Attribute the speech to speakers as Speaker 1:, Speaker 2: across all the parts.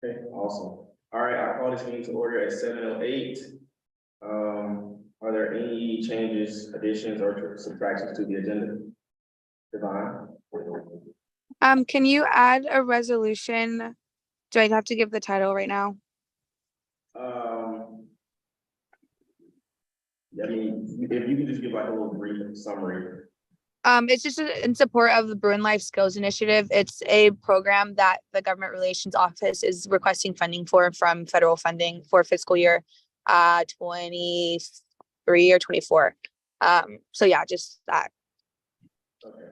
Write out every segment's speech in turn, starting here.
Speaker 1: Okay, awesome. All right, I call this meeting to order at 7:08. Are there any changes, additions, or subtractions to the agenda? Divine?
Speaker 2: Can you add a resolution? Do I have to give the title right now?
Speaker 1: I mean, if you can just give like a little brief summary.
Speaker 2: It's just in support of the Bruin Life Skills Initiative. It's a program that the Government Relations Office is requesting funding for from federal funding for fiscal year 23 or 24. So yeah, just that.
Speaker 1: Okay.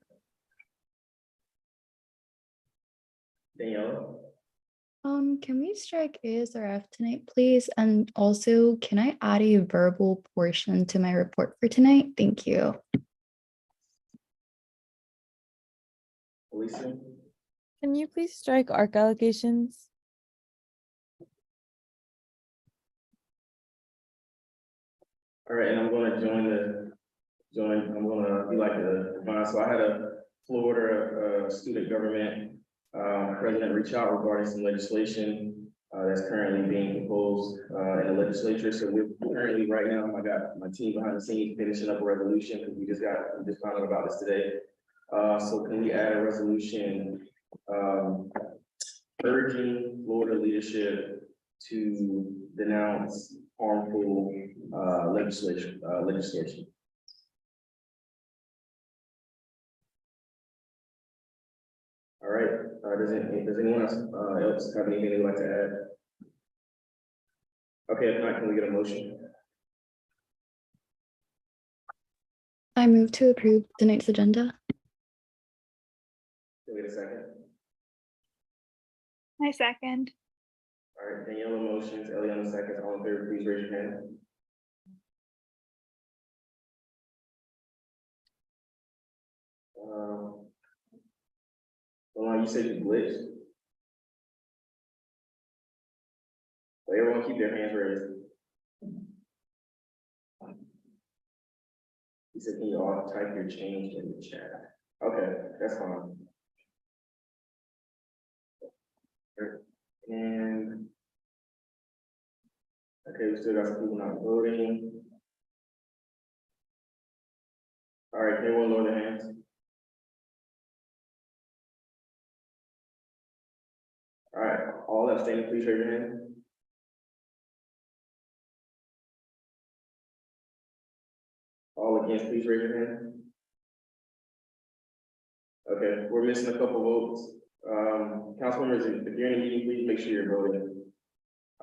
Speaker 1: Daniela?
Speaker 3: Can we strike ASRF tonight, please? And also, can I add a verbal portion to my report for tonight? Thank you.
Speaker 1: Alicia?
Speaker 4: Can you please strike ARC allegations?
Speaker 1: All right, and I'm gonna I'm gonna be like the divine. So I had a Florida student government president reach out regarding some legislation that's currently being proposed in the legislature. So we're currently right now, I got my team behind the scenes finishing up a resolution because we just found out about this today. So can we add a resolution urging Florida leadership to denounce harmful legislation? All right, does anyone else have anything they'd like to add? Okay, if not, can we get a motion?
Speaker 3: I move to approve tonight's agenda.
Speaker 1: Can we get a second?
Speaker 2: My second.
Speaker 1: All right, Daniela motions, Eliana seconds, all in favor, please raise your hand. Well, you said you glitched. So everyone keep their hands raised. He said, can you all type your change in the chat? Okay, that's fine. And okay, we still got some people not voting. All right, can everyone lower their hands? All right, all abstaining, please raise your hand. All against, please raise your hand. Okay, we're missing a couple votes. Council members, if you're in a meeting, please make sure you're voting.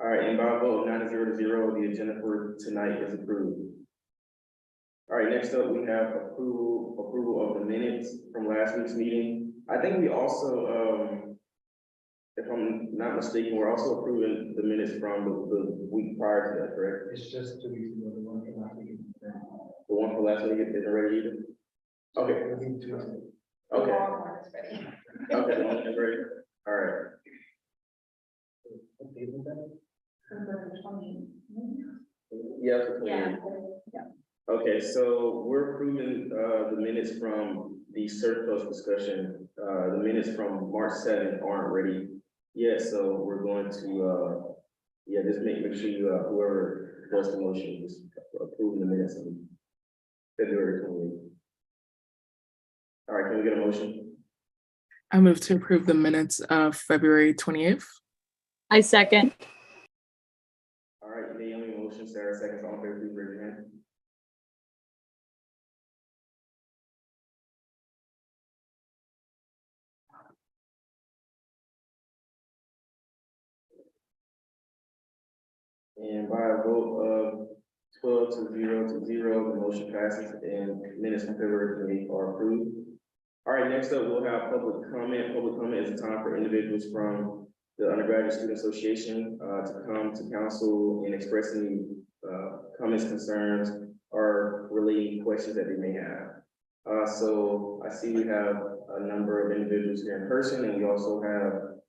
Speaker 1: All right, and by a vote of 9-0, the agenda for tonight is approved. All right, next up, we have approval of the minutes from last week's meeting. I think we also, if I'm not mistaken, we're also approving the minutes from the week prior to that, correct?
Speaker 5: It's just 2 weeks ago, the one from last week.
Speaker 1: The one for last week isn't ready either? Okay.
Speaker 5: I think 2 weeks ago.
Speaker 1: Okay. Okay, one is ready. All right.
Speaker 5: What date was that?
Speaker 1: Yeah. Okay, so we're approving the minutes from the surplus discussion. The minutes from March 7th aren't ready yet, so we're going to just make sure you whoever does the motion is approving the minutes of February 28th. All right, can we get a motion?
Speaker 6: I move to approve the minutes of February 28th.
Speaker 4: I second.
Speaker 1: All right, Naomi motion, Sarah seconds, all in favor, please raise your hand. And by a vote of 12-0, the motion passes and minutes from February 28th are approved. All right, next up, we'll have public comment. Public comment is a time for individuals from the Undergraduate Student Association to come to council and express any comments, concerns, or related questions that they may have. So I see we have a number of individuals here in person, and we also have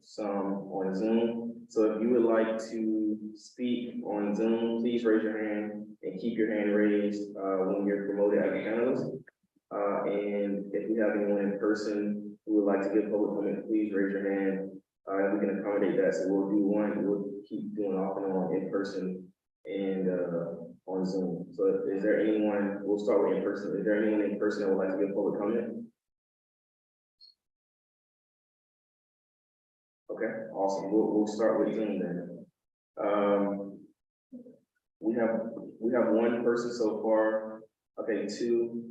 Speaker 1: some on Zoom. So if you would like to speak on Zoom, please raise your hand and keep your hand raised when you're promoted as a panelist. And if you have anyone in person who would like to give public comment, please raise your hand we can accommodate that, so we'll do one, we'll keep doing off and on in person and, on Zoom. So is there anyone, we'll start with in person, is there anyone in person that would like to give public comment? Okay, awesome, we'll start with Zoom then. We have one person so far, okay, two.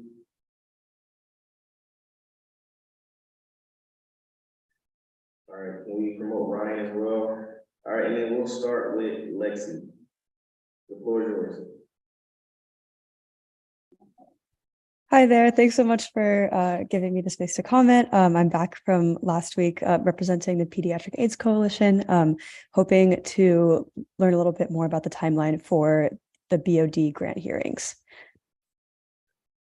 Speaker 1: All right, can we promote Ryan as well? All right, and then we'll start with Lexi. The floor is yours.
Speaker 7: Hi there. Thanks so much for giving me the space to comment. I'm back from last week representing the Pediatric AIDS Coalition, hoping to learn a little bit more about the timeline for the BOD grant hearings.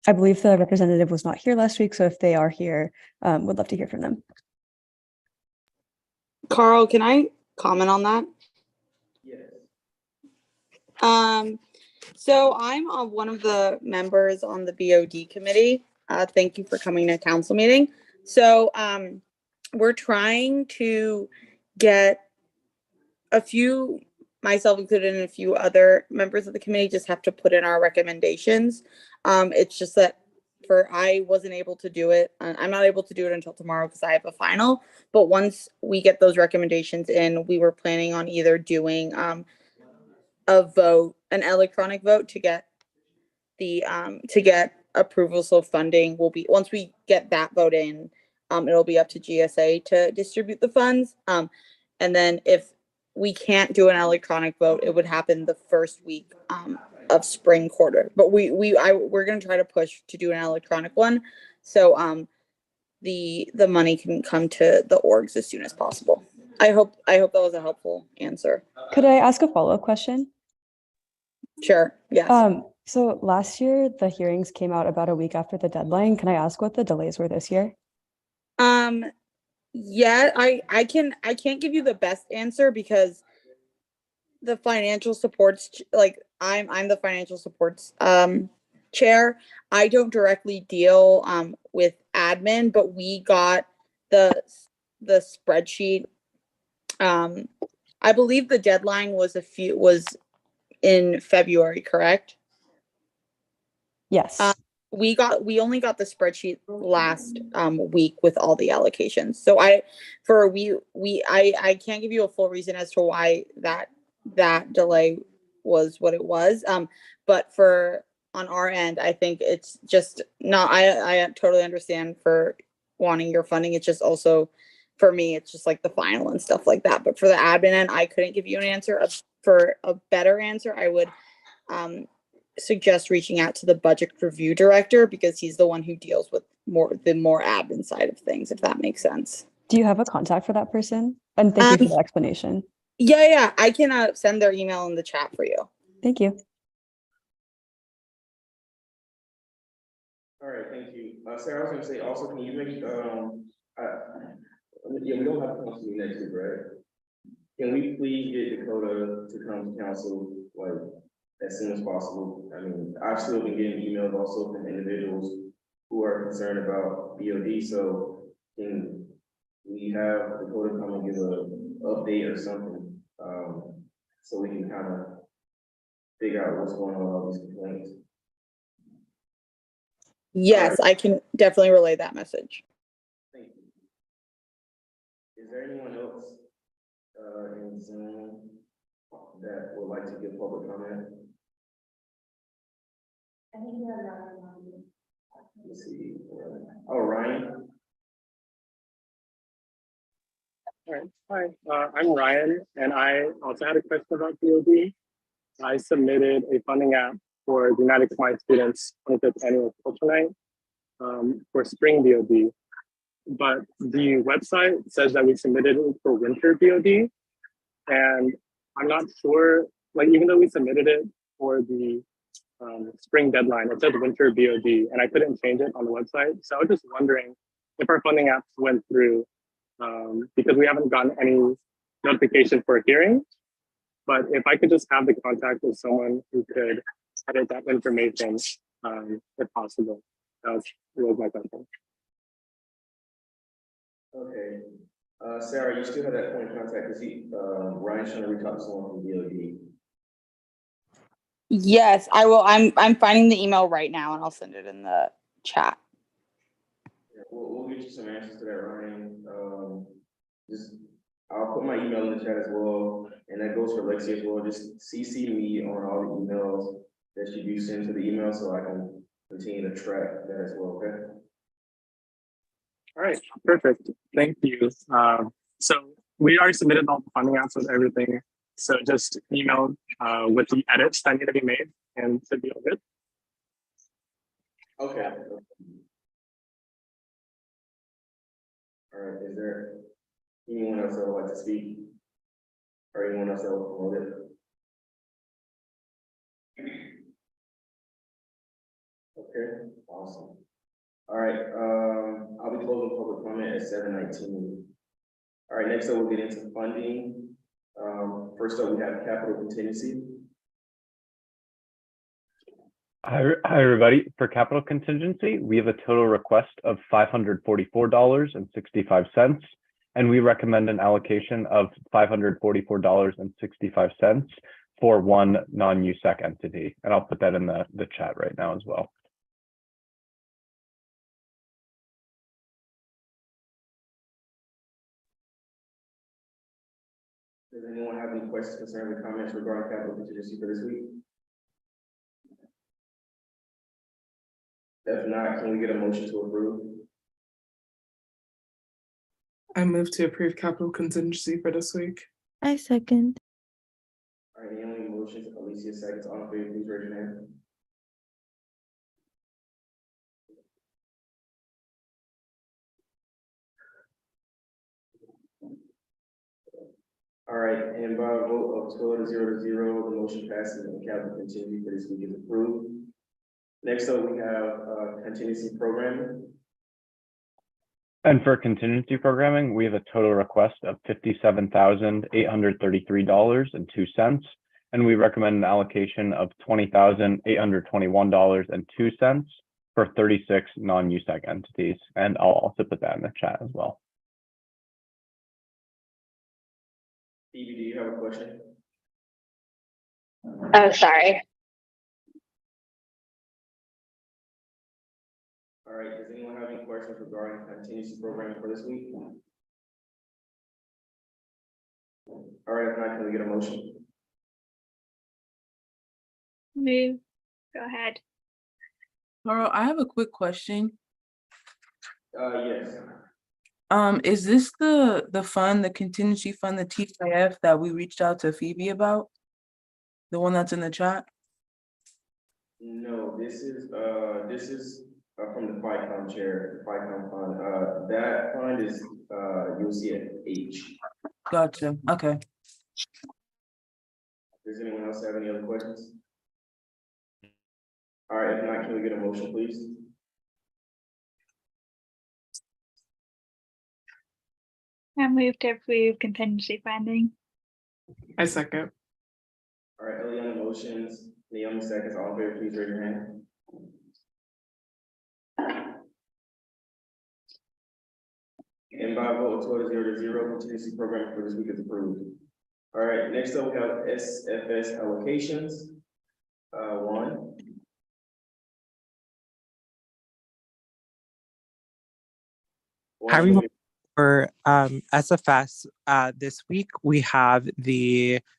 Speaker 7: I believe the representative was not here last week, so if they are here, would love to hear from them.
Speaker 8: Carl, can I comment on that?
Speaker 1: Yes.
Speaker 8: So I'm one of the members on the BOD committee. Thank you for coming to council meeting. So we're trying to get a few, myself included, and a few other members of the committee just have to put in our recommendations. It's just that I wasn't able to do it. I'm not able to do it until tomorrow because I have a final. But once we get those recommendations in, we were planning on either doing a vote, an electronic vote to get the approval. So funding will be, once we get that vote in, it'll be up to GSA to distribute the funds. And then if we can't do an electronic vote, it would happen the first week of spring quarter. But we're gonna try to push to do an electronic one. So the money can come to the orgs as soon as possible. I hope that was a helpful answer.
Speaker 7: Could I ask a follow-up question?
Speaker 8: Sure. Yes.
Speaker 7: So last year, the hearings came out about a week after the deadline. Can I ask what the delays were this year?
Speaker 8: Yeah, I can't give you the best answer because the financial supports, like I'm the financial supports chair. I don't directly deal with admin, but we got the spreadsheet. I believe the deadline was in February, correct?
Speaker 7: Yes.
Speaker 8: We only got the spreadsheet last week with all the allocations. So I can't give you a full reason as to why that delay was what it was. But on our end, I think it's just not, I totally understand for wanting your funding. It's just also for me, it's just like the final and stuff like that. But for the admin end, I couldn't give you an answer. For a better answer, I would suggest reaching out to the budget review director because he's the one who deals with the more admin side of things, if that makes sense.
Speaker 7: Do you have a contact for that person? And thank you for the explanation.
Speaker 8: Yeah, I can send their email in the chat for you.
Speaker 7: Thank you.
Speaker 1: All right, thank you. Sarah, I was gonna say also, can you make, we don't have to come to you next week, right? Can we please get Dakota to come to council, like, as soon as possible? I mean, I've still been getting emails also from individuals who are concerned about BOD, so can we have Dakota come and give an update or something, so we can kind of figure out what's going on with all these complaints?
Speaker 8: Yes, I can definitely relay that message.
Speaker 1: Thank you. Is there anyone else in Zoom that would like to give public comment? Let's see. Oh, Ryan.
Speaker 9: All right. Hi, I'm Ryan, and I also had a question about BOD. I submitted a funding app for the United Client Students 25th Annual Culture Night for spring BOD, but the website says that we submitted it for winter BOD, and I'm not sure, like even though we submitted it for the spring deadline, it says winter BOD, and I couldn't change it on the website. So I was just wondering if our funding apps went through, because we haven't gotten any notification for a hearing. But if I could just have the contact of someone who could edit that information, if possible, that was my question.
Speaker 1: Okay. Sarah, you still have that point of contact, is he, Ryan's trying to reach out to someone from DOD.
Speaker 8: Yes, I will. I'm finding the email right now and I'll send it in the chat.
Speaker 1: Yeah, we'll get you some answers to that, Ryan. I'll put my email in the chat as well, and that goes for Lexi as well. Just CC me on all the emails that you do send to the email so I can continue to track that as well, okay?
Speaker 9: All right, perfect. Thank you. So we already submitted all the funding apps with everything. So just email with the edits that need to be made and should be all good.
Speaker 1: Okay. All right, is there anyone else that would like to speak? Or anyone else that will promote it? Okay, awesome. All right, I'll be closing public comment at 7:19. All right, next up we'll get into funding. First up, we have capital contingency.
Speaker 10: Hi, everybody. For capital contingency, we have a total request of $544.65, and we recommend an allocation of $544.65 for one non-USAC entity. And I'll put that in the chat right now as well.
Speaker 1: Does anyone have any questions, concerns, or comments regarding capital contingency for this week? If not, can we get a motion to approve?
Speaker 6: I move to approve capital contingency for this week.
Speaker 4: I second.
Speaker 1: All right, any motions? Alicia seconds. All in favor, please raise your hand. All right, and by a vote of 12-0, the motion passes and capital contingency for this week is approved. Next up, we have contingency programming.
Speaker 10: And for contingency programming, we have a total request of $57,833.02, and we recommend an allocation of $20,821.02 for 36 non-USAC entities. And I'll also put that in the chat as well.
Speaker 1: Phoebe, do you have a question?
Speaker 2: Oh, sorry.
Speaker 1: All right, does anyone have any questions regarding contingency programming for this week? All right, if not, can we get a motion?
Speaker 2: Move. Go ahead.
Speaker 6: Laurel, I have a quick question.
Speaker 1: Yes.
Speaker 6: Is this the fund, the contingency fund, the TIF that we reached out to Phoebe about? The one that's in the chat?
Speaker 1: No, this is from the FICOM chair, FICOM fund. That fund is you'll see it H.
Speaker 6: Gotcha. Okay.
Speaker 1: Does anyone else have any other questions? All right, if not, can we get a motion, please?
Speaker 2: I move to approve contingency funding.
Speaker 6: I second.
Speaker 1: All right, Eliana motions, Naomi seconds, all in favor, please raise your hand. And by a vote of 12-0, contingency program for this week is approved. All right, next up we have SFS allocations. One.
Speaker 11: Hi, everyone. For SFS, this week we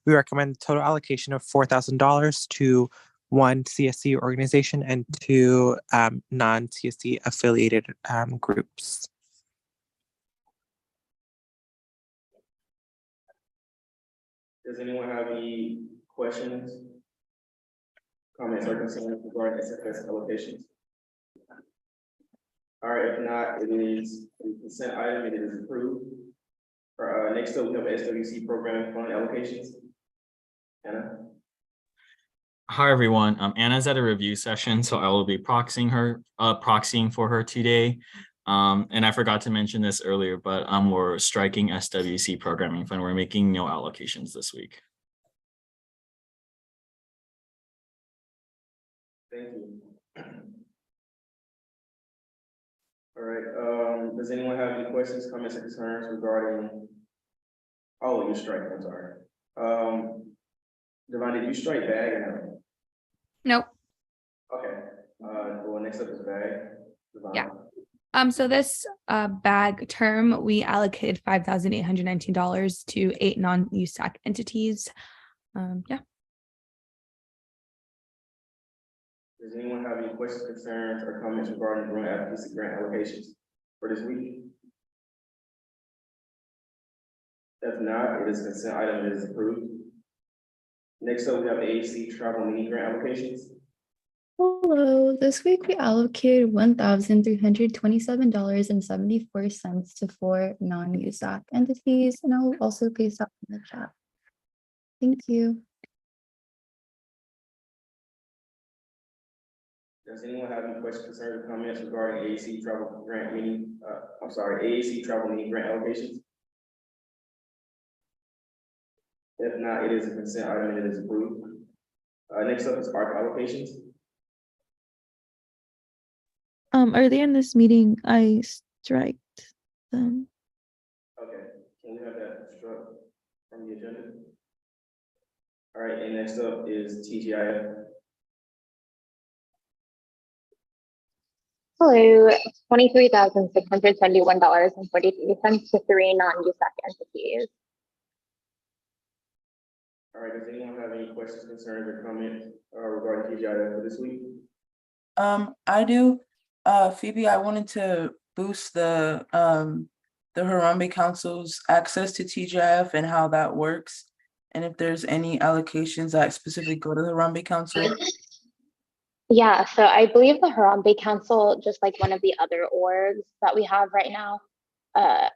Speaker 11: recommend a total allocation of $4,000 to one CSC organization and two non-CSC affiliated groups.
Speaker 1: Does anyone have any questions, comments, or concerns regarding SFS allocations? All right, if not, it is a consent item and it is approved. Next up, we have SWC program fund allocations. Anna?
Speaker 12: Hi, everyone. Anna's at a review session, so I will be proxying for her today. And I forgot to mention this earlier, but we're striking SWC programming fund. We're making no allocations this week.
Speaker 1: Thank you. All right, does anyone have any questions, comments, or concerns regarding? Oh, you're striking, I'm sorry. Devon, did you strike bag or
Speaker 2: Nope.
Speaker 1: no? Okay, well, next up is bag. Devon.
Speaker 2: Yeah. So this bag term, we allocated $5,819 to 8 non-USAC entities. Yeah.
Speaker 1: Does anyone have any questions, concerns, or comments regarding grant advocacy grant allocations for this week? If not, it is consent item, it is approved. Next up, we have AAC travel mini grant applications.
Speaker 3: Hello, this week we allocated $1,327.74 to 4 non-USAC entities, and I'll also paste that in the chat. Thank you.
Speaker 1: Does anyone have any questions, concerns, or comments regarding AAC travel grant mini, AAC travel mini grant allocations? If not, it is a consent item and it is approved. Next up is ARC allocations.
Speaker 4: Earlier in this meeting, I striked them.
Speaker 1: Okay, can we have that struck from the agenda? All right, and next up is TGIF.
Speaker 13: Hello, $23,671.43 to 3 non-USAC entities.
Speaker 1: All right, does anyone have any questions, concerns, or comments regarding TGIF for this week?
Speaker 6: I do. Phoebe, I wanted to boost the Harambe Council's access to TGIF and how that works. And if there's any allocations that specifically go to the Harambe Council.
Speaker 13: Yeah, so I believe the Harambe Council, just like one of the other orgs that we have right now,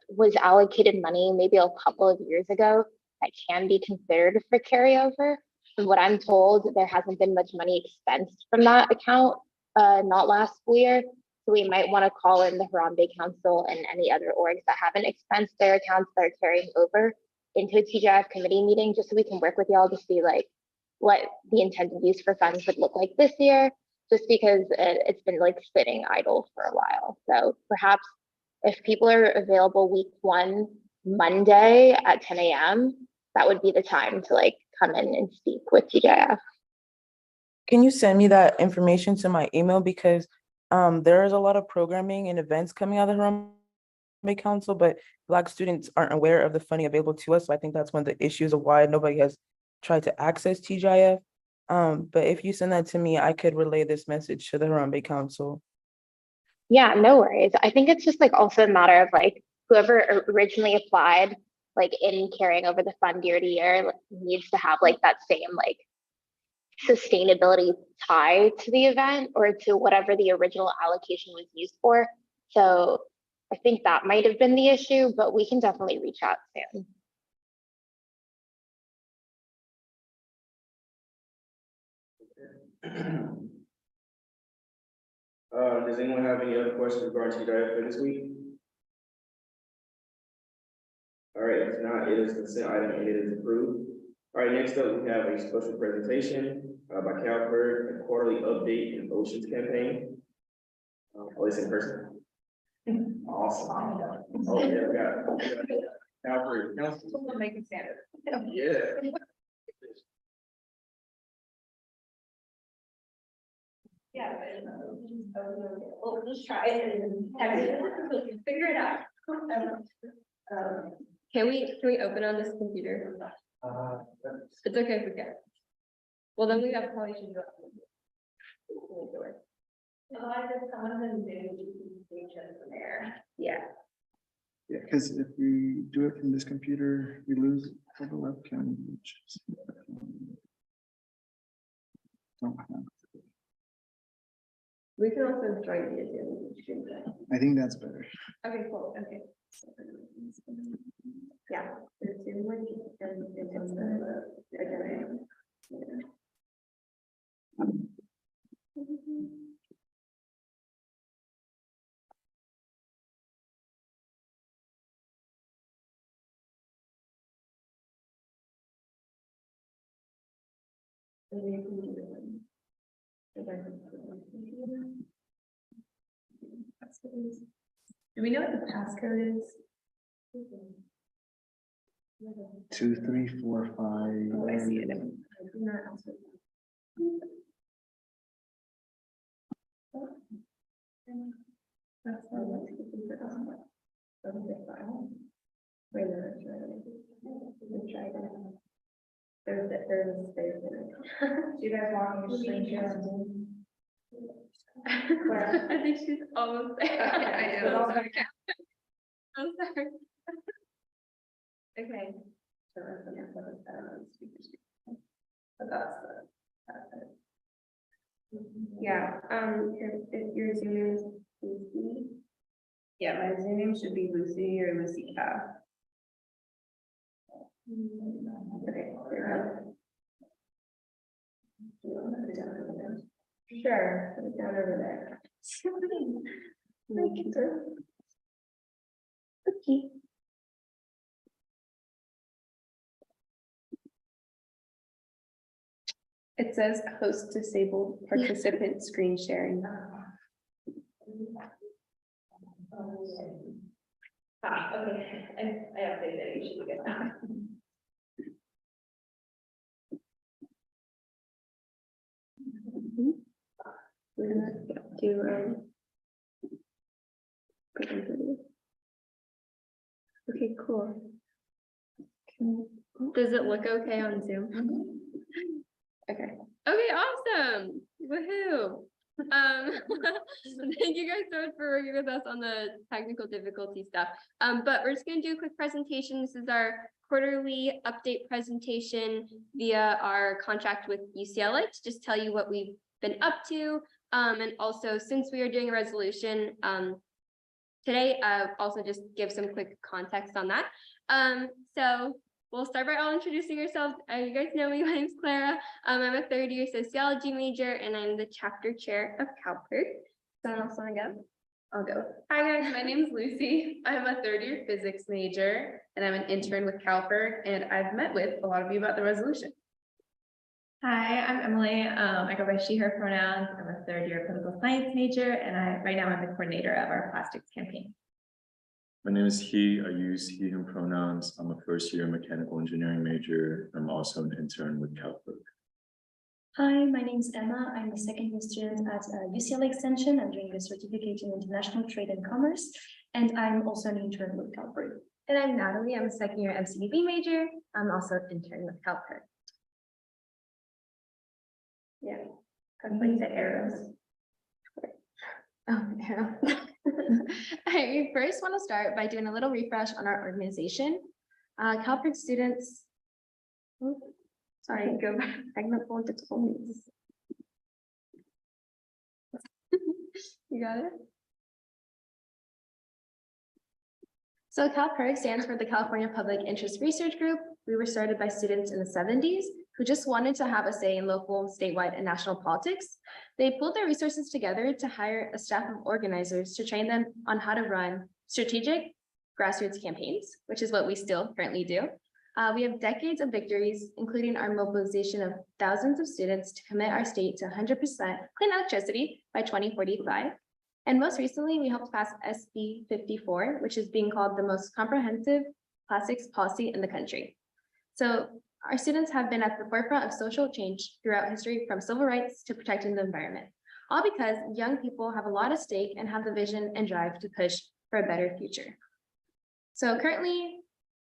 Speaker 13: was allocated money maybe a couple of years ago that can be considered for carryover. From what I'm told, there hasn't been much money expensed from that account, not last school year. So we might want to call in the Harambe Council and any other orgs that haven't expensed their accounts that are carrying over into a TGIF committee meeting, just so we can work with y'all to see like what the intended use for funds would look like this year, just because it's been like sitting idle for a while. So perhaps if people are available week 1, Monday at 10 a.m., that would be the time to like come in and speak with TGIF.
Speaker 6: Can you send me that information to my email? Because there is a lot of programming and events coming out of the Harambe Council, but Black students aren't aware of the funding available to us. So I think that's one of the issues of why nobody has tried to access TGIF. But if you send that to me, I could relay this message to the Harambe Council.
Speaker 13: Yeah, no worries. I think it's just like also a matter of like whoever originally applied, like in carrying over the fund year to year, like, needs to have like that same like sustainability tie to the event or to whatever the original allocation was used for. So I think that might have been the issue, but we can definitely reach out soon.
Speaker 1: Does anyone have any other questions regarding TGIF for this week? All right, if not, it is consent item and it is approved. All right, next up, we have a special presentation by Calvert, a quarterly update in Oceans campaign. Oh, it's in person. Awesome. Oh, yeah, we got Calvert.
Speaker 14: Make it standard.
Speaker 1: Yeah.
Speaker 14: Yeah, we'll just try it and figure it out. Can we open on this computer? It's okay if we can. Well, then we have probably should do it. Yeah.
Speaker 5: Yeah, because if we do it from this computer, we lose the webcam. Don't have.
Speaker 14: We can also join the agenda.
Speaker 5: I think that's better.
Speaker 14: Okay, cool, okay. Yeah. It's in one, and it's the agenda. Do we know what the passcode is?
Speaker 5: 2, 3, 4, 5.
Speaker 14: Oh, I see it. I do not answer. That's why let's keep it on. Wait a minute, try it. There's a space in it. Do you guys want me to screen share on Zoom? I think she's almost there. Okay, I know. I'm sorry. Okay. So that's the next one, speaker screen. But that's it. Yeah, if your Zoom name is Lucy. Yeah, my Zoom name should be Lucy or Lucy Cow. Okay, there we go. Sure, put it down over there. Okay. It says host disabled participant screen sharing. Okay, I updated it, you should be good. We're gonna do okay, cool. Does it look okay on Zoom? Okay. Okay, awesome. Woohoo. Thank you guys so much for working with us on the technical difficulty stuff. But we're just gonna do a quick presentation. This is our quarterly update presentation via our contract with UCLA to just tell you what we've been up to. And also, since we are doing a resolution today, also just give some quick context on that. So we'll start by all introducing ourselves. You guys know me, my name's Clara. I'm a third-year sociology major, and I'm the chapter chair of CalPERT. Someone else wanna go? I'll go. Hi guys, my name's Lucy. I'm a third-year physics major, and I'm an intern with CalPERT, and I've met with a lot of you about the resolution. Hi, I'm Emily. I go by she, her pronouns. I'm a third-year political science major, and right now I'm the coordinator of our plastics campaign.
Speaker 15: My name is he. I use he, him pronouns. I'm a first-year mechanical engineering major. I'm also an intern with CalPERT.
Speaker 16: Hi, my name is Emma. I'm a second-year student at UCLA Extension. I'm doing a certificate in international trade and commerce, and I'm also an intern with CalPERT.
Speaker 14: And I'm Natalie. I'm a second-year MCDB major. I'm also an intern with CalPERT. Yeah, kind of like the arrows. Oh, arrow. I first want to start by doing a little refresh on our organization. CalPERT students. Oh, sorry, go back. Technical difficulties. You got it. So CalPERT stands for the California Public Interest Research Group. We were started by students in the 70s who just wanted to have a say in local, statewide, and national politics. They pulled their resources together to hire a staff of organizers to train them on how to run strategic grassroots campaigns, which is what we still currently do. We have decades of victories, including our mobilization of thousands of students to commit our state to 100% clean electricity by 2045. And most recently, we helped pass SB 54, which is being called the most comprehensive plastics policy in the country. So our students have been at the forefront of social change throughout history, from civil rights to protecting the environment, all because young people have a lot at stake and have the vision and drive to push for a better future. So currently,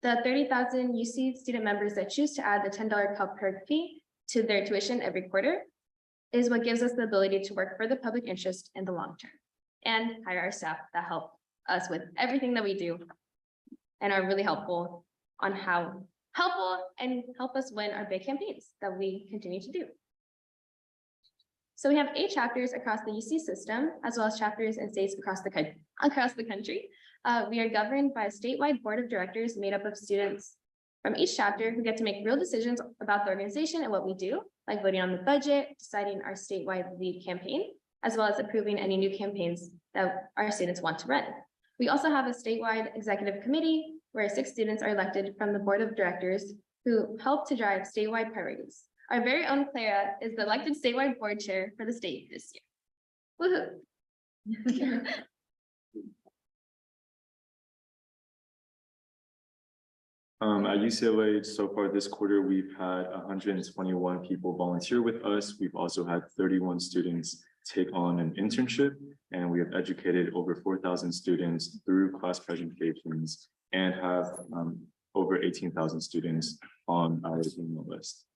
Speaker 14: the 30,000 UC student members that choose to add the $10 CalPERT fee to their tuition every quarter is what gives us the ability to work for the public interest in the long term and hire our staff that help us with everything that we do and are really helpful on how and help us win our big campaigns that we continue to do. So we have 8 chapters across the UC system, as well as chapters in states across the country. We are governed by a statewide board of directors made up of students from each chapter who get to make real decisions about the organization and what we do, like voting on the budget, deciding our statewide lead campaign, as well as approving any new campaigns that our students want to run. We also have a statewide executive committee where 6 students are elected from the board of directors who help to drive statewide priorities. Our very own Clara is the elected statewide board chair for the state this year. Woohoo!
Speaker 15: At UCLA, so far this quarter, we've had 121 people volunteer with us. We've also had 31 students take on an internship, and we have educated over 4,000 students through class presentations and have over 18,000 students on our email list.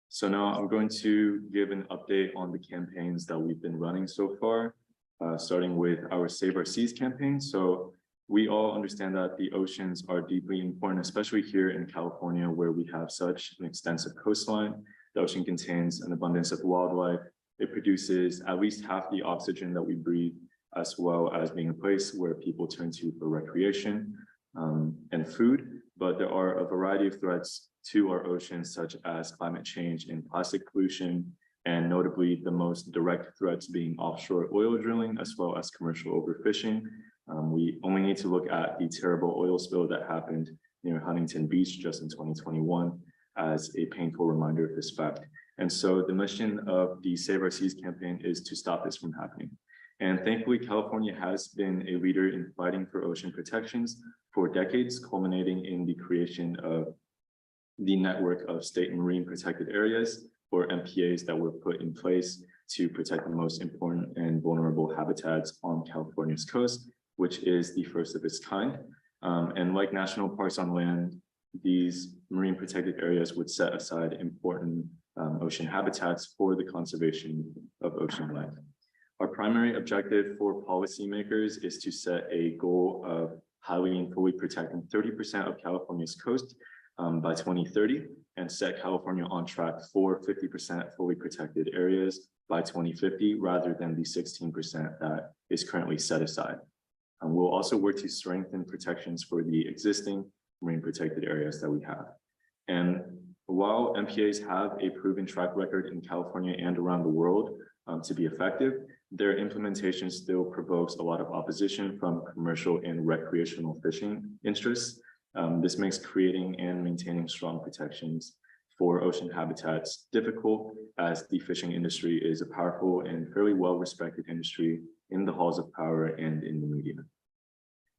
Speaker 15: So now I'm going to give an update on the campaigns that we've been running so far, starting with our Save Our Seas campaign. So we all understand that the oceans are deeply important, especially here in California, where we have such an extensive coastline. The ocean contains an abundance of wildlife. It produces at least half the oxygen that we breathe, as well as being a place where people turn to for recreation and food. But there are a variety of threats to our oceans, such as climate change and plastic pollution, and notably the most direct threats being offshore oil drilling, as well as commercial overfishing. We only need to look at the terrible oil spill that happened near Huntington Beach just in 2021 as a painful reminder of this fact. And so the mission of the Save Our Seas campaign is to stop this from happening. And thankfully, California has been a leader in fighting for ocean protections for decades, culminating in the creation of the network of state marine protected areas, or MPAs, that were put in place to protect the most important and vulnerable habitats on California's coast, which is the first of its kind. And like national parks on land, these marine protected areas would set aside important ocean habitats for the conservation of ocean life. Our primary objective for policymakers is to set a goal of highly and fully protecting 30% of California's coast by 2030, and set California on track for 50% fully protected areas by 2050, rather than the 16% that is currently set aside. We'll also work to strengthen protections for the existing marine protected areas that we have. And while MPAs have a proven track record in California and around the world to be effective, their implementation still provokes a lot of opposition from commercial and recreational fishing interests. This makes creating and maintaining strong protections for ocean habitats difficult, as the fishing industry is a powerful and fairly well-respected industry in the halls of power and in the media.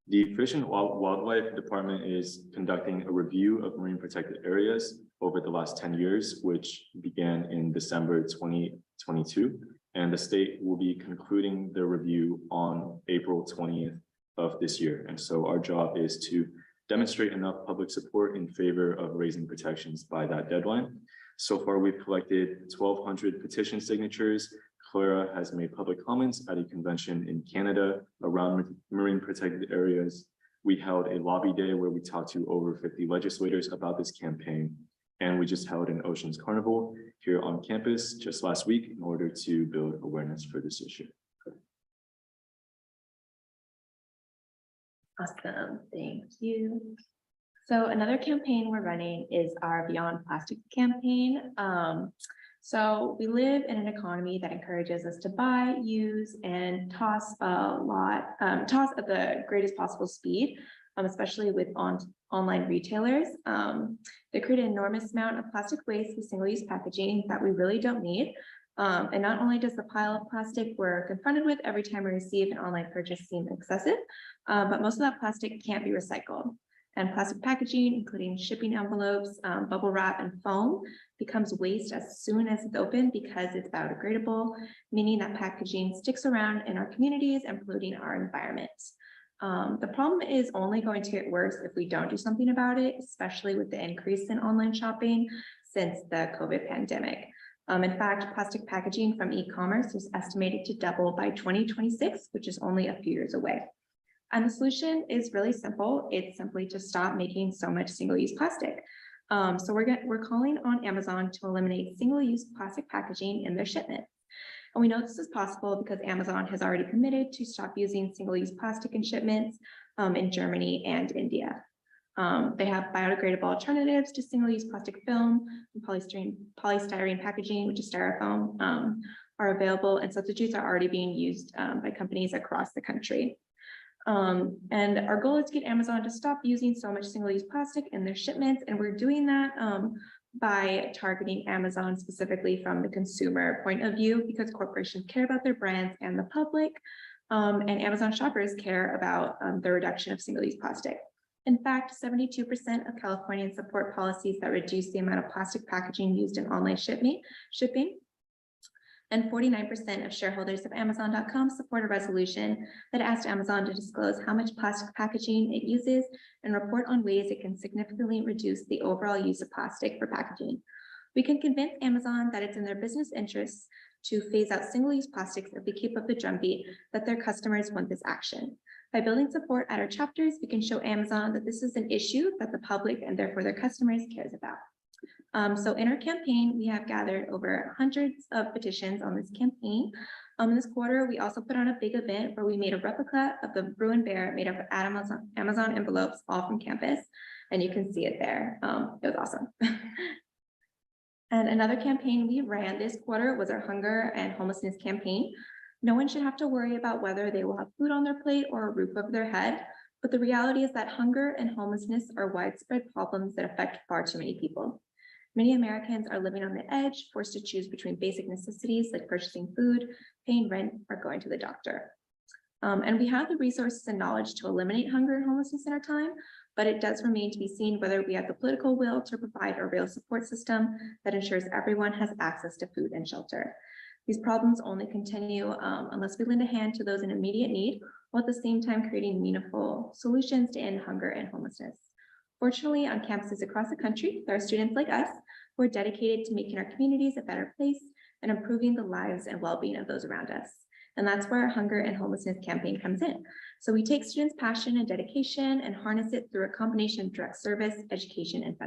Speaker 15: The Fish and Wildlife Department is conducting a review of marine protected areas over the last 10 years, which began in December 2022, and the state will be concluding the review on April 20th of this year. And so our job is to demonstrate enough public support in favor of raising protections by that deadline. So far, we've collected 1,200 petition signatures. Clara has made public comments at a convention in Canada around marine protected areas. We held a lobby day where we talked to over 50 legislators about this campaign. And we just held an Oceans Carnival here on campus just last week in order to build awareness for this issue.
Speaker 14: Awesome, thank you. So another campaign we're running is our Beyond Plastic campaign. So we live in an economy that encourages us to buy, use, and toss at the greatest possible speed, especially with online retailers. They create an enormous amount of plastic waste with single-use packaging that we really don't need. And not only does the pile of plastic we're confronted with every time we receive an online purchase seem excessive, but most of that plastic can't be recycled. And plastic packaging, including shipping envelopes, bubble wrap, and foam, becomes waste as soon as it's opened because it's biodegradable, meaning that packaging sticks around in our communities and polluting our environment. The problem is only going to get worse if we don't do something about it, especially with the increase in online shopping since the COVID pandemic. In fact, plastic packaging from e-commerce is estimated to double by 2026, which is only a few years away. And the solution is really simple. It's simply to stop making so much single-use plastic. So we're calling on Amazon to eliminate single-use plastic packaging in their shipments. And we know this is possible because Amazon has already committed to stop using single-use plastic in shipments in Germany and India. They have biodegradable alternatives to single-use plastic film and polystyrene packaging, which is styrofoam, are available, and substitutes are already being used by companies across the country. And our goal is to get Amazon to stop using so much single-use plastic in their shipments, and we're doing that by targeting Amazon specifically from the consumer point of view, because corporations care about their brands and the public, and Amazon shoppers care about the reduction of single-use plastic.
Speaker 17: In fact, 72% of Californians support policies that reduce the amount of plastic packaging used in online shipping. And 49% of shareholders of Amazon.com support a resolution that asked Amazon to disclose how much plastic packaging it uses and report on ways it can significantly reduce the overall use of plastic for packaging. We can convince Amazon that it's in their business interests to phase out single-use plastics if we keep up the drumbeat that their customers want this action. By building support at our chapters, we can show Amazon that this is an issue that the public and therefore their customers cares about. So in our campaign, we have gathered over hundreds of petitions on this campaign. This quarter, we also put on a big event where we made a replica of the Bruin Bear made up of Amazon envelopes, all from campus, and you can see it there. It was awesome. And another campaign we ran this quarter was our hunger and homelessness campaign. No one should have to worry about whether they will have food on their plate or a roof over their head, but the reality is that hunger and homelessness are widespread problems that affect far too many people. Many Americans are living on the edge, forced to choose between basic necessities like purchasing food, paying rent, or going to the doctor. And we have the resources and knowledge to eliminate hunger and homelessness in our time, but it does remain to be seen whether we have the political will to provide a real support system that ensures everyone has access to food and shelter. These problems only continue unless we lend a hand to those in immediate need, while at the same time creating meaningful solutions to end hunger and homelessness. Fortunately, on campuses across the country, there are students like us who are dedicated to making our communities a better place and improving the lives and well-being of those around us. And that's where our hunger and homelessness campaign comes in. So we take students' passion and dedication and harness it through a combination of direct service, education, and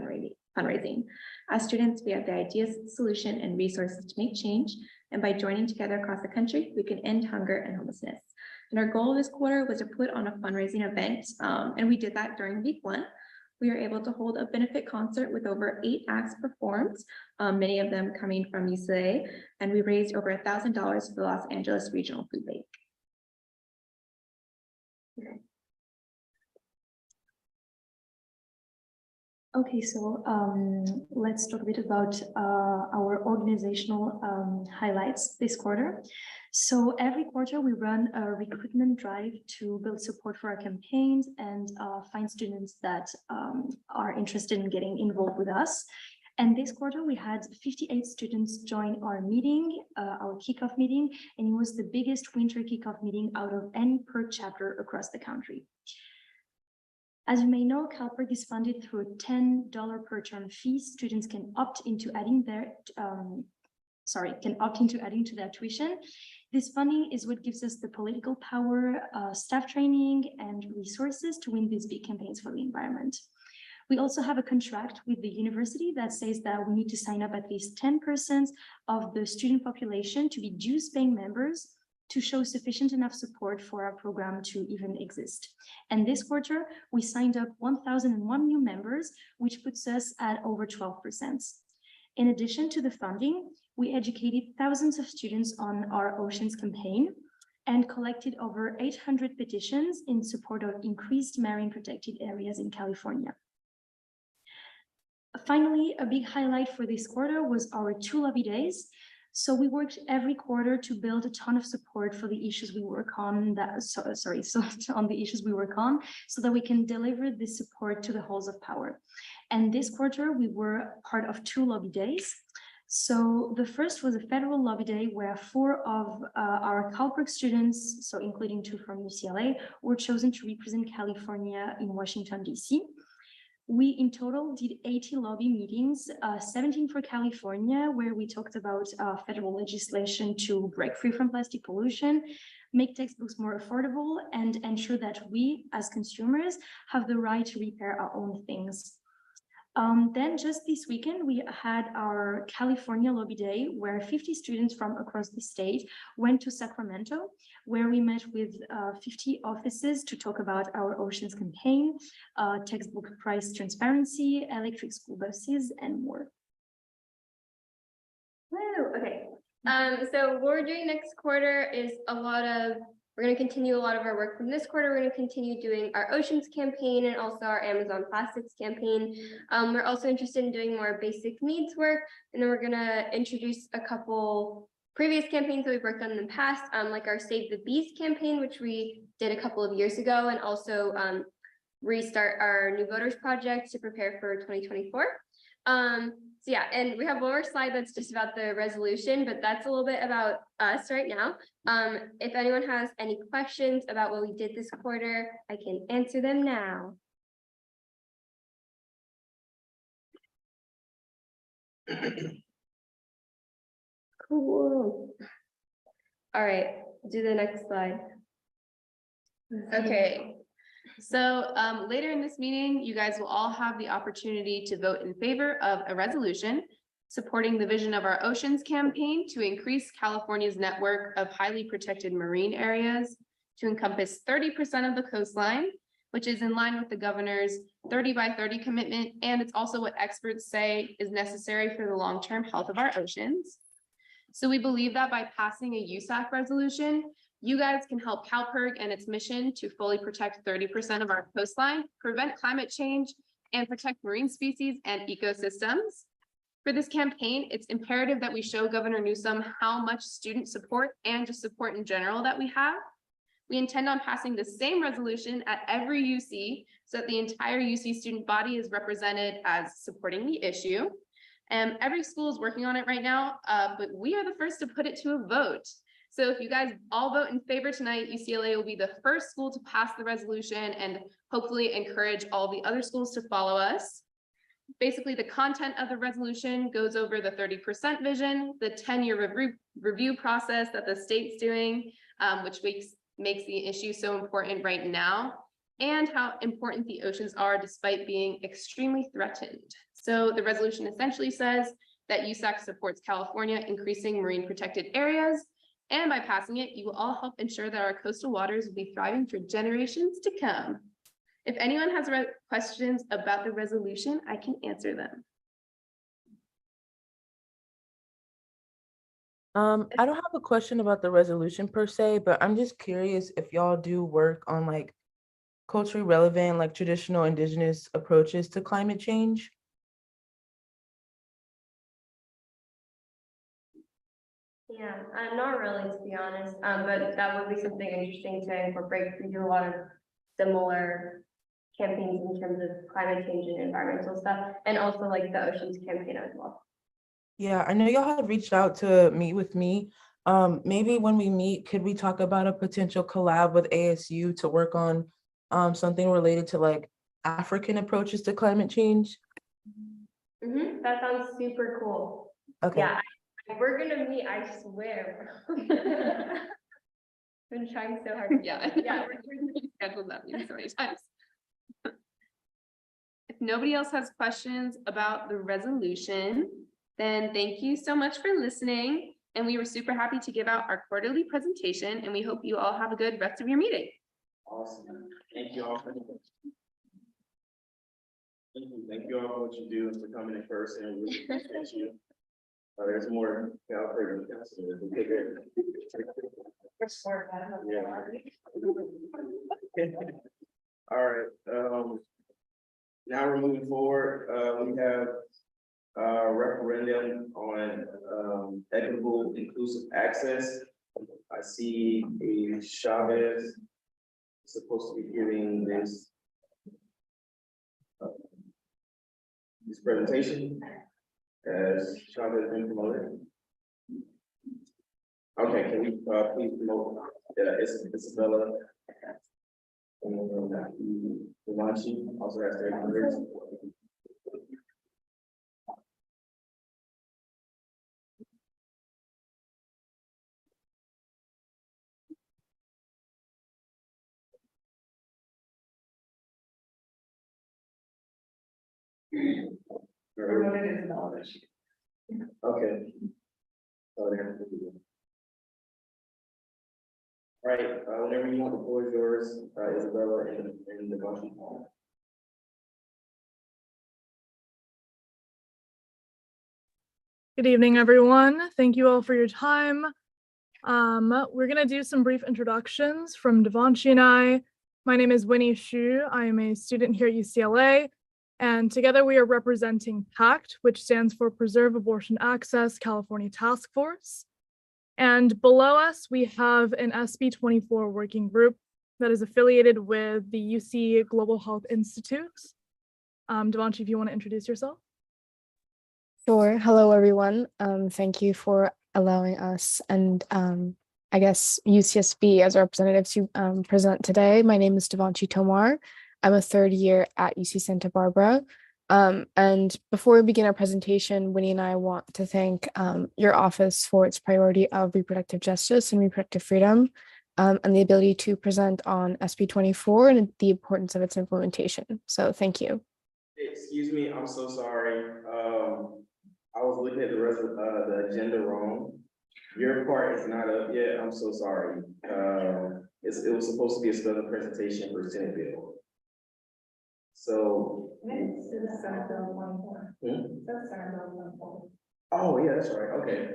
Speaker 17: fundraising. As students, we have the ideas, solution, and resources to make change. And by joining together across the country, we can end hunger and homelessness. And our goal this quarter was to put on a fundraising event, and we did that during week 1. We were able to hold a benefit concert with over 8 acts performed, many of them coming from UCLA, and we raised over $1,000 for the Los Angeles Regional Food Bank.
Speaker 16: Okay, so let's talk a bit about our organizational highlights this quarter. So every quarter we run a recruitment drive to build support for our campaigns and find students that are interested in getting involved with us. And this quarter we had 58 students join our meeting, our kickoff meeting, and it was the biggest winter kickoff meeting out of any per chapter across the country. As you may know, CalPERC is funded through a $10 per term fee. Students can opt into adding to their tuition. This funding is what gives us the political power, staff training, and resources to win these big campaigns for the environment. We also have a contract with the university that says that we need to sign up at least 10% of the student population to be dues-paying members to show sufficient enough support for our program to even exist. And this quarter, we signed up 1,001 new members, which puts us at over 12%. In addition to the funding, we educated thousands of students on our Oceans campaign and collected over 800 petitions in support of increased marine protected areas in California. Finally, a big highlight for this quarter was our 2 lobby days. So we worked every quarter to build a ton of support for the issues we work on, on the issues we work on, so that we can deliver this support to the halls of power. And this quarter, we were part of 2 lobby days. So the first was a federal lobby day where 4 of our CalPERC students, so including 2 from UCLA, were chosen to represent California in Washington, DC. We in total did 80 lobby meetings, 17 for California, where we talked about federal legislation to break free from plastic pollution, make textbooks more affordable, and ensure that we, as consumers, have the right to repair our own things. Then just this weekend, we had our California Lobby Day, where 50 students from across the state went to Sacramento, where we met with 50 offices to talk about our Oceans campaign, textbook price transparency, electric school buses, and more.
Speaker 14: Woo, okay. So what we're doing next quarter is we're going to continue a lot of our work from this quarter. We're going to continue doing our Oceans campaign and also our Amazon Plastics campaign. We're also interested in doing more basic needs work. And then we're going to introduce a couple previous campaigns that we've worked on in the past, like our Save the Bees campaign, which we did a couple of years ago, and also restart our new voters project to prepare for 2024. So yeah, and we have one more slide that's just about the resolution, but that's a little bit about us right now. If anyone has any questions about what we did this quarter, I can answer them now. Cool. All right, do the next slide.
Speaker 18: Okay. So later in this meeting, you guys will all have the opportunity to vote in favor of a resolution supporting the Vision of Our Oceans campaign to increase California's network of highly protected marine areas to encompass 30% of the coastline, which is in line with the governor's 30 by 30 commitment. And it's also what experts say is necessary for the long-term health of our oceans. So we believe that by passing a USAC resolution, you guys can help CalPERG and its mission to fully protect 30% of our coastline, prevent climate change, and protect marine species and ecosystems. For this campaign, it's imperative that we show Governor Newsom how much student support and just support in general that we have. We intend on passing the same resolution at every UC so that the entire UC student body is represented as supporting the issue. And every school is working on it right now, but we are the first to put it to a vote. So if you guys all vote in favor tonight, UCLA will be the first school to pass the resolution and hopefully encourage all the other schools to follow us. Basically, the content of the resolution goes over the 30% vision, the 10-year review process that the state's doing, which makes the issue so important right now, and how important the oceans are despite being extremely threatened. So the resolution essentially says that USAC supports California increasing marine protected areas, and by passing it, you will all help ensure that our coastal waters will be thriving for generations to come. If anyone has questions about the resolution, I can answer them.
Speaker 6: I don't have a question about the resolution per se, but I'm just curious if y'all do work on like culturally relevant, like traditional indigenous approaches to climate change.
Speaker 14: Yeah, not really, to be honest, but that would be something interesting to incorporate. We do a lot of similar campaigns in terms of climate change and environmental stuff, and also like the oceans campaign as well.
Speaker 6: Yeah, I know y'all had reached out to meet with me. Maybe when we meet, could we talk about a potential collab with ASU to work on something related to like African approaches to climate change?
Speaker 14: That sounds super cool.
Speaker 6: Okay.
Speaker 14: Yeah, we're gonna meet, I swear. Been trying so hard.
Speaker 18: Yeah, we're scheduled that meeting so many times. If nobody else has questions about the resolution, then thank you so much for listening. And we were super happy to give out our quarterly presentation, and we hope you all have a good rest of your meeting.
Speaker 1: Awesome. Thank you all for Thank you all for what you do and for coming in person. We really appreciate you. There's more. Yeah. All right. Now we're moving forward. We have referendum on equitable inclusive access. I see a Chavez supposed to be giving this presentation as Chavez been promoted. Okay, can we please promote Isabella and Devanshi also has their numbers. Okay. All right, whenever you want, the floor is yours, Isabella and the motion.
Speaker 19: Good evening, everyone. Thank you all for your time. We're going to do some brief introductions from Devanshi and I. My name is Winnie Xu. I am a student here at UCLA, and together we are representing PACT, which stands for Preserve Abortion Access California Task Force. And below us, we have an SB 24 working group that is affiliated with the UC Global Health Institute. Devanshi, if you want to introduce yourself.
Speaker 20: Sure. Hello, everyone. Thank you for allowing us and I guess UCSB as a representative to present today. My name is Devanshi Tomar. I'm a third year at UC Santa Barbara. And before we begin our presentation, Winnie and I want to thank your office for its priority of reproductive justice and reproductive freedom, and the ability to present on SB 24 and the importance of its implementation. So thank you.
Speaker 1: Excuse me, I'm so sorry. I was looking at the agenda wrong. Your part is not up yet. I'm so sorry. It was supposed to be a special presentation for Senate bill. So. Oh, yeah, that's right. Okay.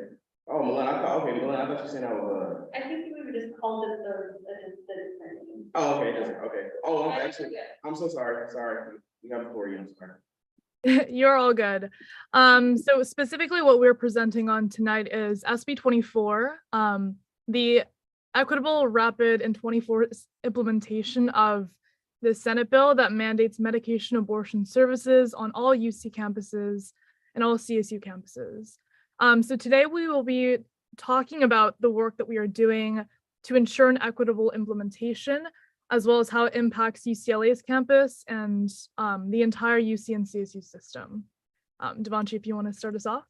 Speaker 1: Oh, Milan, I thought you were saying I was.
Speaker 14: I think we were just called it the.
Speaker 1: Oh, okay, okay. Oh, I'm so sorry. Sorry. You have before you. I'm sorry.
Speaker 19: You're all good. So specifically what we're presenting on tonight is SB 24, the equitable, rapid, and 24 implementation of the Senate bill that mandates medication abortion services on all UC campuses and all CSU campuses. So today we will be talking about the work that we are doing to ensure an equitable implementation, as well as how it impacts UCLA's campus and the entire UC and CSU system. Devanshi, if you want to start us off.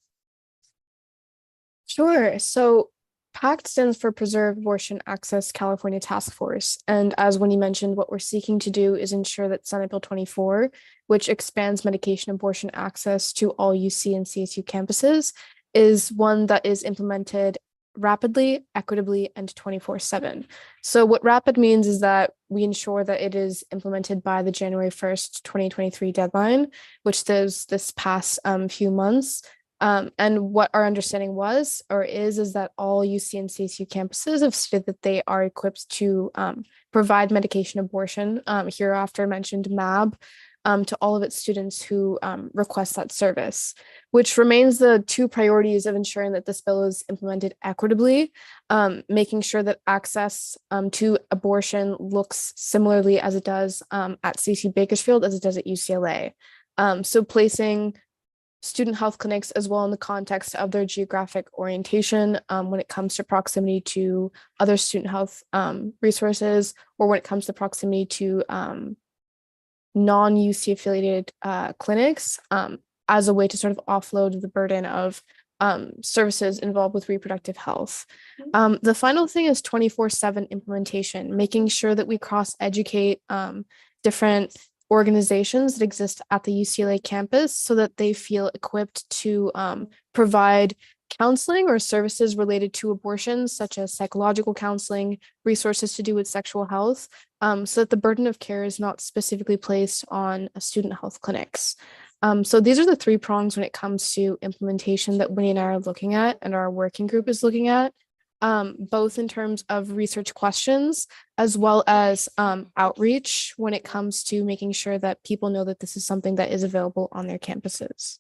Speaker 20: Sure. So PACT stands for Preserve Abortion Access California Task Force. And as Winnie mentioned, what we're seeking to do is ensure that Senate Bill 24, which expands medication abortion access to all UC and CSU campuses, is one that is implemented rapidly, equitably, and 24/7. So what rapid means is that we ensure that it is implemented by the January 1st, 2023 deadline, which is this past few months. And what our understanding was or is that all UC and CSU campuses have stated that they are equipped to provide medication abortion, hereafter mentioned MAB, to all of its students who request that service, which remains the two priorities of ensuring that this bill is implemented equitably, making sure that access to abortion looks similarly as it does at CC Bakersfield as it does at UCLA. So placing student health clinics as well in the context of their geographic orientation when it comes to proximity to other student health resources, or when it comes to proximity to non-UC affiliated clinics as a way to sort of offload the burden of services involved with reproductive health. The final thing is 24/7 implementation, making sure that we cross-educate different organizations that exist at the UCLA campus so that they feel equipped to provide counseling or services related to abortions, such as psychological counseling, resources to do with sexual health, so that the burden of care is not specifically placed on student health clinics. So these are the three prongs when it comes to implementation that Winnie and I are looking at and our working group is looking at, both in terms of research questions as well as outreach when it comes to making sure that people know that this is something that is available on their campuses.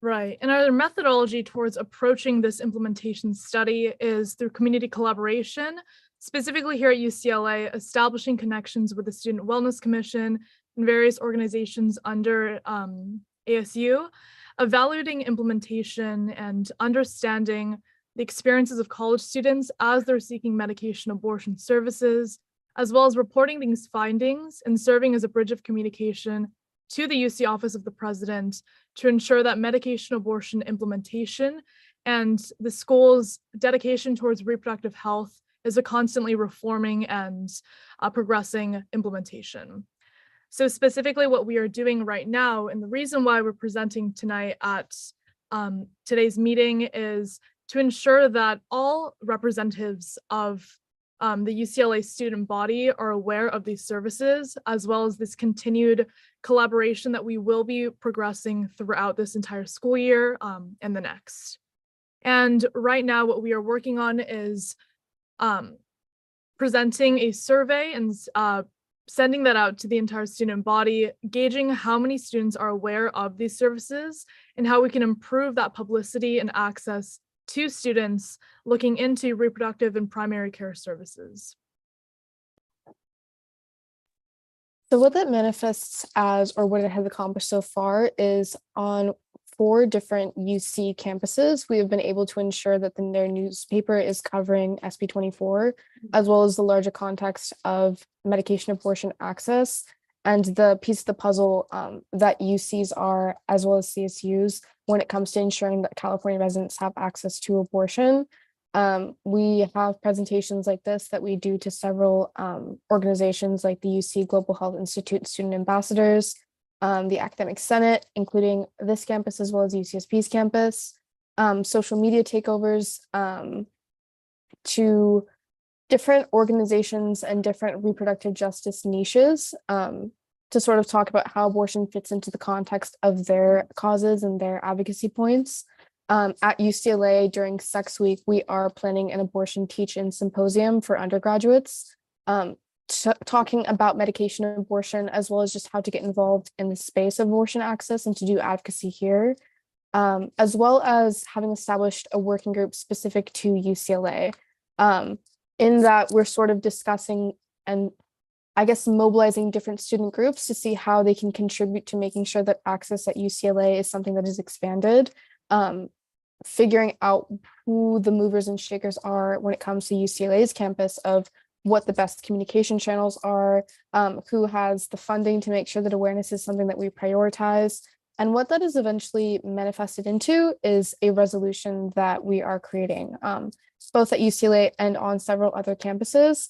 Speaker 19: Right. And our methodology towards approaching this implementation study is through community collaboration, specifically here at UCLA, establishing connections with the Student Wellness Commission and various organizations under ASU, evaluating implementation and understanding the experiences of college students as they're seeking medication abortion services, as well as reporting these findings and serving as a bridge of communication to the UC Office of the President to ensure that medication abortion implementation and the school's dedication towards reproductive health is a constantly reforming and progressing implementation. So specifically what we are doing right now, and the reason why we're presenting tonight at today's meeting, is to ensure that all representatives of the UCLA student body are aware of these services, as well as this continued collaboration that we will be progressing throughout this entire school year and the next. And right now, what we are working on is presenting a survey and sending that out to the entire student body, gauging how many students are aware of these services and how we can improve that publicity and access to students looking into reproductive and primary care services.
Speaker 20: So what that manifests as, or what it has accomplished so far, is on 4 different UC campuses, we have been able to ensure that their newspaper is covering SB 24, as well as the larger context of medication abortion access and the piece of the puzzle that UCs are, as well as CSUs, when it comes to ensuring that California residents have access to abortion. We have presentations like this that we do to several organizations like the UC Global Health Institute Student Ambassadors, the Academic Senate, including this campus as well as UCSB's campus, social media takeovers to different organizations and different reproductive justice niches to sort of talk about how abortion fits into the context of their causes and their advocacy points. At UCLA during Sex Week, we are planning an abortion teach-in symposium for undergraduates, talking about medication abortion, as well as just how to get involved in the space of abortion access and to do advocacy here, as well as having established a working group specific to UCLA. In that we're sort of discussing and I guess mobilizing different student groups to see how they can contribute to making sure that access at UCLA is something that is expanded. Figuring out who the movers and shakers are when it comes to UCLA's campus, of what the best communication channels are, who has the funding to make sure that awareness is something that we prioritize. And what that is eventually manifested into is a resolution that we are creating, both at UCLA and on several other campuses,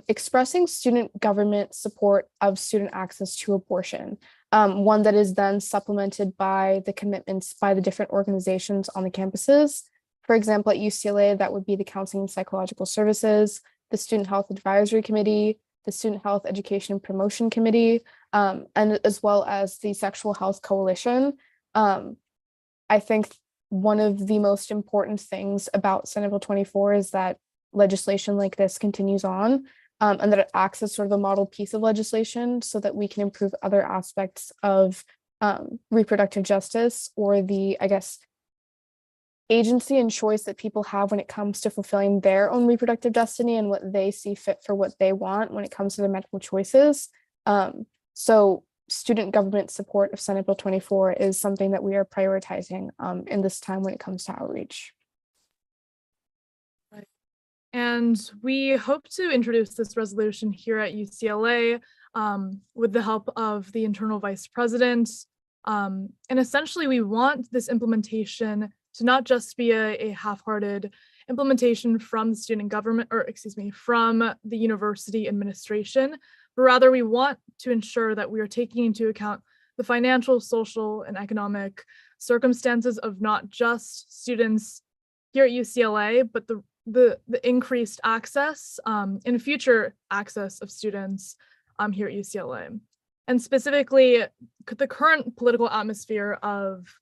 Speaker 20: expressing student government support of student access to abortion. One that is then supplemented by the commitments by the different organizations on the campuses. For example, at UCLA, that would be the Counseling and Psychological Services, the Student Health Advisory Committee, the Student Health Education Promotion Committee, and as well as the Sexual Health Coalition. I think one of the most important things about Senate Bill 24 is that legislation like this continues on, and that it acts as sort of a model piece of legislation so that we can improve other aspects of reproductive justice, or the, I guess, agency and choice that people have when it comes to fulfilling their own reproductive destiny and what they see fit for what they want when it comes to their medical choices. So student government support of Senate Bill 24 is something that we are prioritizing in this time when it comes to outreach.
Speaker 19: And we hope to introduce this resolution here at UCLA with the help of the internal vice president. And essentially, we want this implementation to not just be a half-hearted implementation from the student government, or excuse me, from the university administration, but rather we want to ensure that we are taking into account the financial, social, and economic circumstances of not just students here at UCLA, but the increased access and future access of students here at UCLA. And specifically, the current political atmosphere of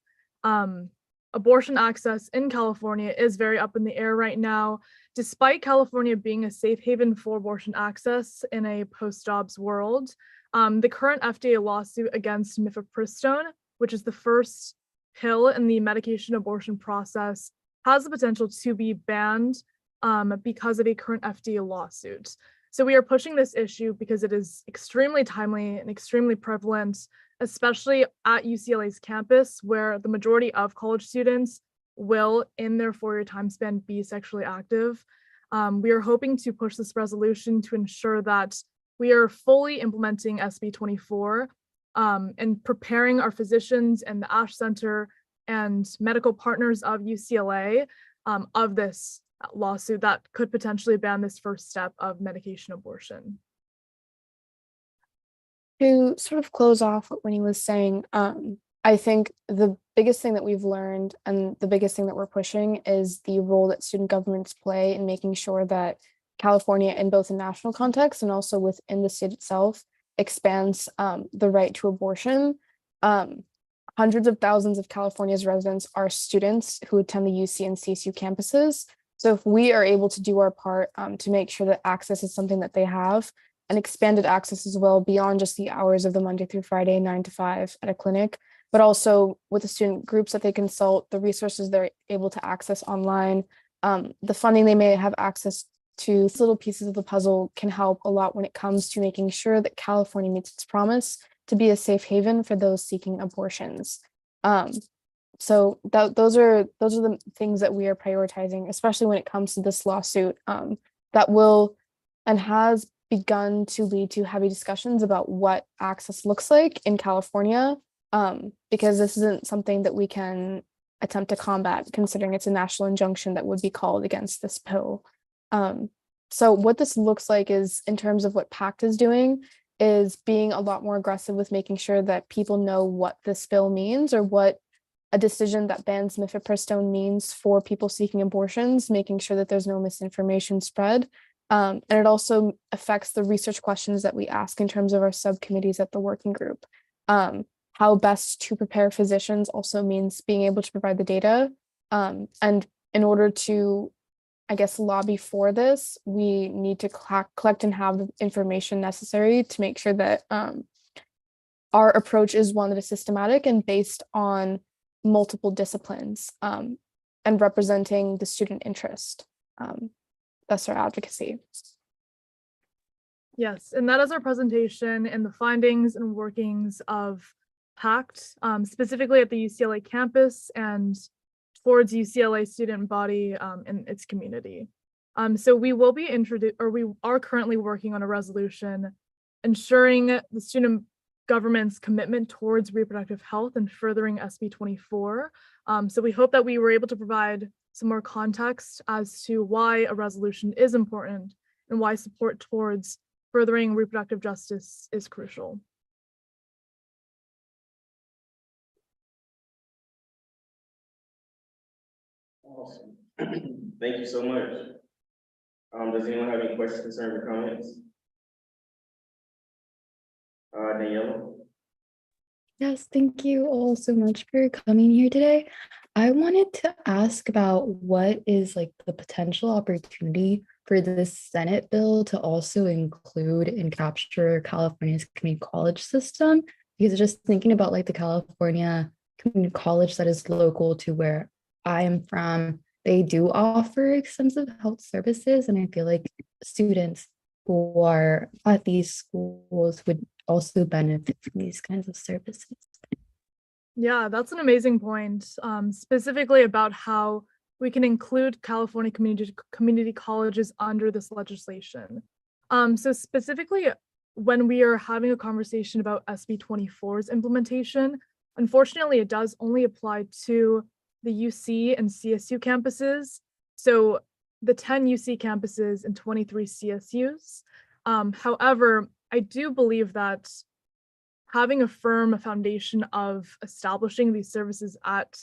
Speaker 19: abortion access in California is very up in the air right now. Despite California being a safe haven for abortion access in a post-Dobbs world, the current FDA lawsuit against mifepristone, which is the first pill in the medication abortion process, has the potential to be banned because of a current FDA lawsuit. So we are pushing this issue because it is extremely timely and extremely prevalent, especially at UCLA's campus, where the majority of college students will, in their 4-year time span, be sexually active. We are hoping to push this resolution to ensure that we are fully implementing SB 24 and preparing our physicians and the ASH Center and medical partners of UCLA of this lawsuit that could potentially ban this first step of medication abortion.
Speaker 20: To sort of close off what Winnie was saying, I think the biggest thing that we've learned and the biggest thing that we're pushing is the role that student governments play in making sure that California, in both a national context and also within the state itself, expands the right to abortion. Hundreds of thousands of California's residents are students who attend the UC and CSU campuses. So if we are able to do our part to make sure that access is something that they have, and expanded access as well beyond just the hours of the Monday through Friday, 9 to 5 at a clinic, but also with the student groups that they consult, the resources they're able to access online, the funding they may have access to little pieces of the puzzle can help a lot when it comes to making sure that California meets its promise to be a safe haven for those seeking abortions. So those are the things that we are prioritizing, especially when it comes to this lawsuit that will and has begun to lead to heavy discussions about what access looks like in California, because this isn't something that we can attempt to combat, considering it's a national injunction that would be called against this bill. So what this looks like is, in terms of what PACT is doing, is being a lot more aggressive with making sure that people know what this bill means, or what a decision that bans mifepristone means for people seeking abortions, making sure that there's no misinformation spread. And it also affects the research questions that we ask in terms of our subcommittees at the working group. How best to prepare physicians also means being able to provide the data. And in order to, I guess, lobby for this, we need to collect and have the information necessary to make sure that our approach is one that is systematic and based on multiple disciplines, and representing the student interest. That's our advocacy.
Speaker 19: Yes, and that is our presentation and the findings and workings of PACT, specifically at the UCLA campus and towards UCLA student body and its community. So we will be we are currently working on a resolution ensuring the student government's commitment towards reproductive health and furthering SB 24. So we hope that we were able to provide some more context as to why a resolution is important and why support towards furthering reproductive justice is crucial.
Speaker 1: Awesome. Thank you so much. Does anyone have any questions, concerns, or comments? Daniela?
Speaker 3: Yes, thank you all so much for coming here today. I wanted to ask about what is like the potential opportunity for this Senate bill to also include and capture California's community college system, because just thinking about like the California community college that is local to where I am from, they do offer extensive health services, and I feel like students who are at these schools would also benefit from these kinds of services.
Speaker 19: Yeah, that's an amazing point, specifically about how we can include California community colleges under this legislation. So specifically, when we are having a conversation about SB 24's implementation, unfortunately, it does only apply to the UC and CSU campuses. So the 10 UC campuses and 23 CSUs. However, I do believe that having a firm foundation of establishing these services at,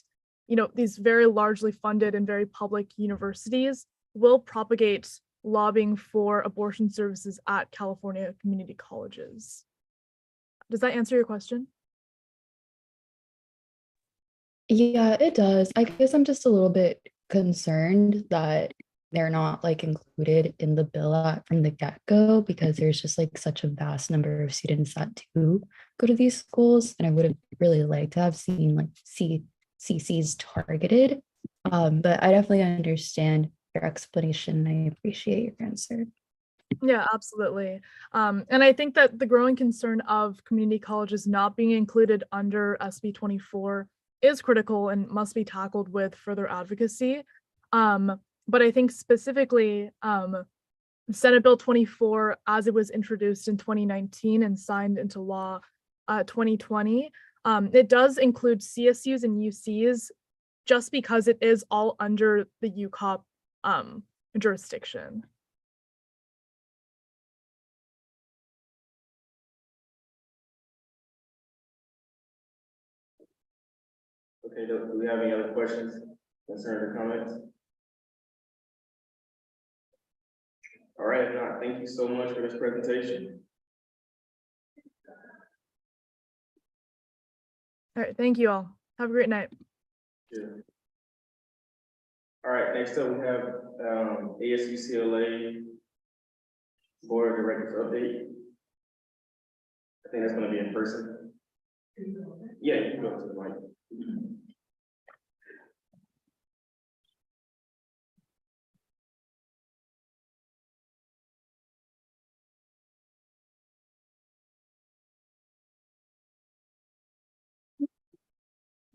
Speaker 19: these very largely funded and very public universities will propagate lobbying for abortion services at California community colleges. Does that answer your question?
Speaker 3: Yeah, it does. I guess I'm just a little bit concerned that they're not like included in the bill from the get-go, because there's just like such a vast number of students that do go to these schools, and I would have really liked to have seen like CCs targeted. But I definitely understand your explanation. I appreciate your answer.
Speaker 19: Yeah, absolutely. And I think that the growing concern of community colleges not being included under SB 24 is critical and must be tackled with further advocacy. But I think specifically, Senate Bill 24, as it was introduced in 2019 and signed into law 2020, it does include CSUs and UCs just because it is all under the UCOP jurisdiction.
Speaker 1: Okay, do we have any other questions, concerns, or comments? All right, if not, thank you so much for this presentation.
Speaker 19: All right, thank you all. Have a great night.
Speaker 1: Yeah. All right, next up we have ASUCLA Board of Directors update. I think that's going to be in person. Yeah, you can go to the mic.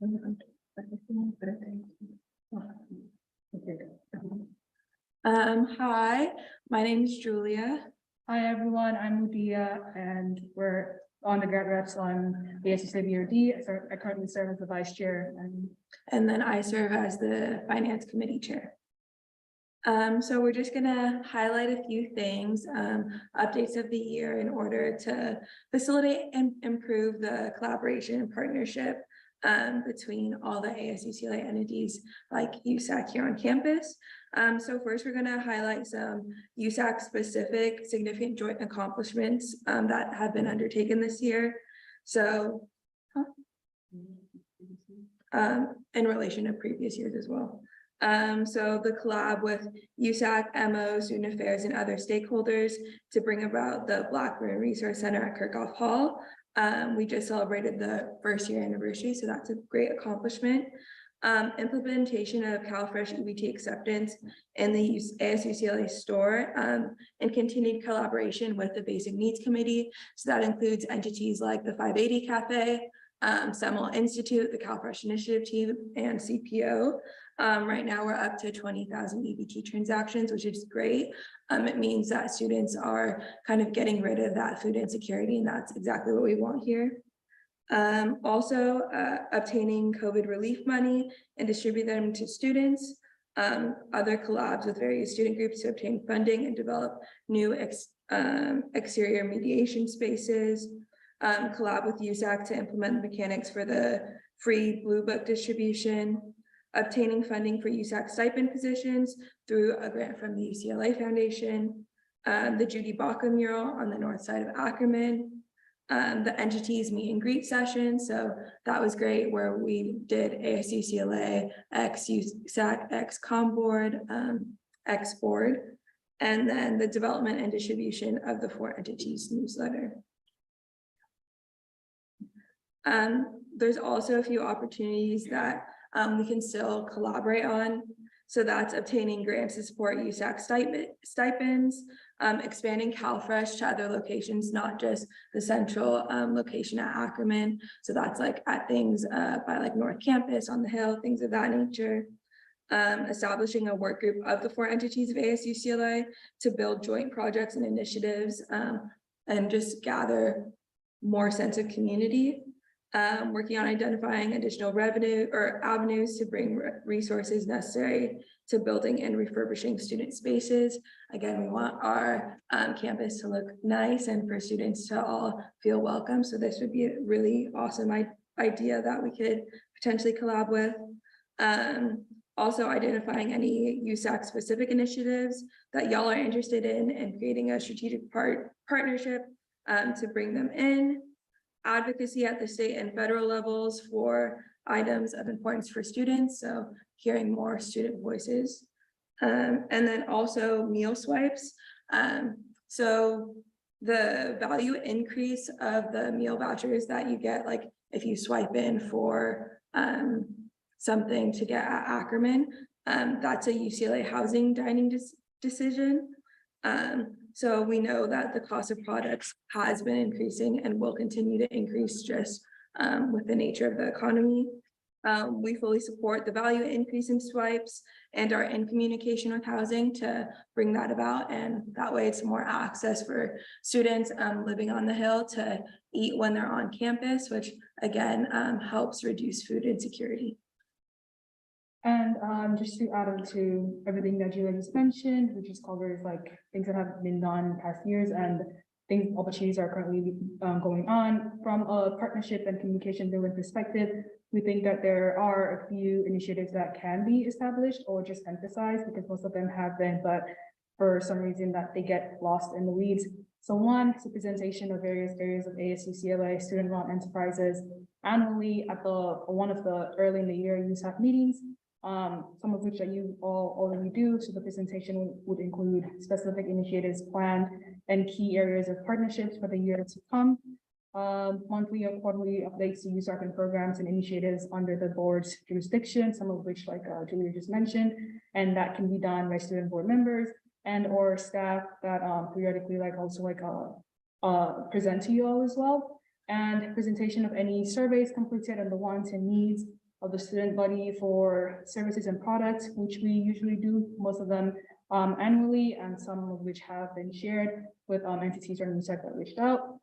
Speaker 21: Hi, my name is Julia. Hi, everyone. I'm Ludia, and we're on the grad reps on the BOD. I currently serve as the vice chair, and then I serve as the finance committee chair. So we're just gonna highlight a few things, updates of the year in order to facilitate and improve the collaboration and partnership between all the ASUCLA entities like USAC here on campus. So first we're gonna highlight some USAC specific significant joint accomplishments that have been undertaken this year. So in relation to previous years as well. So the collab with USAC, MO, Student Affairs, and other stakeholders to bring about the Black Women Resource Center at Kirkhoff Hall. We just celebrated the first year anniversary, so that's a great accomplishment. Implementation of CalFresh EBT acceptance in the ASUCLA store and continued collaboration with the Basic Needs Committee. So that includes entities like the 580 Cafe, Seminole Institute, the CalFresh Initiative Team, and CPO. Right now we're up to 20,000 EBT transactions, which is great. It means that students are kind of getting rid of that food insecurity, and that's exactly what we want here. Also, obtaining COVID relief money and distribute them to students. Other collabs with various student groups to obtain funding and develop new exterior mediation spaces. Collab with USAC to implement the mechanics for the free Blue Book distribution. Obtaining funding for USAC stipend positions through a grant from the UCLA Foundation. The Judy Baca mural on the north side of Ackerman. The entities meet and greet session. So that was great, where we did ASUCLA, USAC, Com Board, X Board, and then the development and distribution of the 4 entities newsletter. There's also a few opportunities that we can still collaborate on. So that's obtaining grants to support USAC stipends, expanding CalFresh to other locations, not just the central location at Ackerman. So that's like at things by like North Campus, on the Hill, things of that nature. Establishing a work group of the 4 entities of ASUCLA to build joint projects and initiatives and just gather more sense of community. Working on identifying additional revenue or avenues to bring resources necessary to building and refurbishing student spaces. Again, we want our campus to look nice and for students to all feel welcome. So this would be a really awesome idea that we could potentially collab with. Also identifying any USAC specific initiatives that y'all are interested in and creating a strategic partnership to bring them in. Advocacy at the state and federal levels for items of importance for students, so hearing more student voices. And then also meal swipes. So the value increase of the meal vouchers that you get, like if you swipe in for something to get at Ackerman, that's a UCLA housing dining decision. So we know that the cost of products has been increasing and will continue to increase just with the nature of the economy. We fully support the value increase in swipes and are in communication with housing to bring that about. And that way it's more access for students living on the Hill to eat when they're on campus, which again helps reduce food insecurity. And just to add on to everything that Julia just mentioned, which just covers like things that have been done in past years and things, opportunities are currently going on from a partnership and communication building perspective. We think that there are a few initiatives that can be established or just emphasized because most of them have been, but for some reason that they get lost in the weeds. So one is the presentation of various areas of ASUCLA student-run enterprises annually at one of the early in the year USAC meetings. Some of which that you all already do. So the presentation would include specific initiatives planned and key areas of partnerships for the year to come. Monthly or quarterly updates to USAC and programs and initiatives under the board's jurisdiction, some of which like Julia just mentioned, and that can be done by student board members and or staff that periodically like also like present to you all as well. And presentation of any surveys completed on the wants and needs
Speaker 7: of the student body for services and products, which we usually do, most of them annually, and some of which have been shared with entities or USAC that reached out.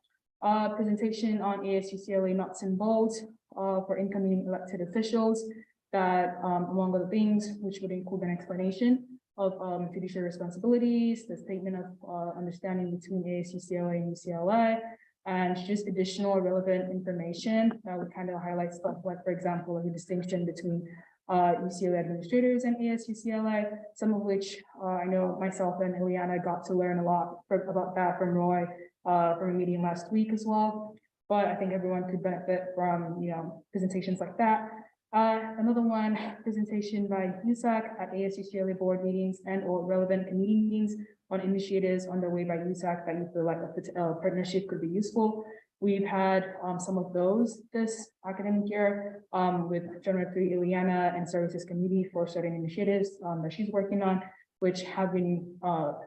Speaker 7: Presentation on ASUCLA nuts and bolts for incoming elected officials that, among other things, which would include an explanation of fiduciary responsibilities, the statement of understanding between ASUCLA and UCLA, and just additional relevant information that would kind of highlight stuff like, for example, like the distinction between UCLA administrators and ASUCLA, some of which I know myself and Ileana got to learn a lot about that from Roy from a meeting last week as well. But I think everyone could benefit from, you know, presentations like that. Another one, presentation by USAC at ASUCLA board meetings and or relevant committee meetings on initiatives underway by USAC that you feel like a partnership could be useful. We've had some of those this academic year with General 3 Ileana and Services Committee for certain initiatives that she's working on, which have been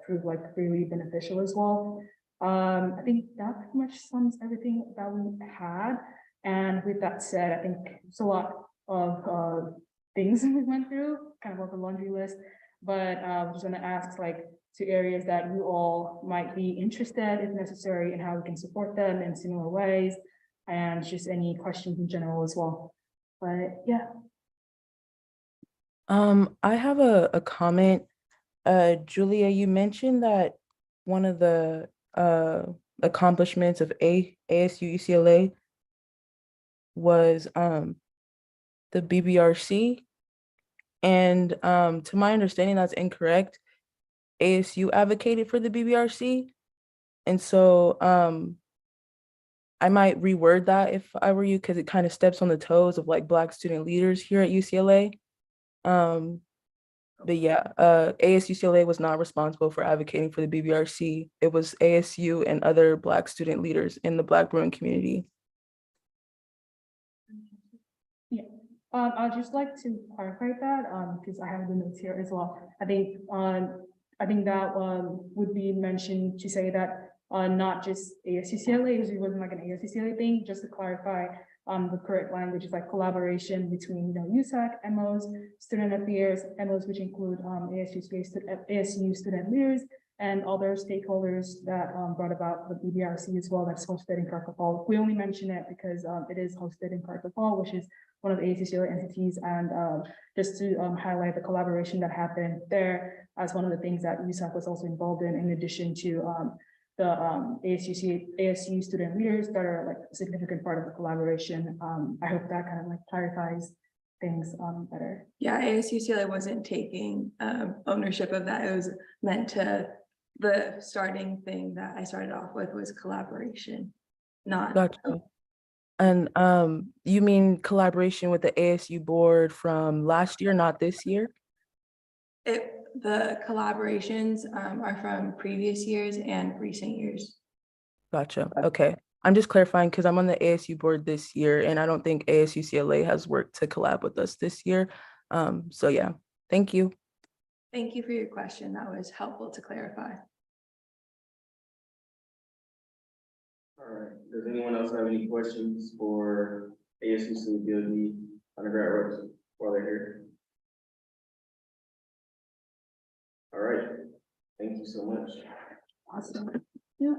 Speaker 7: proved like really beneficial as well. I think that pretty much sums everything that we had. And with that said, I think it's a lot of things we went through, kind of like a laundry list, but I'm just going to ask like to areas that you all might be interested, if necessary, in how we can support them in similar ways, and just any questions in general as well. But yeah.
Speaker 6: I have a comment. Julia, you mentioned that one of the accomplishments of ASU UCLA was the BBRC, and to my understanding, that's incorrect. ASU advocated for the BBRC, and so I might reword that if I were you, because it kind of steps on the toes of like Black student leaders here at UCLA. But yeah, ASUCLA was not responsible for advocating for the BBRC. It was ASU and other Black student leaders in the Black Bruin community.
Speaker 7: Yeah, I'd just like to clarify that because I have the notes here as well. I think that would be mentioned to say that not just ASUCLA, because it wasn't like an ASUCLA thing, just to clarify the correct language is like collaboration between, you know, USAC, MOs, student affairs, MOs, which include ASU student leaders and other stakeholders that brought about the BBRC as well, that's hosted in Carter Hall. We only mention it because it is hosted in Carter Hall, which is one of the ASUCLA entities, and just to highlight the collaboration that happened there as one of the things that USAC was also involved in addition to the ASU student leaders that are like a significant part of the collaboration. I hope that kind of like clarifies things better.
Speaker 21: Yeah, ASUCLA wasn't taking ownership of that. It was meant to, the starting thing that I started off with was collaboration, not.
Speaker 6: Gotcha. And you mean collaboration with the ASU board from last year, not this year?
Speaker 21: The collaborations are from previous years and recent years.
Speaker 6: Gotcha. Okay. I'm just clarifying because I'm on the ASU board this year, and I don't think ASUCLA has worked to collab with us this year. So yeah, thank you.
Speaker 21: Thank you for your question. That was helpful to clarify.
Speaker 1: All right. Does anyone else have any questions for ASUC BOD undergrad reps while they're here? All right. Thank you so much.
Speaker 7: Awesome. Yeah.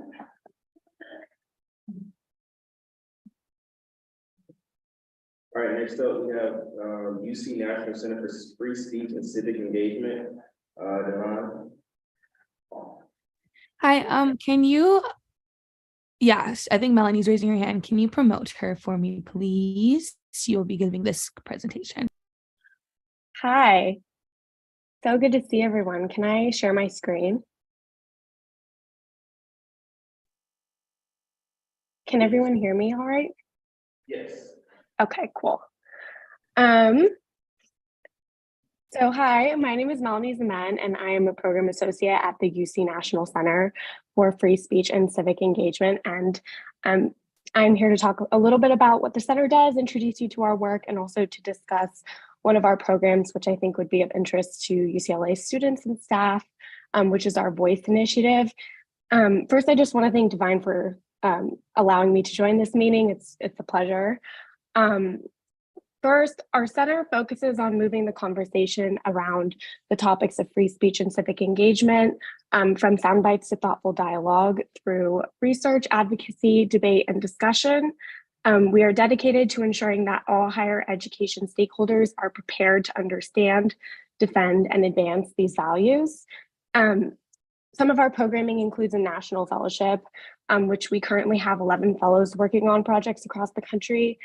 Speaker 1: All right, next up, we have UC National Center for Free Speech and Civic Engagement. Devon.
Speaker 22: Hi, can you, yes, I think Melanie's raising her hand. Can you promote her for me, please? She will be giving this presentation.
Speaker 23: Hi, so good to see everyone. Can I share my screen? Can everyone hear me all right?
Speaker 1: Yes.
Speaker 23: Okay, cool. So hi, my name is Melanie Zeman, and I am a program associate at the UC National Center for Free Speech and Civic Engagement. And I'm here to talk a little bit about what the center does, introduce you to our work, and also to discuss one of our programs, which I think would be of interest to UCLA students and staff, which is our Voice Initiative. First, I just want to thank Divine for allowing me to join this meeting. It's a pleasure. First, our center focuses on moving the conversation around the topics of free speech and civic engagement, from sound bites to thoughtful dialogue through research, advocacy, debate, and discussion. We are dedicated to ensuring that all higher education stakeholders are prepared to understand, defend, and advance these values. Some of our programming includes a national fellowship, which we currently have 11 fellows working on projects across the country,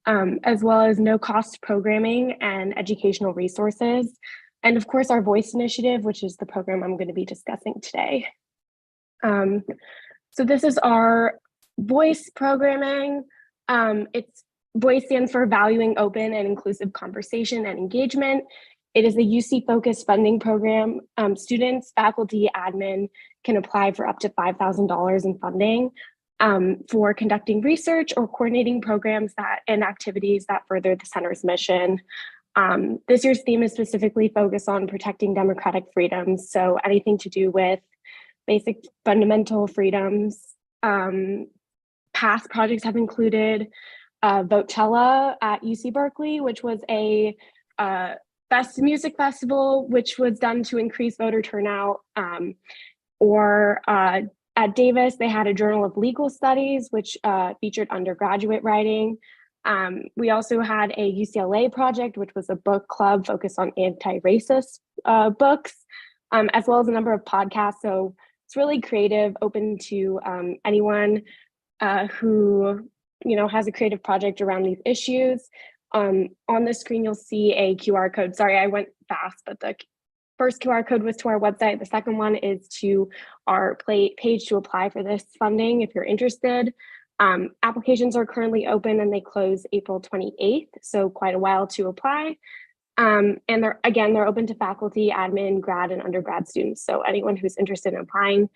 Speaker 23: as well as no-cost programming and educational resources. And of course, our Voice Initiative, which is the program I'm going to be discussing today. So this is our Voice programming. Voice stands for Valuing Open and Inclusive Conversation and Engagement. It is a UC-focused funding program. Students, faculty, admin can apply for up to $5,000 in funding for conducting research or coordinating programs and activities that further the center's mission. This year's theme is specifically focused on protecting democratic freedoms. So anything to do with basic fundamental freedoms. Past projects have included Votella at UC Berkeley, which was a music festival, which was done to increase voter turnout. Or at Davis, they had a Journal of Legal Studies, which featured undergraduate writing. We also had a UCLA project, which was a book club focused on anti-racist books, as well as a number of podcasts. So it's really creative, open to anyone who has a creative project around these issues. On the screen, you'll see a QR code. Sorry, I went fast, but the first QR code was to our website. The second one is to our page to apply for this funding if you're interested. Applications are currently open and they close April 28th, so quite a while to apply. And they're open to faculty, admin, grad, and undergrad students. So anyone who's interested in applying.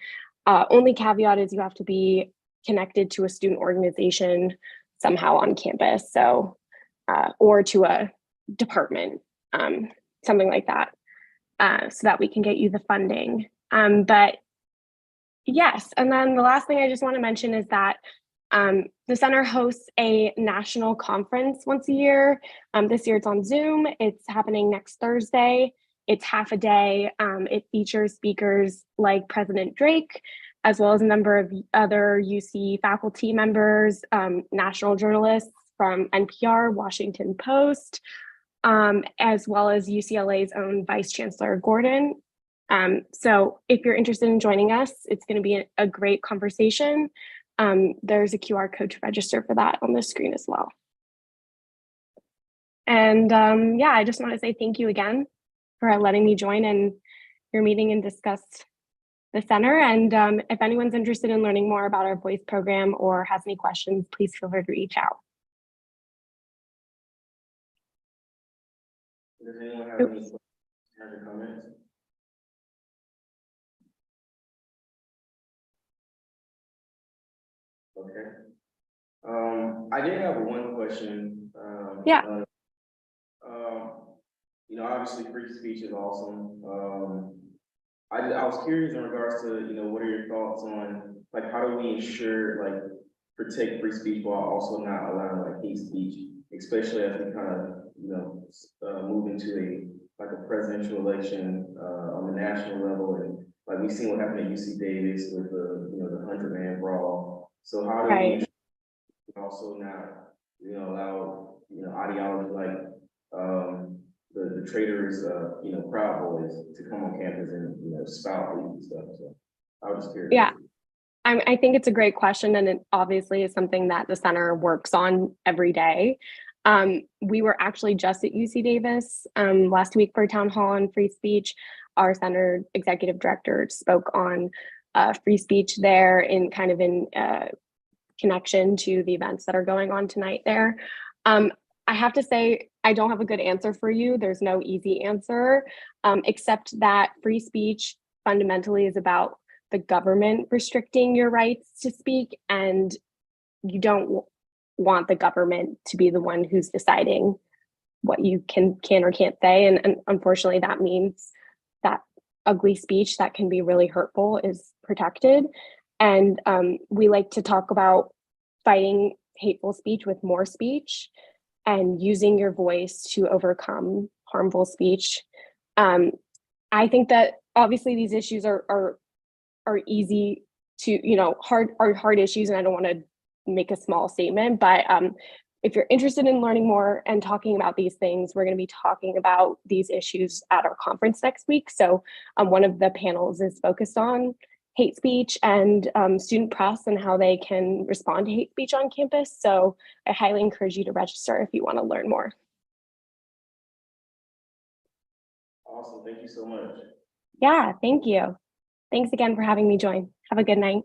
Speaker 23: Only caveat is you have to be connected to a student organization somehow on campus, so or to a department, something like that, so that we can get you the funding. But yes, and then the last thing I just want to mention is that the center hosts a national conference once a year. This year it's on Zoom. It's happening next Thursday. It's half a day. It features speakers like President Drake, as well as a number of other UC faculty members, national journalists from NPR, Washington Post, as well as UCLA's own Vice Chancellor Gordon. So if you're interested in joining us, it's going to be a great conversation. There's a QR code to register for that on the screen as well. And yeah, I just want to say thank you again for letting me join in your meeting and discuss the center. And if anyone's interested in learning more about our Voice program or has any questions, please feel free to reach out.
Speaker 1: Does anyone have any questions or comments? Okay. I did have one question.
Speaker 23: Yeah.
Speaker 1: Obviously free speech is awesome. I was curious in regards to, what are your thoughts on, like, how do we ensure, protect free speech while also not allowing, hate speech, especially as we kind of, move into a presidential election on the national level, and we've seen what happened at UC Davis with the 100-man brawl. So how do we also not, allow, ideology like the traitors, Proud Boys to come on campus and spout hate and stuff. So I was just curious.
Speaker 23: Yeah. I think it's a great question, and it obviously is something that the center works on every day. We were actually just at UC Davis last week for a town hall on free speech. Our center executive director spoke on free speech there in connection to the events that are going on tonight there. I have to say, I don't have a good answer for you. There's no easy answer, except that free speech fundamentally is about the government restricting your rights to speak, and you don't want the government to be the one who's deciding what you can or can't say. And unfortunately, that means that ugly speech that can be really hurtful is protected. And we like to talk about fighting hateful speech with more speech. and using your voice to overcome harmful speech. I think that obviously these issues are easy to, hard issues, and I don't want to make a small statement, but if you're interested in learning more and talking about these things, we're going to be talking about these issues at our conference next week. So one of the panels is focused on hate speech and student press and how they can respond to hate speech on campus. So I highly encourage you to register if you want to learn more.
Speaker 1: Awesome, thank you so much.
Speaker 23: Yeah, thank you. Thanks again for having me join. Have a good night.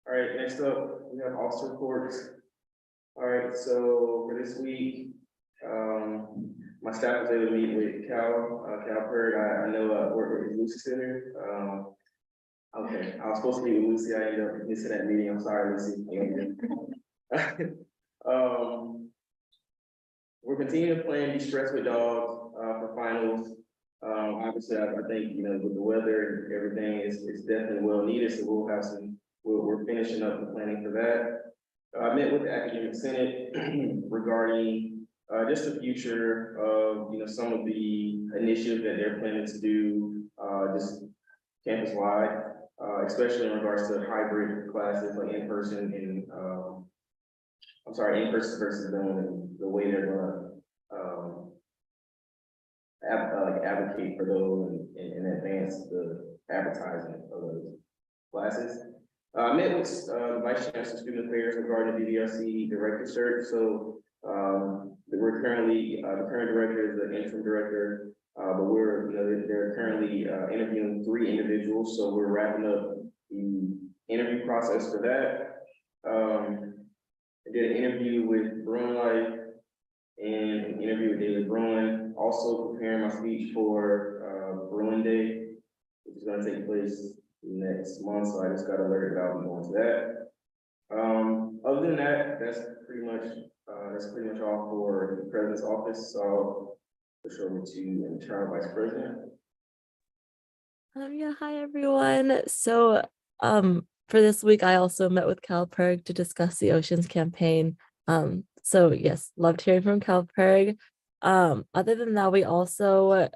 Speaker 1: All right, next up, we have officer reports. All right, so for this week, my staff was able to meet with Cal Perg. I know work with Lucy Center. Okay, I was supposed to meet with Lucy. I ended up missing that meeting. I'm sorry, Lucy. We're continuing to plan Be Stressed with Dogs for finals. Obviously, I think, with the weather and everything, it's definitely well needed. So we'll have some, we're finishing up the planning for that. I met with the academic senate regarding just the future of, some of the initiatives that they're planning to do just campus wide, especially in regards to hybrid classes like in-person and in-person versus the way they're gonna advocate for those and advance the advertising of those classes. I met with the Vice Chancellor of Student Affairs regarding the DDRC director search. So we're currently, the current director is the interim director, but they're currently interviewing 3 individuals. So we're wrapping up the interview process for that. I did an interview with Bruin Life and an interview with David Bruin, also preparing my speech for Bruin Day, which is going to take place next month. So I just got alerted that I'll be going to that. Other than that, that's pretty much all for the president's office. So I'll push over to internal vice president.
Speaker 8: Yeah, hi everyone. So for this week, I also met with CalPERG to discuss the Oceans campaign. So yes, loved hearing from CalPERG. Other than that, we also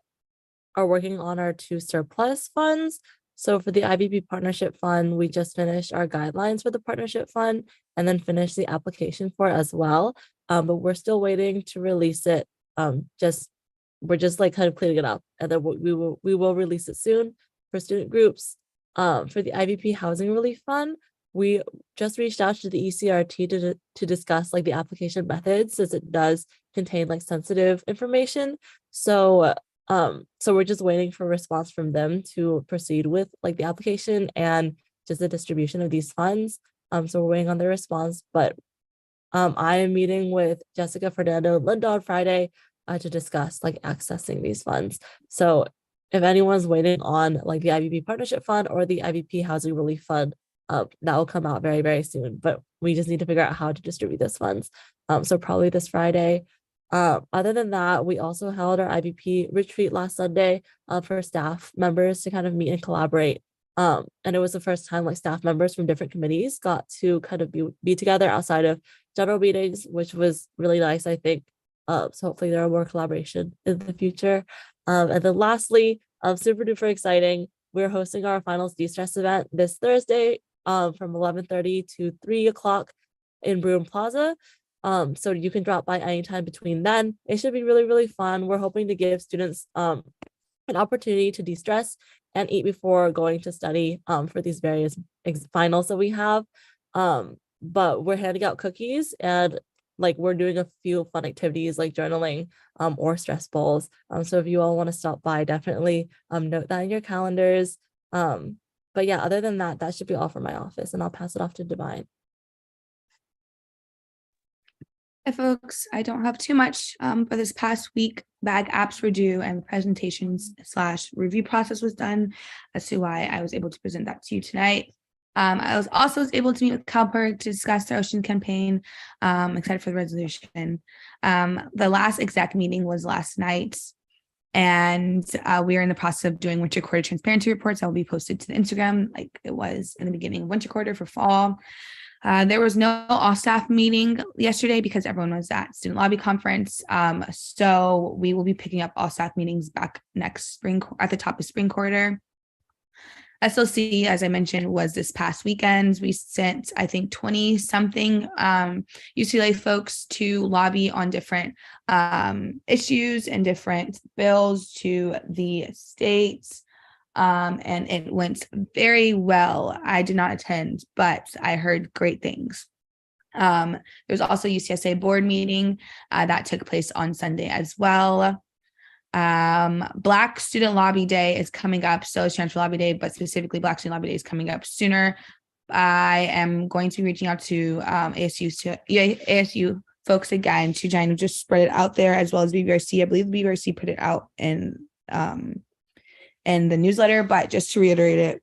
Speaker 8: are working on our 2 surplus funds. So for the IBP Partnership Fund, we just finished our guidelines for the Partnership Fund and then finished the application for it as well. But we're still waiting to release it. We're just like kind of cleaning it up, and then we will release it soon for student groups. For the IVP Housing Relief Fund, we just reached out to the ECRT to discuss like the application methods, since it does contain like sensitive information. So we're just waiting for a response from them to proceed with like the application and just the distribution of these funds. So we're waiting on their response, but I am meeting with Jessica, Fernando, and Linda on Friday to discuss like accessing these funds. So if anyone's waiting on like the IVP Partnership Fund or the IVP Housing Relief Fund, that will come out very, very soon. But we just need to figure out how to distribute those funds. So probably this Friday. Other than that, we also held our IVP retreat last Sunday for staff members to kind of meet and collaborate. And it was the first time like staff members from different committees got to kind of be together outside of general meetings, which was really nice, I think. So hopefully there are more collaboration in the future. And then lastly, super duper exciting, we're hosting our finals de-stress event this Thursday from 11:30 to 3 o'clock in Bruin Plaza. So you can drop by anytime between then. It should be really, really fun. We're hoping to give students an opportunity to de-stress and eat before going to study for these various finals that we have. But we're handing out cookies, and like we're doing a few fun activities like journaling or stress bowls. So if you all want to stop by, definitely note that in your calendars. But yeah, other than that, that should be all for my office, and I'll pass it off to Divine.
Speaker 22: Hi folks, I don't have too much. For this past week, bag apps were due and presentations / review process was done. As to why I was able to present that to you tonight. I was also able to meet with CalPERG to discuss their Ocean campaign. I'm excited for the resolution. The last exec meeting was last night, and we are in the process of doing winter quarter transparency reports that will be posted to the Instagram like it was in the beginning of winter quarter for fall. There was no all staff meeting yesterday because everyone was at student lobby conference. So we will be picking up all staff meetings back next spring at the top of spring quarter. SLC, as I mentioned, was this past weekend. We sent, I think, 20 something UCLA folks to lobby on different issues and different bills to the states. And it went very well. I did not attend, but I heard great things. There was also UCSA board meeting that took place on Sunday as well. Black Student Lobby Day is coming up. So is Transfer Lobby Day, but specifically Black Student Lobby Day is coming up sooner. I am going to be reaching out to ASU folks again to try and just spread it out there, as well as BBRC. I believe BBRC put it out in the newsletter, but just to reiterate it,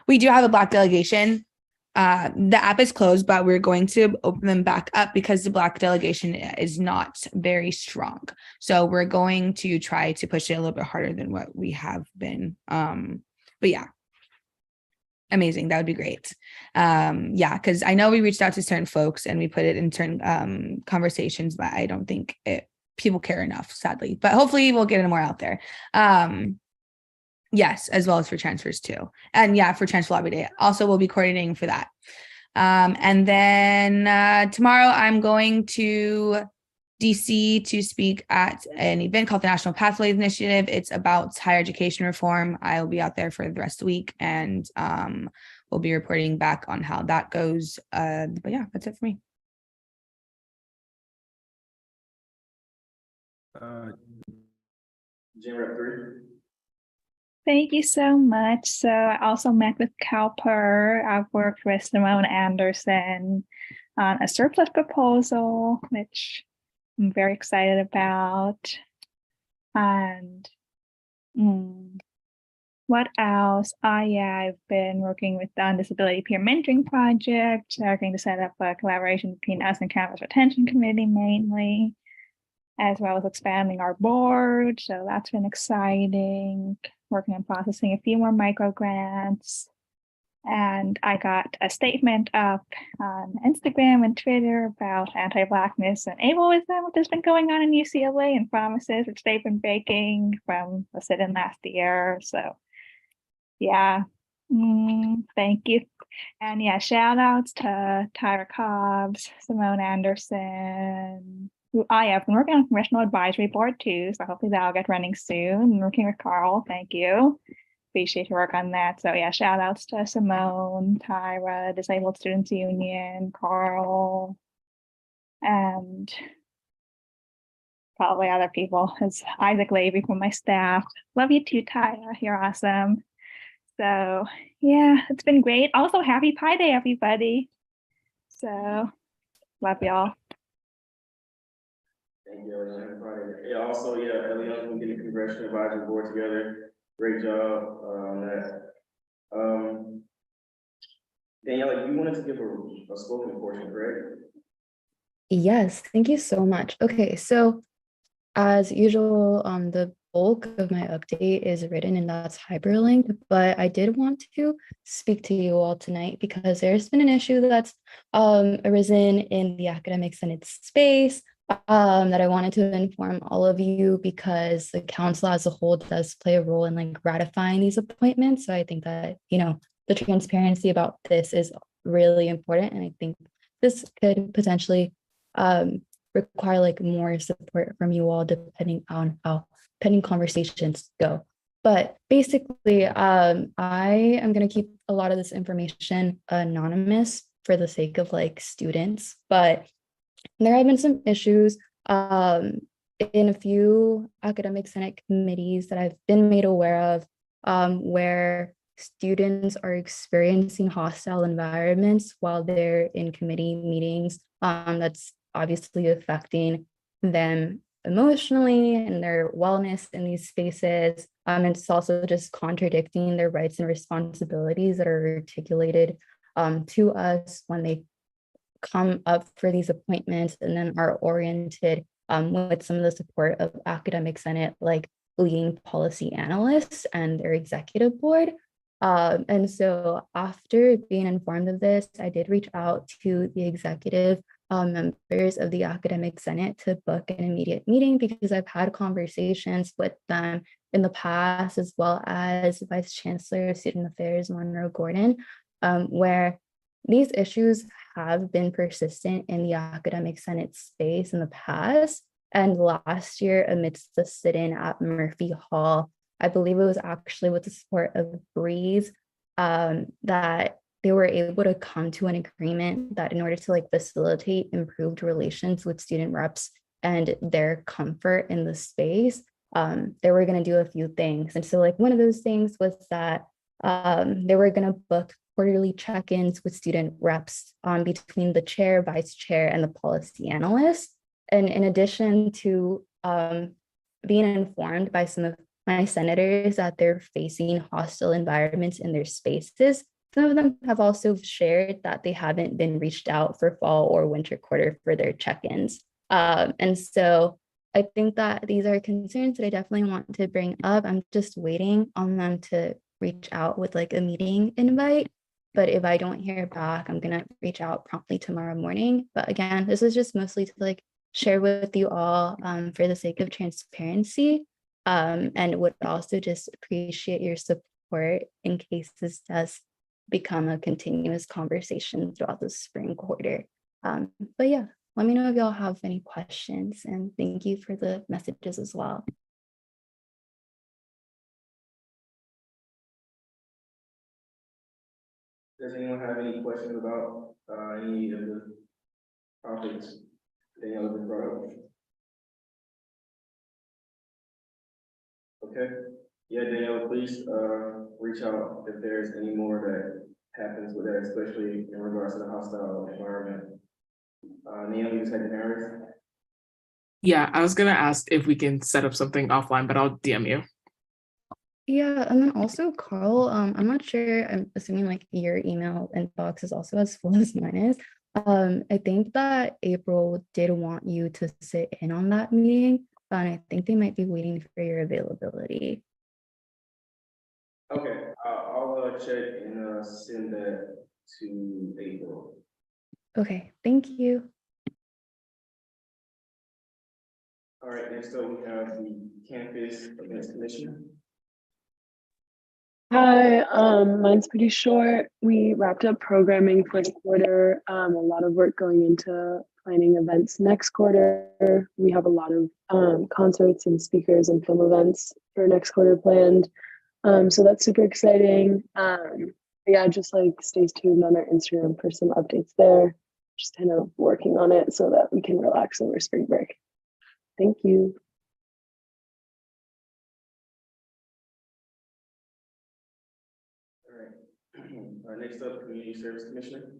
Speaker 22: we do have a Black delegation. The app is closed, but we're going to open them back up because the Black delegation is not very strong. So we're going to try to push it a little bit harder than what we have been. But yeah, amazing. That would be great. Yeah, because I know we reached out to certain folks and we put it in certain conversations, but I don't think people care enough, sadly. But hopefully we'll get it more out there. Yes, as well as for transfers too. And yeah, for Transfer Lobby Day. Also, we'll be coordinating for that. And then tomorrow I'm going to DC to speak at an event called the National Pathways Initiative. It's about higher education reform. I will be out there for the rest of the week, and we'll be reporting back on how that goes. But yeah, that's it for me.
Speaker 1: Gen Rep 3.
Speaker 9: Thank you so much. So I also met with CalPER. I've worked with Simone Anderson on a surplus proposal, which I'm very excited about. And what else? I've been working with the Disability Peer Mentoring Project, working to set up a collaboration between us and Campus Retention Committee mainly, as well as expanding our board. So that's been exciting. Working on processing a few more micro grants. And I got a statement up on Instagram and Twitter about anti-Blackness and ableism, which has been going on in UCLA, and promises which they've been breaking from the sit-in last year. So yeah, thank you. And yeah, shout outs to Tyra Cobbs, Simone Anderson, who I have been working on Congressional Advisory Board too, so hopefully that'll get running soon. And working with Carl, thank you. Appreciate your work on that. So yeah, shout outs to Simone, Tyra, Disabled Students Union, Carl, and probably other people. It's Isaac Levy from my staff. Love you too, Tyra. You're awesome. So yeah, it's been great. Also, happy Pi Day, everybody. So love y'all.
Speaker 1: Thank you, Eliana. Yeah, also, yeah, Eliana, we get the Congressional Advisory Board together. Great job on that. Daniela, you wanted to give a spoken portion, correct?
Speaker 3: Yes, thank you so much. Okay, so as usual, the bulk of my update is written and that's hyperlinked, but I did want to speak to you all tonight because there's been an issue that's arisen in the academic senate space that I wanted to inform all of you, because the council as a whole does play a role in like ratifying these appointments. So I think that, you know, the transparency about this is really important. And I think this could potentially require like more support from you all, depending on how pending conversations go. But basically, I am going to keep a lot of this information anonymous for the sake of like students, but there have been some issues in a few academic senate committees that I've been made aware of, where students are experiencing hostile environments while they're in committee meetings. That's obviously affecting them emotionally and their wellness in these spaces. It's also just contradicting their rights and responsibilities that are articulated to us when they come up for these appointments, and then are oriented with some of the support of academic senate, like leading policy analysts and their executive board. And so after being informed of this, I did reach out to the executive members of the academic senate to book an immediate meeting because I've had conversations with them in the past, as well as Vice Chancellor of Student Affairs, Monroe Gordon, where these issues have been persistent in the academic senate space in the past. And last year, amidst the sit-in at Murphy Hall, I believe it was actually with the support of Breeze, that they were able to come to an agreement that in order to like facilitate improved relations with student reps and their comfort in the space, they were going to do a few things. And so like one of those things was that they were going to book quarterly check-ins with student reps between the chair, vice chair, and the policy analyst. And in addition to being informed by some of my senators that they're facing hostile environments in their spaces, some of them have also shared that they haven't been reached out for fall or winter quarter for their check-ins. And so I think that these are concerns that I definitely want to bring up. I'm just waiting on them to reach out with like a meeting invite. But if I don't hear back, I'm gonna reach out promptly tomorrow morning. But again, this is just mostly to like share with you all for the sake of transparency, and would also just appreciate your support in case this does become a continuous conversation throughout the spring quarter. But yeah, let me know if y'all have any questions, and thank you for the messages as well.
Speaker 1: Does anyone have any questions about any of the topics Danielle has brought up? Okay, yeah, Danielle, please reach out if there's any more that happens with that, especially in regards to the hostile environment. Neil, you said Harris?
Speaker 10: Yeah, I was gonna ask if we can set up something offline, but I'll DM you.
Speaker 3: Yeah, and then also Carl, I'm not sure, I'm assuming like your email inbox is also as full as mine is. I think that April did want you to sit in on that meeting, and I think they might be waiting for your availability.
Speaker 1: Okay, I'll check and send that to April.
Speaker 3: Okay, thank you.
Speaker 1: All right, next up we have the Campus Events Commission.
Speaker 11: Hi, mine's pretty short. We wrapped up programming for the quarter. A lot of work going into planning events next quarter. We have a lot of concerts and speakers and film events for next quarter planned. So that's super exciting. Yeah, just like stay tuned on our Instagram for some updates there. Just kind of working on it so that we can relax over spring break. Thank you.
Speaker 1: Next up, Community Service Commissioner.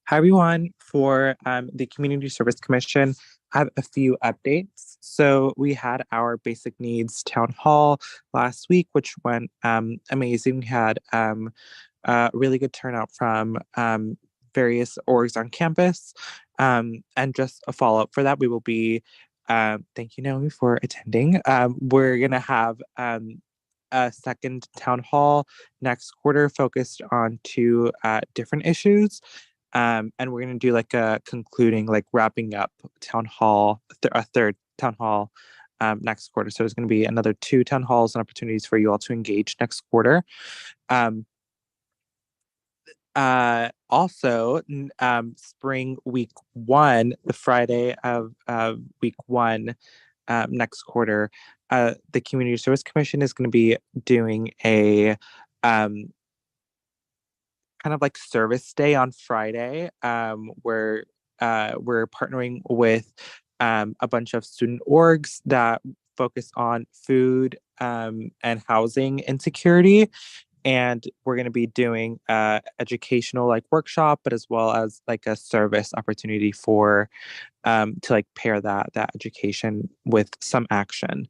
Speaker 12: Hi, everyone. For the Community Service Commission, I have a few updates. So we had our basic needs town hall last week, which went amazing. We had a really good turnout from various orgs on campus. And just a follow-up for that, we will be, thank you, Naomi, for attending. We're going to have a second town hall next quarter focused on two different issues. And we're going to do like a concluding, like wrapping up town hall, a third town hall next quarter. So there's going to be another 2 town halls and opportunities for you all to engage next quarter. Also, spring week 1, the Friday of week 1 next quarter, the Community Service Commission is going to be doing a kind of like service day on Friday, where we're partnering with a bunch of student orgs that focus on food and housing insecurity. And we're going to be doing educational like workshop, but as well as like a service opportunity for to like pair that education with some action.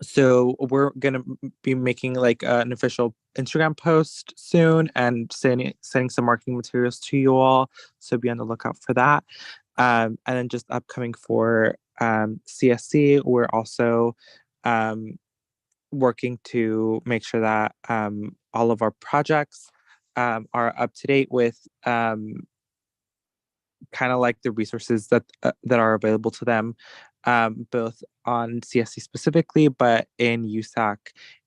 Speaker 12: So we're going to be making like an official Instagram post soon and sending some marketing materials to you all. So be on the lookout for that. And then just upcoming for CSC, we're also working to make sure that all of our projects are up to date with kind of like the resources that are available to them, both on CSC specifically, but in USAC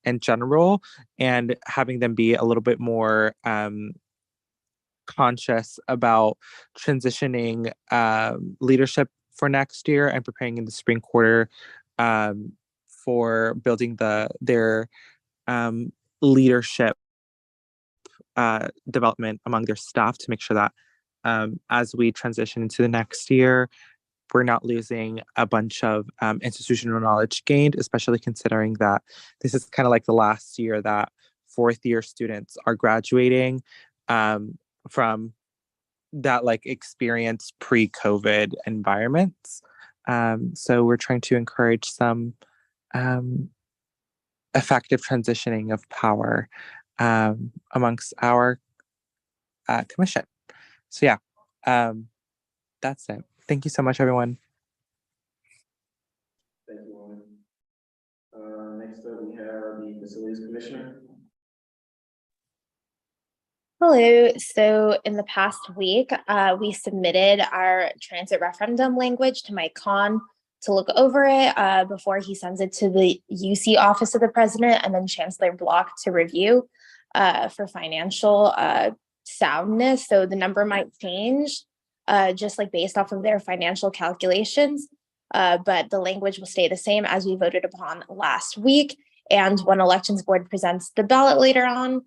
Speaker 12: in general, and having them be a little bit more conscious about transitioning leadership for next year and preparing in the spring quarter for building their leadership development among their staff to make sure that as we transition into the next year, we're not losing a bunch of institutional knowledge gained, especially considering that this is kind of like the last year that fourth year students are graduating from that like experience pre-COVID environments. So we're trying to encourage some effective transitioning of power amongst our commission. So yeah, that's it. Thank you so much, everyone.
Speaker 1: Thank you, Lauren. Next up, we have the Facilities Commissioner.
Speaker 2: Hello. So in the past week, we submitted our transit referendum language to Mike Kahn to look over it before he sends it to the UC Office of the President and then Chancellor Block to review for financial soundness. So the number might change just like based off of their financial calculations, but the language will stay the same as we voted upon last week. And when Elections Board presents the ballot later on,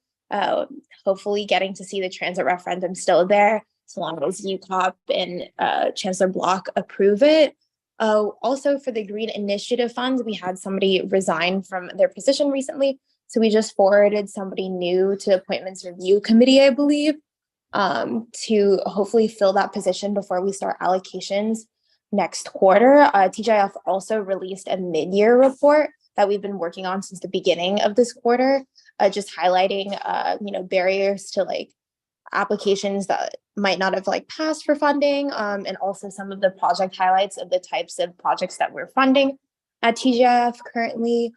Speaker 2: hopefully getting to see the transit referendum still there, as long as UCOP and Chancellor Block approve it. Also for the Green Initiative Fund, we had somebody resign from their position recently. So we just forwarded somebody new to Appointments Review Committee, I believe, to hopefully fill that position before we start allocations next quarter. TGIF also released a mid-year report that we've been working on since the beginning of this quarter, just highlighting, barriers to like applications that might not have like passed for funding, and also some of the project highlights of the types of projects that we're funding at TGIF currently.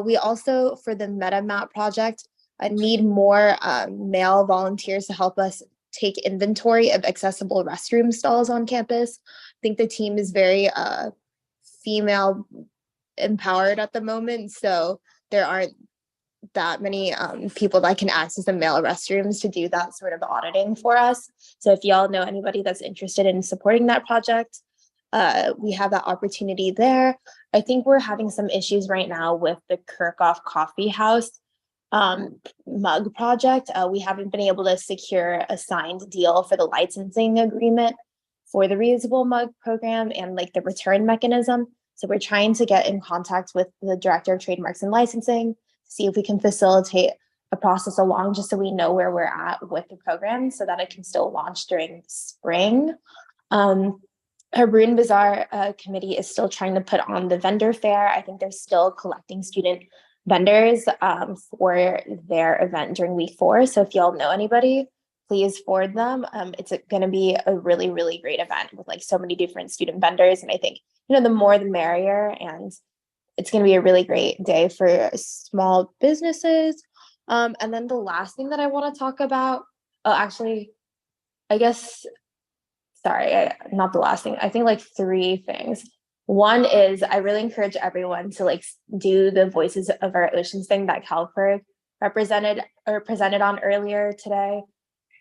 Speaker 2: We also, for the MetaMap project, need more male volunteers to help us take inventory of accessible restroom stalls on campus. I think the team is very female empowered at the moment, so there aren't that many people that can access the male restrooms to do that sort of auditing for us. So if y'all know anybody that's interested in supporting that project, we have that opportunity there. I think we're having some issues right now with the Kirchhoff Coffee House mug project. We haven't been able to secure a signed deal for the licensing agreement for the reusable mug program and like the return mechanism. So we're trying to get in contact with the Director of Trademarks and Licensing to see if we can facilitate a process along just so we know where we're at with the program so that it can still launch during spring. Our Bruin Bazaar committee is still trying to put on the vendor fair. I think they're still collecting student vendors for their event during week 4. So if y'all know anybody, please forward them. It's going to be a really, really great event with like so many different student vendors. And I think, the more the merrier, and it's going to be a really great day for small businesses. And then the last thing that I want to talk about, actually, I guess, sorry, not the last thing. I think like 3 things. One is I really encourage everyone to like do the Voices of Our Oceans thing that CalPERG presented on earlier today.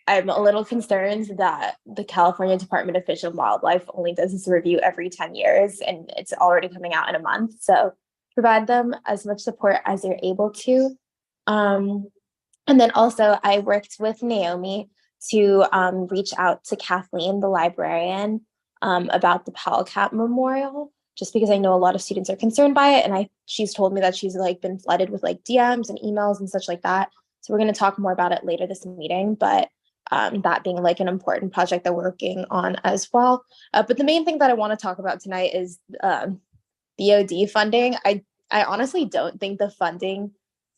Speaker 2: I'm a little concerned that the California Department of Fish and Wildlife only does this review every 10 years and it's already coming out in a month. So provide them as much support as you're able to. And then also I worked with Naomi to reach out to Kathleen, the librarian, about the PALCAP Memorial, just because I know a lot of students are concerned by it. And she's told me that she's like been flooded with like DMs and emails and such like that. So we're going to talk more about it later this meeting, but that being like an important project that we're working on as well. But the main thing that I want to talk about tonight is BOD funding. I honestly don't think the funding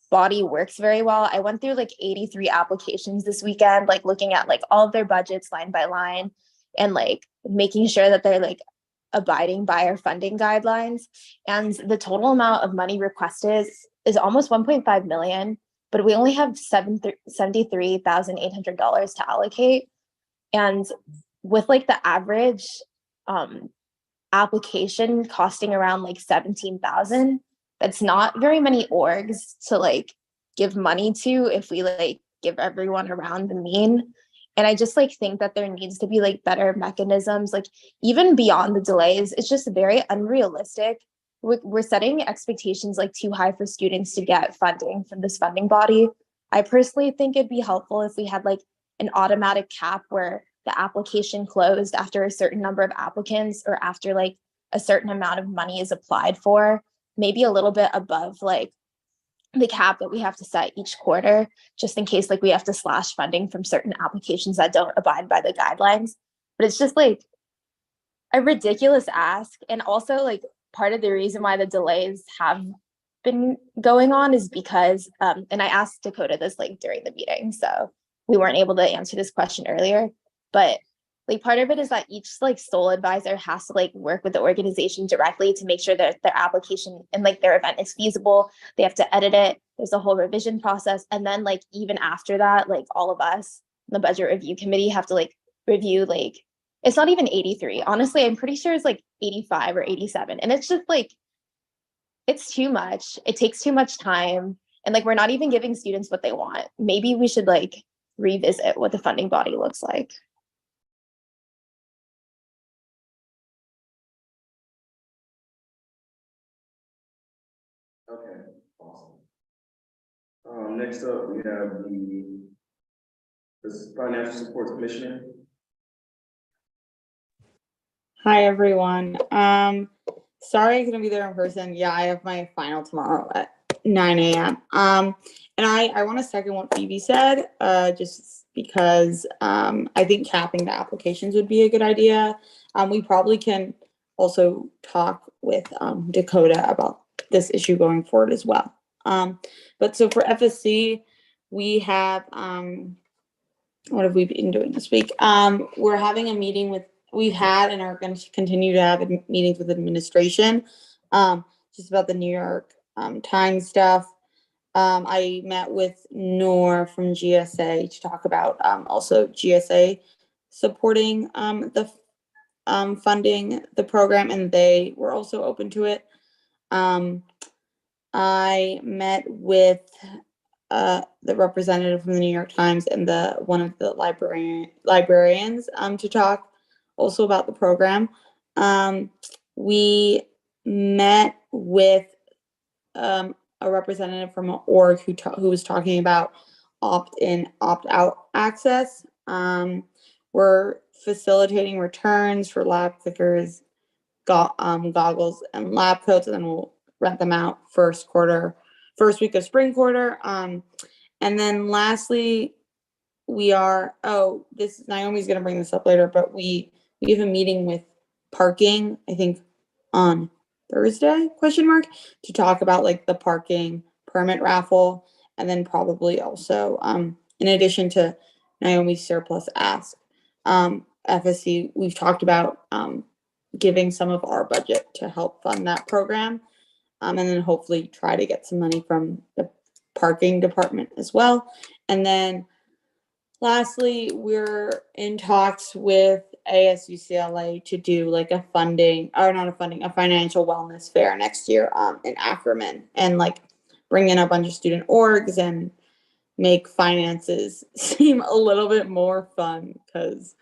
Speaker 2: body works very well. I went through like 83 applications this weekend, like looking at like all of their budgets line by line and like making sure that they're like abiding by our funding guidelines. And the total amount of money requested is almost 1.5 million, but we only have $73,800 to allocate. And with like the average application costing around like 17,000, that's not very many orgs to like give money to if we like give everyone around the mean. And I just like think that there needs to be like better mechanisms, like even beyond the delays. It's just very unrealistic. We're setting expectations like too high for students to get funding from this funding body. I personally think it'd be helpful if we had like an automatic cap where the application closed after a certain number of applicants or after like a certain amount of money is applied for, maybe a little bit above like the cap that we have to set each quarter, just in case like we have to slash funding from certain applications that don't abide by the guidelines. But it's just like a ridiculous ask. And also like part of the reason why the delays have been going on is because, and I asked Dakota this like during the meeting, so we weren't able to answer this question earlier, but like part of it is that each like sole advisor has to like work with the organization directly to make sure that their application and like their event is feasible. They have to edit it. There's a whole revision process. And then like even after that, like all of us, the budget review committee have to like review like, it's not even 83. Honestly, I'm pretty sure it's like 85 or 87. And it's just like, it's too much. It takes too much time. And like, we're not even giving students what they want. Maybe we should like revisit what the funding body looks like.
Speaker 1: Okay, awesome. Next up, we have the Financial Support Commissioner.
Speaker 4: Hi, everyone. Sorry I couldn't be there in person. Yeah, I have my final tomorrow at 9 a.m. And I want to second what Phoebe said, just because I think capping the applications would be a good idea. We probably can also talk with Dakota about this issue going forward as well. But so for FSC, we have, what have we been doing this week? We're having a meeting with, we've had and are going to continue to have meetings with administration, just about the New York Times stuff. I met with Noor from GSA to talk about also GSA supporting the funding the program, and they were also open to it. I met with the representative from the New York Times and one of the librarians to talk also about the program. We met with a representative from an org who was talking about opt-in, opt-out access. We're facilitating returns for lab clickers, goggles, and lab coats, and then we'll rent them out first week of spring quarter. And then lastly, Naomi's gonna bring this up later, but we have a meeting with parking, I think on Thursday, to talk about like the parking permit raffle. And then probably also, in addition to Naomi's surplus ask, FSC, we've talked about giving some of our budget to help fund that program. And then hopefully try to get some money from the parking department as well. And then lastly, we're in talks with ASUCLA to do like a financial wellness fair next year in Ackerman, and like bring in a bunch of student orgs and make finances seem a little bit more fun, because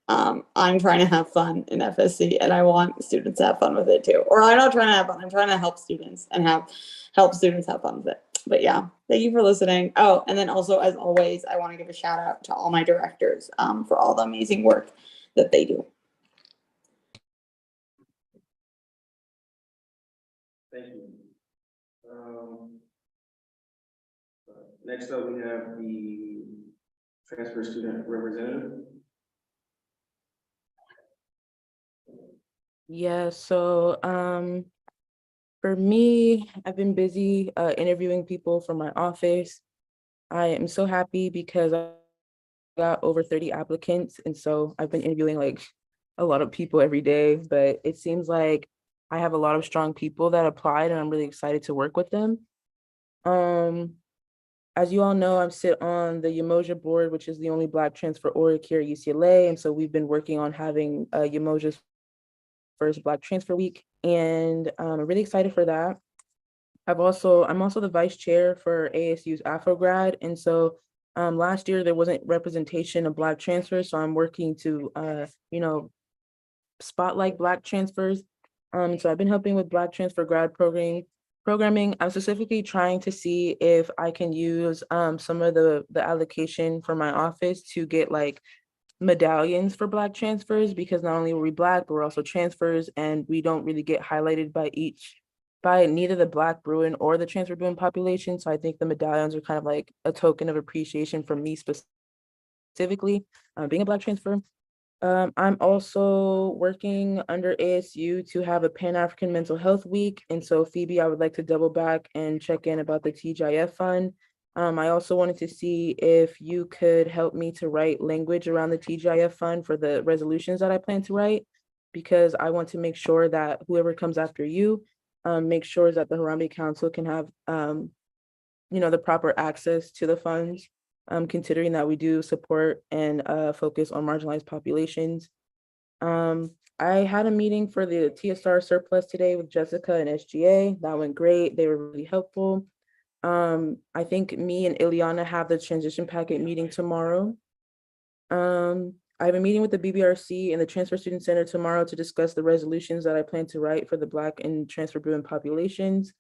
Speaker 4: I'm trying to have fun in FSC and I want students to have fun with it too. Or I'm not trying to have fun, I'm trying to help students and help students have fun with it. But yeah, thank you for listening. Oh, and then also, as always, I want to give a shout out to all my directors for all the amazing work that they do.
Speaker 1: Thank you. Next up, we have the transfer student representative.
Speaker 6: Yeah, so for me, I've been busy interviewing people for my office. I am so happy because I got over 30 applicants, and so I've been interviewing like a lot of people every day, but it seems like I have a lot of strong people that applied, and I'm really excited to work with them. As you all know, I sit on the Umoja board, which is the only Black transfer org here at UCLA. And so we've been working on having Umoja's first Black Transfer Week. And I'm really excited for that. I'm also the vice chair for ASU's AfroGrad. And so last year there wasn't representation of Black transfers. So I'm working to, spotlight Black transfers. So I've been helping with Black transfer grad programming. I'm specifically trying to see if I can use some of the allocation for my office to get like medallions for Black transfers, because not only were we Black, but we're also transfers, and we don't really get highlighted by neither the Black Bruin or the transfer Bruin population. So I think the medallions are kind of like a token of appreciation from me specifically, being a Black transfer. I'm also working under ASU to have a Pan-African Mental Health Week. And so Phoebe, I would like to double back and check in about the TGIF fund. I also wanted to see if you could help me to write language around the TGIF fund for the resolutions that I plan to write, because I want to make sure that whoever comes after you make sure that the Harambe Council can have the proper access to the funds, considering that we do support and focus on marginalized populations. I had a meeting for the TSR surplus today with Jessica and SGA. That went great. They were really helpful. I think me and Ileana have the transition packet meeting tomorrow. I have a meeting with the BBRC and the Transfer Student Center tomorrow to discuss the resolutions that I plan to write for the Black and transfer Bruin populations.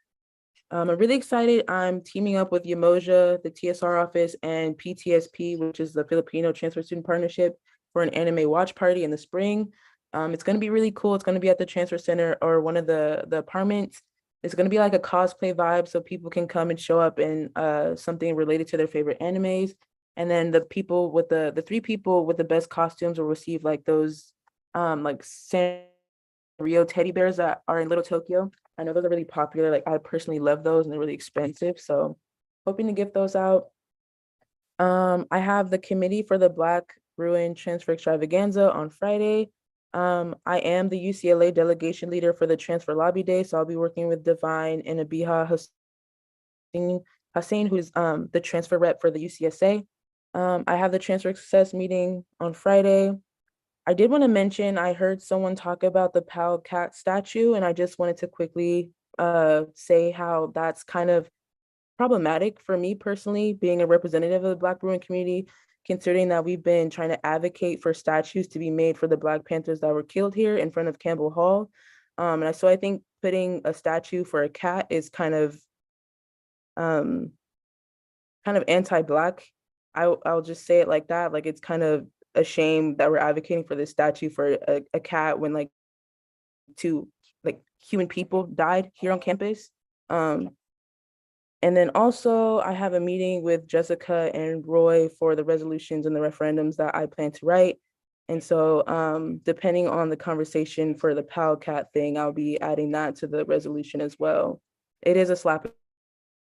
Speaker 6: I'm really excited. I'm teaming up with Umoja, the TSR office, and PTSP, which is the Filipino Transfer Student Partnership, for an anime watch party in the spring. It's going to be really cool. It's going to be at the Transfer Center or one of the apartments. It's going to be like a cosplay vibe, so people can come and show up in something related to their favorite animes. And then the three people with the best costumes will receive like those like Sanrio teddy bears that are in Little Tokyo. I know those are really popular. Like I personally love those and they're really expensive. So hoping to gift those out. I have the committee for the Black Bruin Transfer Extravaganza on Friday. I am the UCLA delegation leader for the Transfer Lobby Day. So I'll be working with Divine and Abiha Hussein, who's the transfer rep for the UCSA. I have the Transfer Success meeting on Friday. I did want to mention, I heard someone talk about the Pal Cat statue, and I just wanted to quickly say how that's kind of problematic for me personally, being a representative of the Black Bruin community, considering that we've been trying to advocate for statues to be made for the Black Panthers that were killed here in front of Campbell Hall. So I think putting a statue for a cat is kind of anti-Black. I'll just say it like that. Like it's kind of a shame that we're advocating for this statue for a cat when like two like human people died here on campus. And then also I have a meeting with Jessica and Roy for the resolutions and the referendums that I plan to write. And so depending on the conversation for the Pal Cat thing, I'll be adding that to the resolution as well. It is a slap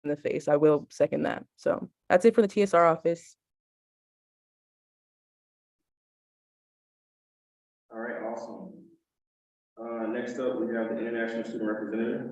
Speaker 6: in the face. I will second that. So that's it for the TSR office.
Speaker 1: All right, awesome. Next up, we have the International Student Representative.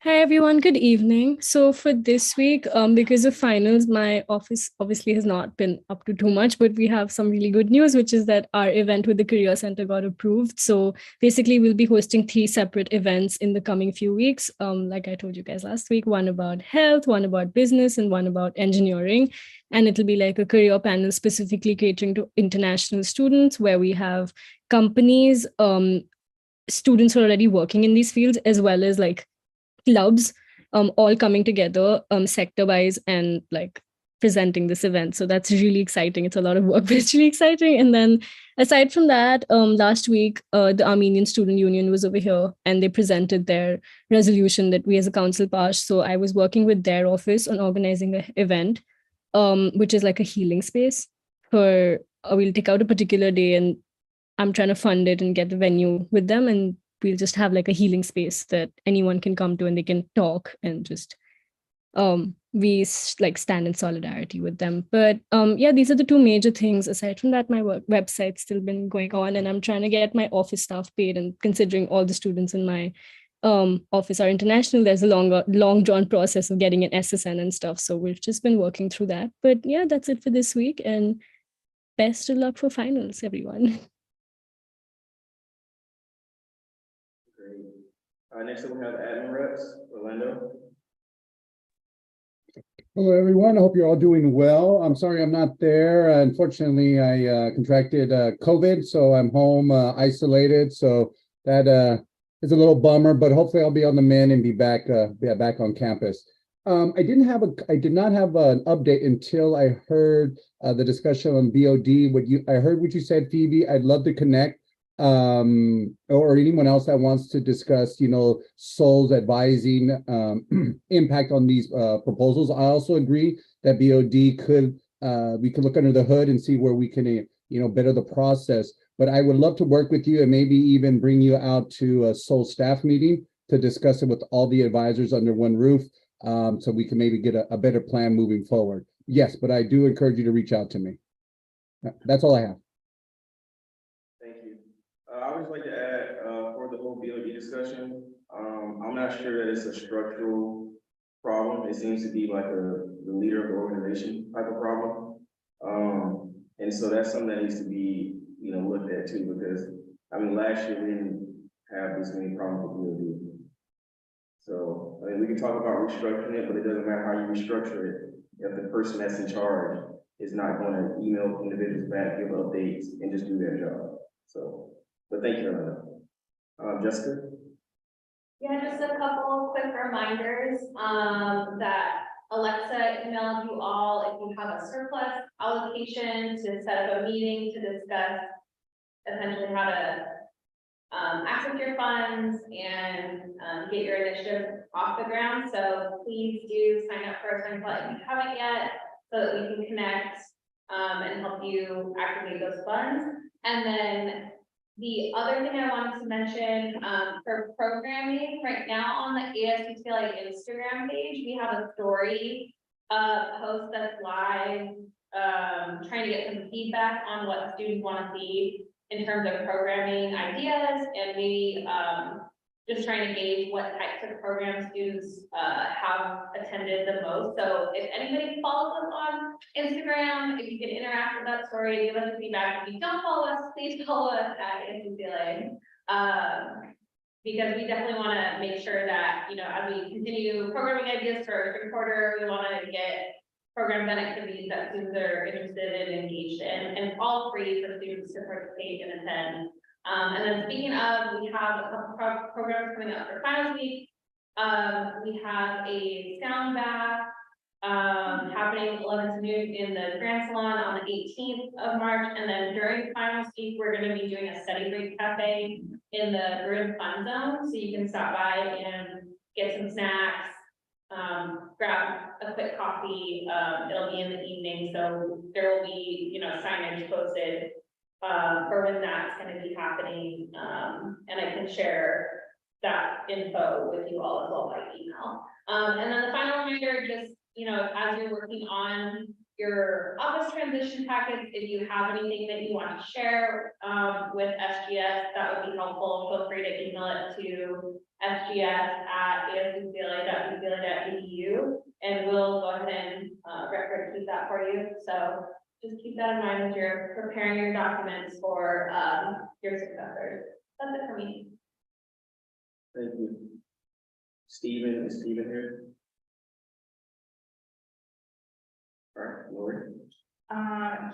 Speaker 5: Hi everyone, good evening. So for this week, because of finals, my office obviously has not been up to too much, but we have some really good news, which is that our event with the Career Center got approved. So basically we'll be hosting 3 separate events in the coming few weeks. Like I told you guys last week, one about health, one about business, and one about engineering. And it'll be like a career panel specifically catering to international students, where we have companies, students who are already working in these fields, as well as like clubs, all coming together sector wise and like presenting this event. So that's really exciting. It's a lot of work, but it's really exciting. And then aside from that, last week, the Armenian Student Union was over here and they presented their resolution that we as a council passed. So I was working with their office on organizing an event, which is like a healing space for, we'll take out a particular day and I'm trying to fund it and get the venue with them, and we'll just have like a healing space that anyone can come to and they can talk and just like stand in solidarity with them. But yeah, these are the 2 major things. Aside from that, my website's still been going on and I'm trying to get my office staff paid, and considering all the students in my office are international, there's a long drawn process of getting an SSN and stuff. So we've just been working through that. But yeah, that's it for this week. And best of luck for finals, everyone.
Speaker 1: Great. Next up we have admin reps, Orlando.
Speaker 13: Hello, everyone. I hope you're all doing well. I'm sorry I'm not there. Unfortunately, I contracted COVID, so I'm home isolated. So that is a little bummer, but hopefully I'll be on the mend and be back on campus. I did not have an update until I heard the discussion on BOD. I heard what you said, Phoebe. I'd love to connect. Or anyone else that wants to discuss, Sol's advising impact on these proposals. I also agree that BOD we could look under the hood and see where we can, better the process. But I would love to work with you and maybe even bring you out to a Sol staff meeting to discuss it with all the advisors under one roof, so we can maybe get a better plan moving forward. Yes, but I do encourage you to reach out to me. That's all I have.
Speaker 1: I would just like to add, for the whole BOD discussion, I'm not sure that it's a structural problem. It seems to be like the leader of the organization type of problem. And so that's something that needs to be, looked at too, because last year we didn't have this many problems with BOD. So, we can talk about restructuring it, but it doesn't matter how you restructure it if the person that's in charge is not going to email individuals back, give updates, and just do their job. So, but thank you, Jessica.
Speaker 18: Yeah, just a couple of quick reminders that Alexa emailed you all if you have a surplus allocation to set up a meeting to discuss essentially how to access your funds and get your initiative off the ground. So please do sign up for a sign up if you haven't yet, so that we can connect and help you activate those funds. And then the other thing I wanted to mention for programming, right now on the ASUCLA Instagram page, we have a story post that's live, trying to get some feedback on what students want to see in terms of programming ideas, and maybe just trying to gauge what types of programs students have attended the most. So if anybody follows us on Instagram, if you can interact with that story, give us feedback. If you don't follow us, please follow us at UCLA. Because we definitely want to make sure that, as we continue programming ideas for our third quarter, we want to get programs and activities that students are interested in, engaged in, and all free for students to participate and attend. And then speaking of, we have a couple programs coming up for finals week. We have a sound bath happening 11 to noon in the Grand Salon on the 18th of March. And then during finals week, we're going to be doing a study break cafe in the Bruin Fun Zone. So you can stop by and get some snacks, grab a quick coffee. It'll be in the evening. So there will be, signage posted for when that's going to be happening, and I can share that info with you all as well by email. And then the final reminder, just as you're working on your office transition packets, if you have anything that you want to share with SGS, that would be helpful. Feel free to email it to sgs@ucla.edu, and we'll go ahead and record keep that for you. So just keep that in mind as you're preparing your documents for your successors. That's it for me.
Speaker 1: Thank you. Stephen, is Stephen here? All right, Lori.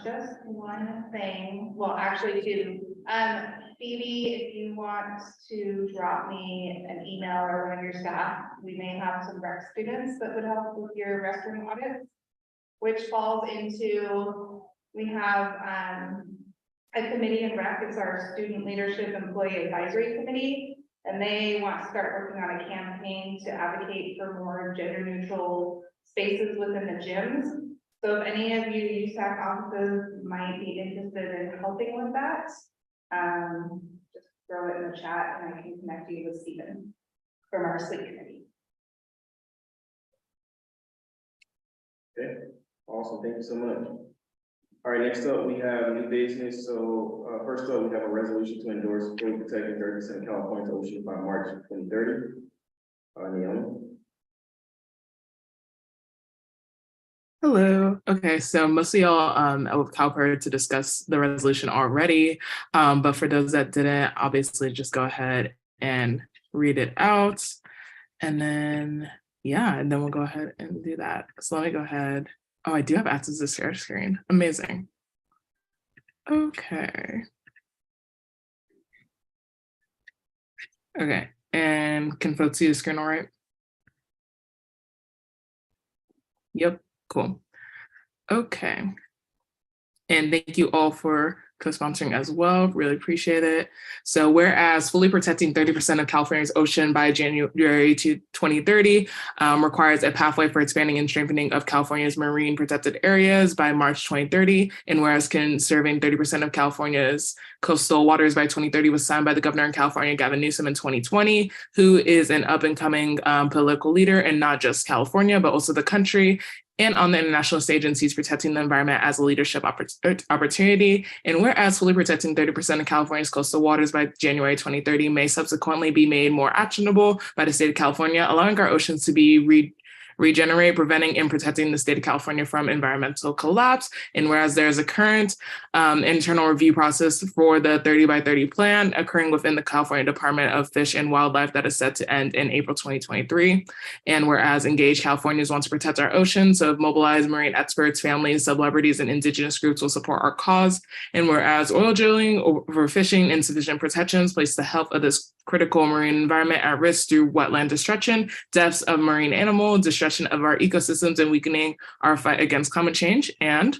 Speaker 15: Just one thing, well, actually two. Phoebe, if you want to drop me an email or one of your staff, we may have some rec students that would help with your restroom audits, which falls into, we have a committee in rec, it's our Student Leadership Employee Advisory Committee, and they want to start working on a campaign to advocate for more gender neutral spaces within the gyms. So if any of you USAC offices might be interested in helping with that, just throw it in the chat and I can connect you with Stephen from our sleep committee.
Speaker 1: Okay, awesome, thank you so much. All right, next up, we have new business. So, first up, we have a resolution to endorse fully protecting 30% of California's ocean by March 2030. Naomi.
Speaker 10: Hello. Okay, so most of y'all with CalPERG to discuss the resolution already. But for those that didn't, obviously just go ahead and read it out. And then, yeah, and then we'll go ahead and do that. So let me go ahead. Oh, I do have access to share screen. Amazing. Okay. Okay, and can folks see the screen all right? Yep, cool. Okay. And thank you all for co-sponsoring as well. Really appreciate it. So whereas fully protecting 30% of California's ocean by January to 2030 requires a pathway for expanding and strengthening of California's marine protected areas by March 2030, and whereas conserving 30% of California's coastal waters by 2030 was signed by the governor in California, Gavin Newsom, in 2020, who is an up and coming political leader in not just California, but also the country. And on the international stage, and sees protecting the environment as a leadership opportunity. And whereas fully protecting 30% of California's coastal waters by January 2030 may subsequently be made more actionable by the state of California, allowing our oceans to be regenerate, preventing and protecting the state of California from environmental collapse. And whereas there's a current internal review process for the 30 by 30 plan occurring within the California Department of Fish and Wildlife that is set to end in April 2023. And whereas Engaged Californians want to protect our oceans, so mobilized marine experts, families, celebrities, and indigenous groups will support our cause. And whereas oil drilling, overfishing, insufficient protections place the health of this critical marine environment at risk through wetland destruction, deaths of marine animals, destruction of our ecosystems, and weakening our fight against climate change. And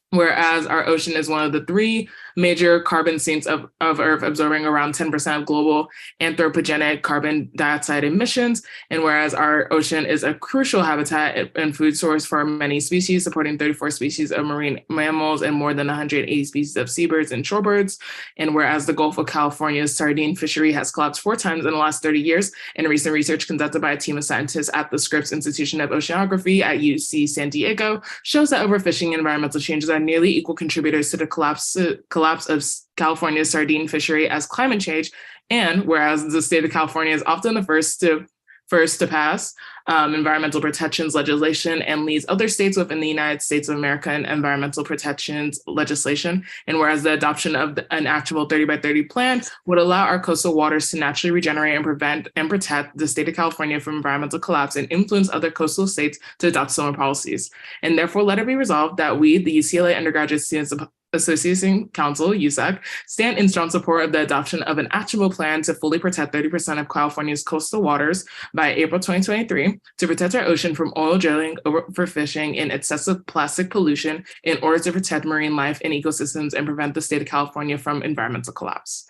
Speaker 10: whereas our ocean is one of the 3 major carbon sinks of Earth, absorbing around 10% of global anthropogenic carbon dioxide emissions, and whereas our ocean is a crucial habitat and food source for many species, supporting 34 species of marine mammals and more than 180 species of seabirds and shorebirds, and whereas the Gulf of California's sardine fishery has collapsed 4 times in the last 30 years, and recent research conducted by a team of scientists at the Scripps Institution of Oceanography at UC San Diego shows that overfishing and environmental changes are nearly equal contributors to the collapse of California's sardine fishery as climate change. And whereas the state of California is often the first to pass environmental protections legislation and leads other states within the United States of America in environmental protections legislation. And whereas the adoption of an actual 30 by 30 plan would allow our coastal waters to naturally regenerate and prevent and protect the state of California from environmental collapse and influence other coastal states to adopt similar policies. And therefore, let it be resolved that we, the UCLA Undergraduate Students Association Council, USAC, stand in strong support of the adoption of an actionable plan to fully protect 30% of California's coastal waters by April 2023, to protect our ocean from oil drilling, overfishing, and excessive plastic pollution in order to protect marine life and ecosystems and prevent the state of California from environmental collapse.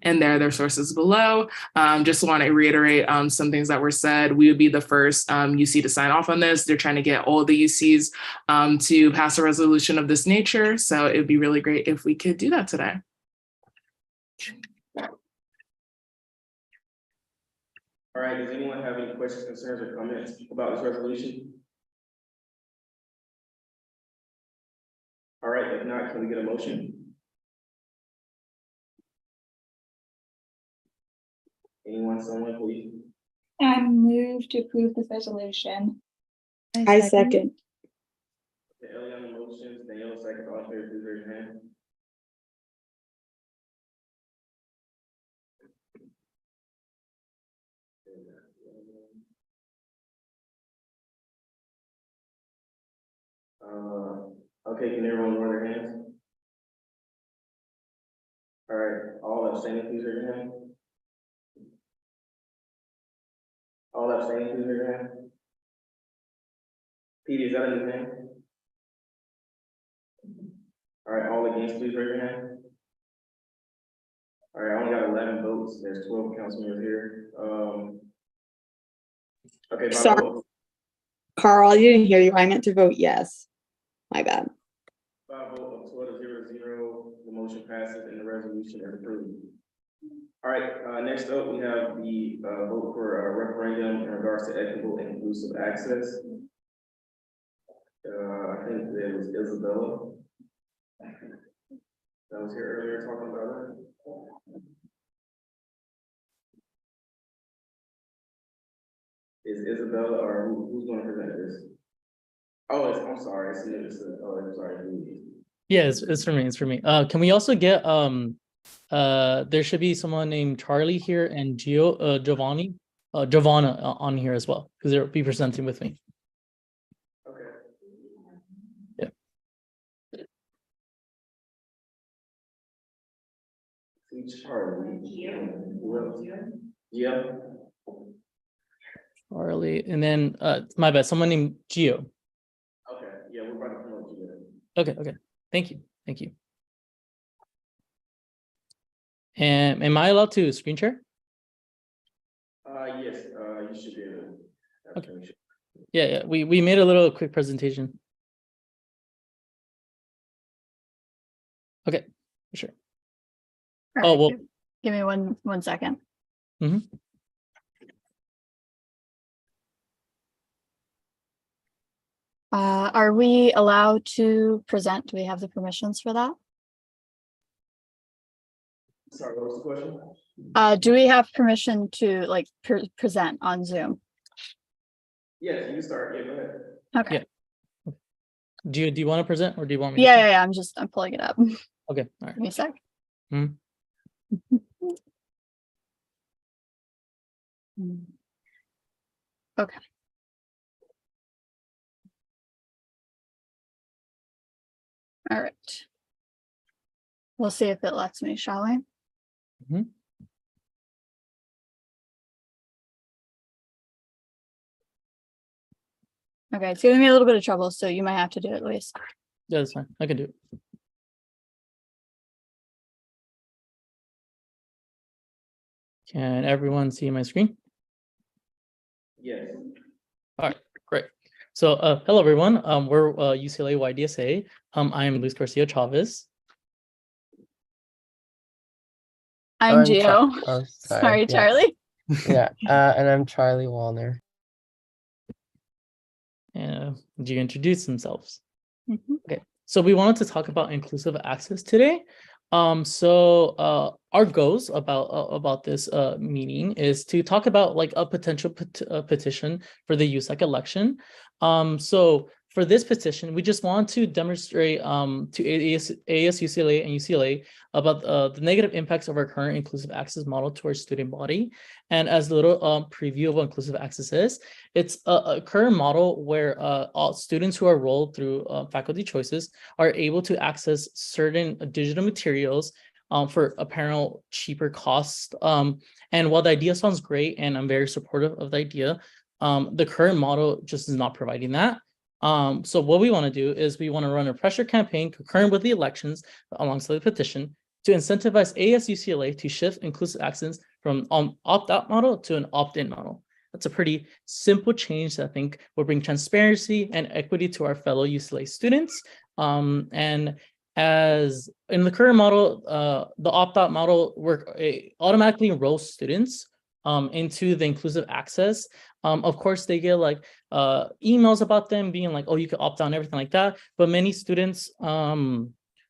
Speaker 10: And there are their sources below. Just want to reiterate some things that were said. We would be the first UC to sign off on this. They're trying to get all the UCs to pass a resolution of this nature. So it'd be really great if we could do that today.
Speaker 1: All right, does anyone have any questions, concerns, or comments about this resolution? All right, if not, can we get a motion? Anyone, someone, please?
Speaker 22: I move to approve this resolution.
Speaker 4: I second.
Speaker 1: Okay, Eliana motions, Danielle seconds, all in favor, please raise your hand. Okay, can everyone lower their hands? All right, all abstaining, please raise your hand. All abstaining, please raise your hand. Petey, is that in your hand? All right, all against, please raise your hand. All right, I only got 11 votes. There's 12 council members here. Okay,
Speaker 4: Sorry, Carl, I didn't hear you. I meant to vote yes. My bad.
Speaker 1: By a vote of 12-0-0, the motion passes and the resolution is approved. All right, next up, we have the vote for a referendum in regards to equitable and inclusive access. I think there was Isabella. That was here earlier talking about it. Is Isabella or who's going to present this? Oh, I'm sorry. I'm sorry.
Speaker 14: Yeah, it's for me. It's for me. Can we also get there should be someone named Charlie here and Giovanna on here as well because they'll be presenting with me.
Speaker 1: Okay.
Speaker 14: Yeah.
Speaker 1: Charlie. Yeah.
Speaker 14: Charlie, and then my bad, someone named Gio.
Speaker 1: Okay. Yeah, we're about to promote you.
Speaker 14: Okay. Thank you. And am I allowed to screen share?
Speaker 1: Yes, you should be able to.
Speaker 14: Okay. Yeah. We made a little quick presentation. Okay, for sure.
Speaker 16: Oh, well, give me one second.
Speaker 14: Mm-hmm.
Speaker 16: Are we allowed to present? Do we have the permissions for that?
Speaker 1: Sorry, what was the question?
Speaker 16: Do we have permission to like present on Zoom?
Speaker 1: Yes, you can start. Yeah, go ahead.
Speaker 16: Okay.
Speaker 14: Yeah. Do you want to present or do you want me to?
Speaker 16: Yeah. I'm pulling it up.
Speaker 14: Okay. All right.
Speaker 16: Give me a sec. Okay. All right. We'll see if it lets me, shall we?
Speaker 14: Mm-hmm.
Speaker 16: Okay, it's giving me a little bit of trouble, so you might have to do it, Luis.
Speaker 14: Yeah, that's fine. I can do it. Can everyone see my screen?
Speaker 1: Yes.
Speaker 14: All right, great. So, hello everyone. We're UCLA YDSA. I am Luis Garcia Chavez.
Speaker 16: I'm Gio.
Speaker 17: Oh,
Speaker 16: Sorry,
Speaker 17: yeah.
Speaker 16: Charlie.
Speaker 17: Yeah, and I'm Charlie Wallner.
Speaker 14: Do you introduce themselves?
Speaker 16: Mm-hmm.
Speaker 14: Okay, so we wanted to talk about inclusive access today. Our goals about this meeting is to talk about like a potential petition for the USAC election. So for this petition, we just want to demonstrate to AS, UCLA, and UCLA about the negative impacts of our current inclusive access model to our student body. And as a little preview of what inclusive access is, it's a current model where all students who are enrolled through faculty choices are able to access certain digital materials for apparent cheaper costs. And while the idea sounds great, and I'm very supportive of the idea, the current model just is not providing that. So what we want to do is we want to run a pressure campaign concurrent with the elections alongside the petition to incentivize ASUCLA to shift inclusive access from opt-out model to an opt-in model. That's a pretty simple change that I think will bring transparency and equity to our fellow UCLA students. And as in the current model, the opt-out model automatically enrolls students into the inclusive access. Of course, they get like emails about them being like, oh, you can opt out and everything like that. But many students,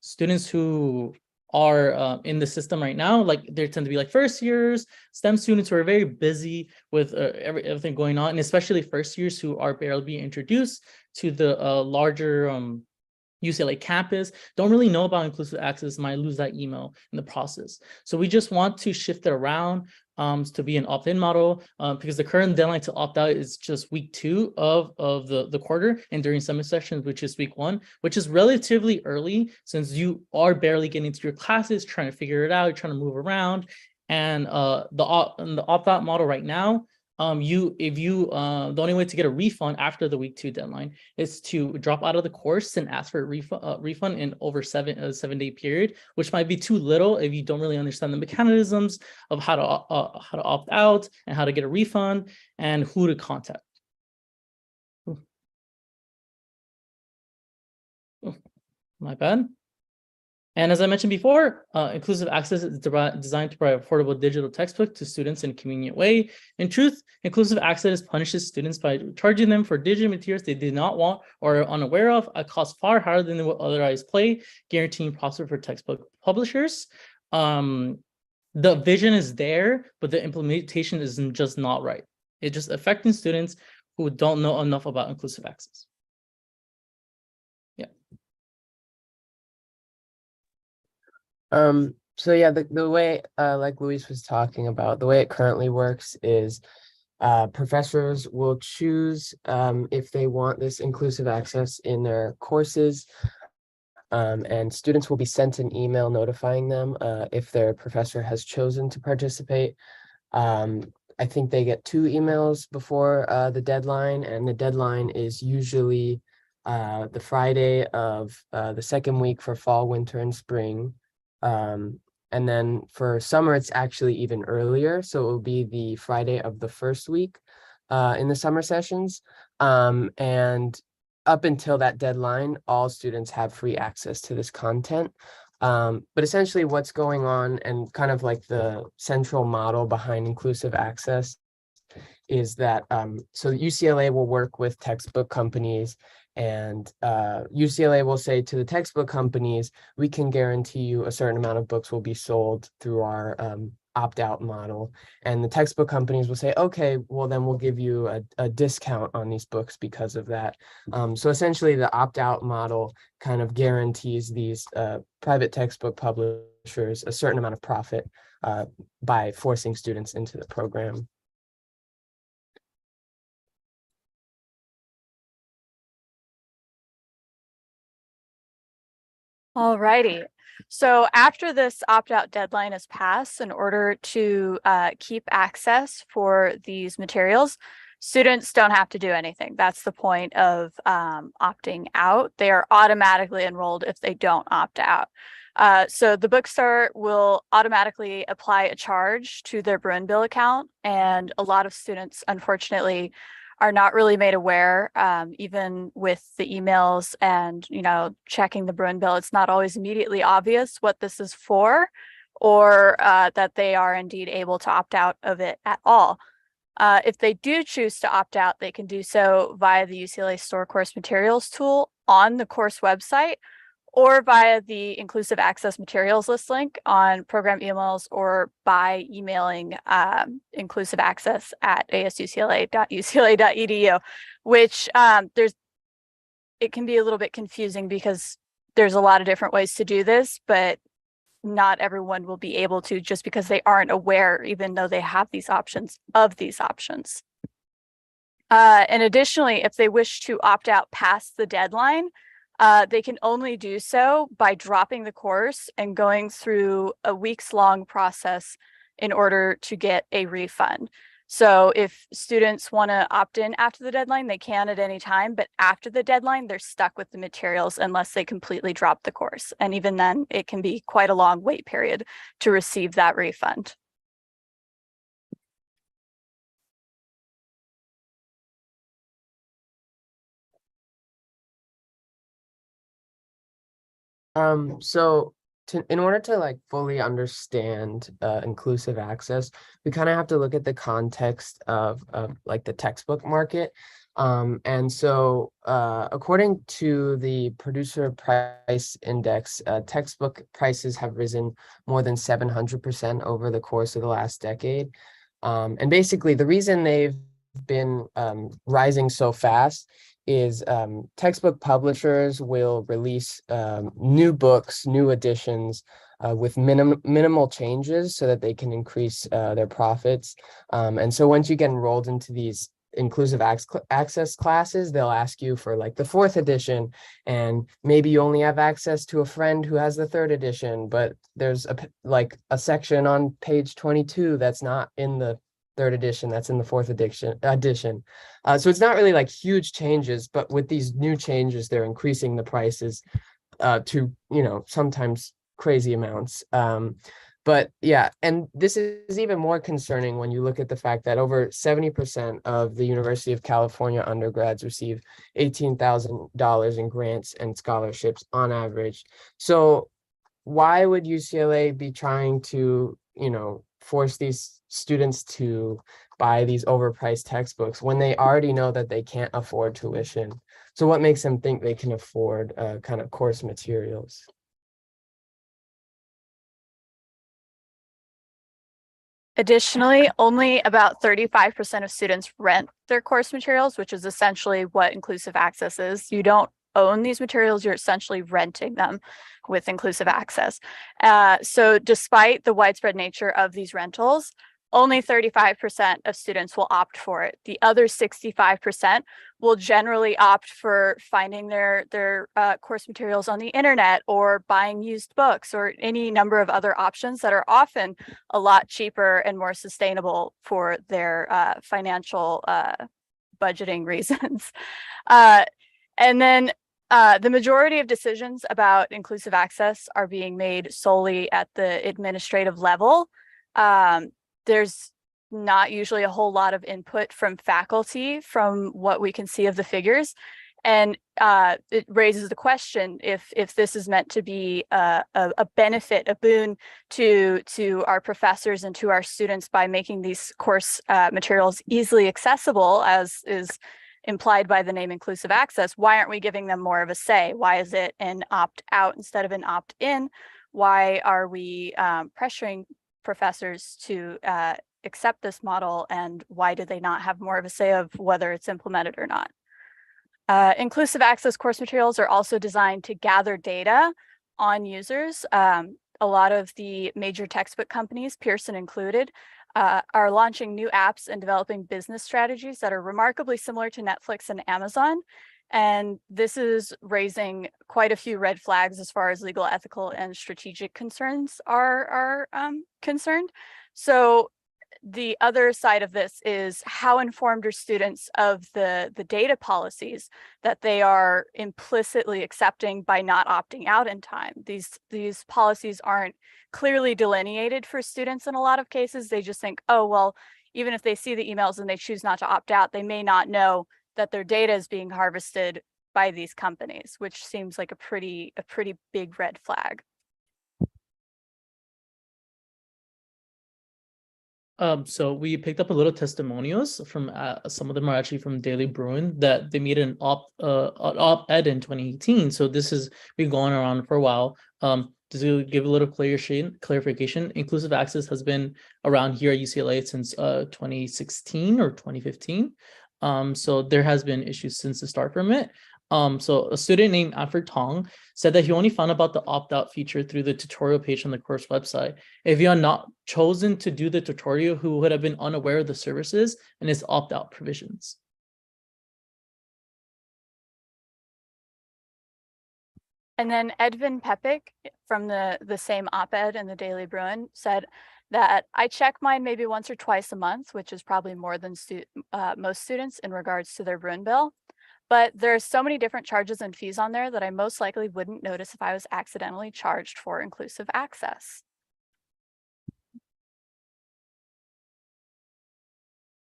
Speaker 14: students who are in the system right now, like they tend to be like first years, STEM students who are very busy with everything going on, and especially first years who are barely being introduced to the larger UCLA campus, don't really know about inclusive access, might lose that email in the process. So we just want to shift it around to be an opt-in model because the current deadline to opt out is just week 2 of the quarter, and during summer sessions, which is week 1, which is relatively early since you are barely getting into your classes, trying to figure it out, you're trying to move around. And the opt-out model right now, the only way to get a refund after the week 2 deadline is to drop out of the course and ask for a refund in over a 7-day period, which might be too little if you don't really understand the mechanisms of how to opt out and how to get a refund and who to contact. My bad. And as I mentioned before, inclusive access is designed to provide affordable digital textbook to students in a convenient way. In truth, inclusive access punishes students by charging them for digital materials they did not want or are unaware of at cost far higher than they would otherwise pay, guaranteeing profit for textbook publishers. The vision is there, but the implementation is just not right. It's just affecting students who don't know enough about inclusive access.
Speaker 17: So yeah, the way like Luis was talking about, the way it currently works is professors will choose if they want this inclusive access in their courses, and students will be sent an email notifying them if their professor has chosen to participate. I think they get 2 emails before the deadline, and the deadline is usually the Friday of the second week for fall, winter, and spring. And then for summer, it's actually even earlier. So it will be the Friday of the first week in the summer sessions. And up until that deadline, all students have free access to this content. But essentially what's going on and kind of like the central model behind inclusive access is that so UCLA will work with textbook companies, and UCLA will say to the textbook companies, we can guarantee you a certain amount of books will be sold through our opt-out model. And the textbook companies will say, okay, well then we'll give you a discount on these books because of that. So essentially the opt-out model kind of guarantees these private textbook publishers a certain amount of profit by forcing students into the program.
Speaker 9: Alrighty. So after this opt-out deadline is passed, in order to keep access for these materials, students don't have to do anything. That's the point of opting out. They are automatically enrolled if they don't opt out. So the bookstore will automatically apply a charge to their Bruin bill account, and a lot of students, unfortunately, are not really made aware, even with the emails and, checking the Bruin bill. It's not always immediately obvious what this is for, or that they are indeed able to opt out of it at all. If they do choose to opt out, they can do so via the UCLA Store Course Materials tool on the course website, or via the Inclusive Access Materials list link on program emails, or by emailing inclusiveaccess@asucla.ucla.edu, which it can be a little bit confusing because there's a lot of different ways to do this, but not everyone will be able to just because they aren't aware, even though they have these options. And additionally, if they wish to opt out past the deadline, they can only do so by dropping the course and going through a weeks-long process in order to get a refund. So if students want to opt in after the deadline, they can at any time, but after the deadline, they're stuck with the materials unless they completely drop the course. And even then, it can be quite a long wait period to receive that refund.
Speaker 17: So in order to like fully understand inclusive access, we kind of have to look at the context of like the textbook market. And so according to the Producer Price Index, textbook prices have risen more than 700% over the course of the last decade. And basically the reason they've been rising so fast is textbook publishers will release new books, new editions with minimal changes so that they can increase their profits. And so once you get enrolled into these inclusive access classes, they'll ask you for like the 4th edition, and maybe you only have access to a friend who has the 3rd edition, but there's a section on page 22 that's not in the 3rd edition, that's in the 4th edition. So it's not really like huge changes, but with these new changes, they're increasing the prices to, sometimes crazy amounts. But yeah, and this is even more concerning when you look at the fact that over 70% of the University of California undergrads receive $18,000 in grants and scholarships on average. So why would UCLA be trying to, force these students to buy these overpriced textbooks when they already know that they can't afford tuition? So what makes them think they can afford kind of course materials?
Speaker 9: Additionally, only about 35% of students rent their course materials, which is essentially what inclusive access is. You don't own these materials, you're essentially renting them with inclusive access. So despite the widespread nature of these rentals, only 35% of students will opt for it. The other 65% will generally opt for finding their course materials on the internet or buying used books or any number of other options that are often a lot cheaper and more sustainable for their financial budgeting reasons. And then the majority of decisions about inclusive access are being made solely at the administrative level. There's not usually a whole lot of input from faculty from what we can see of the figures. And it raises the question if this is meant to be a benefit, a boon to our professors and to our students by making these course materials easily accessible, as is implied by the name inclusive access. Why aren't we giving them more of a say? Why is it an opt-out instead of an opt-in? Why are we pressuring professors to accept this model, and why do they not have more of a say of whether it's implemented or not? Inclusive access course materials are also designed to gather data on users. A lot of the major textbook companies, Pearson included, are launching new apps and developing business strategies that are remarkably similar to Netflix and Amazon. And this is raising quite a few red flags as far as legal, ethical, and strategic concerns are concerned. So the other side of this is how informed are students of the data policies that they are implicitly accepting by not opting out in time. These policies aren't clearly delineated for students in a lot of cases. They just think, oh, well, even if they see the emails and they choose not to opt out, they may not know that their data is being harvested by these companies, which seems like a pretty big red flag.
Speaker 14: So we picked up a little testimonials from some of them are actually from Daily Bruin, that they made an op-ed in 2018. So this has been going around for a while. To give a little clarification, inclusive access has been around here at UCLA since 2016 or 2015. So there has been issues since the start from it. So a student named Alfred Tong said that he only found about the opt-out feature through the tutorial page on the course website. If you had not chosen to do the tutorial, he would have been unaware of the services and its opt-out provisions.
Speaker 9: And then Edvin Pepik from the same op-ed in the Daily Bruin said that I check mine maybe once or twice a month, which is probably more than most students in regards to their Bruin bill. But there's so many different charges and fees on there that I most likely wouldn't notice if I was accidentally charged for inclusive access.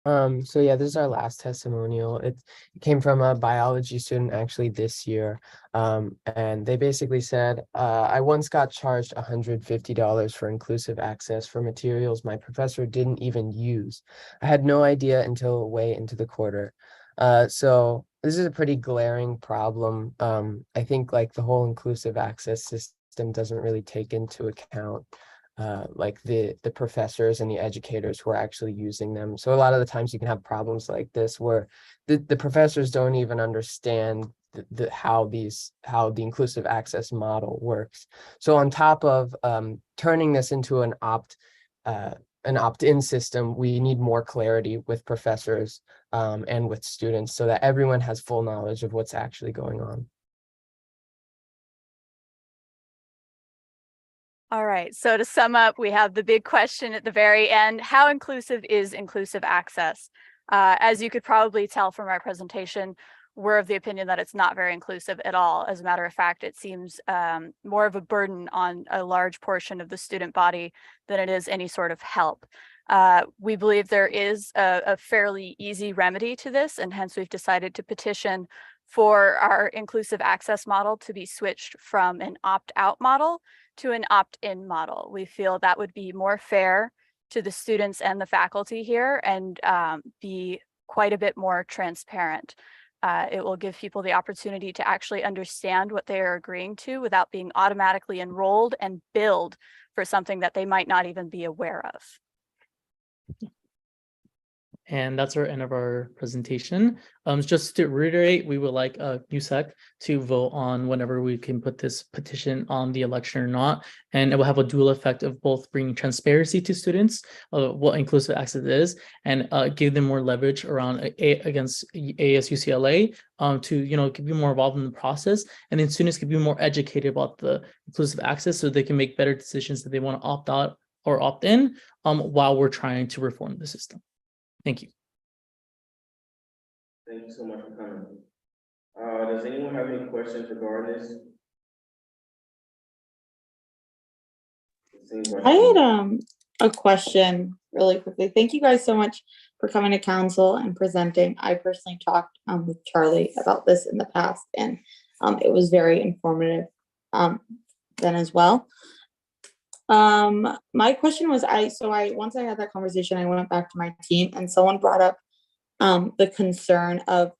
Speaker 17: So yeah, this is our last testimonial. It came from a biology student actually this year. And they basically said, I once got charged $150 for inclusive access for materials my professor didn't even use. I had no idea until way into the quarter. So this is a pretty glaring problem. I think like the whole inclusive access system doesn't really take into account like the professors and the educators who are actually using them. So a lot of the times you can have problems like this where the professors don't even understand how the inclusive access model works. So on top of turning this into an opt-in system, we need more clarity with professors and with students so that everyone has full knowledge of what's actually going on.
Speaker 9: All right, so to sum up, we have the big question at the very end: how inclusive is inclusive access? As you could probably tell from our presentation, we're of the opinion that it's not very inclusive at all. As a matter of fact, it seems more of a burden on a large portion of the student body than it is any sort of help. We believe there is a fairly easy remedy to this, and hence we've decided to petition for our inclusive access model to be switched from an opt-out model
Speaker 19: to an opt-in model. We feel that would be more fair to the students and the faculty here and be quite a bit more transparent. It will give people the opportunity to actually understand what they are agreeing to without being automatically enrolled and billed for something that they might not even be aware of.
Speaker 14: And that's our end of our presentation. Just to reiterate, we would like USAC to vote on whenever we can put this petition on the election or not. And it will have a dual effect of both bringing transparency to students, what inclusive access is, and give them more leverage around against ASUCLA to get more involved in the process. And then students can be more educated about the inclusive access so they can make better decisions that they want to opt out or opt in while we're trying to reform the system. Thank you.
Speaker 1: Thank you so much for coming. Does anyone have any questions regarding this?
Speaker 4: I had a question really quickly. Thank you guys so much for coming to council and presenting. I personally talked with Charlie about this in the past, and it was very informative then as well. My question was, once I had that conversation, I went back to my team and someone brought up the concern of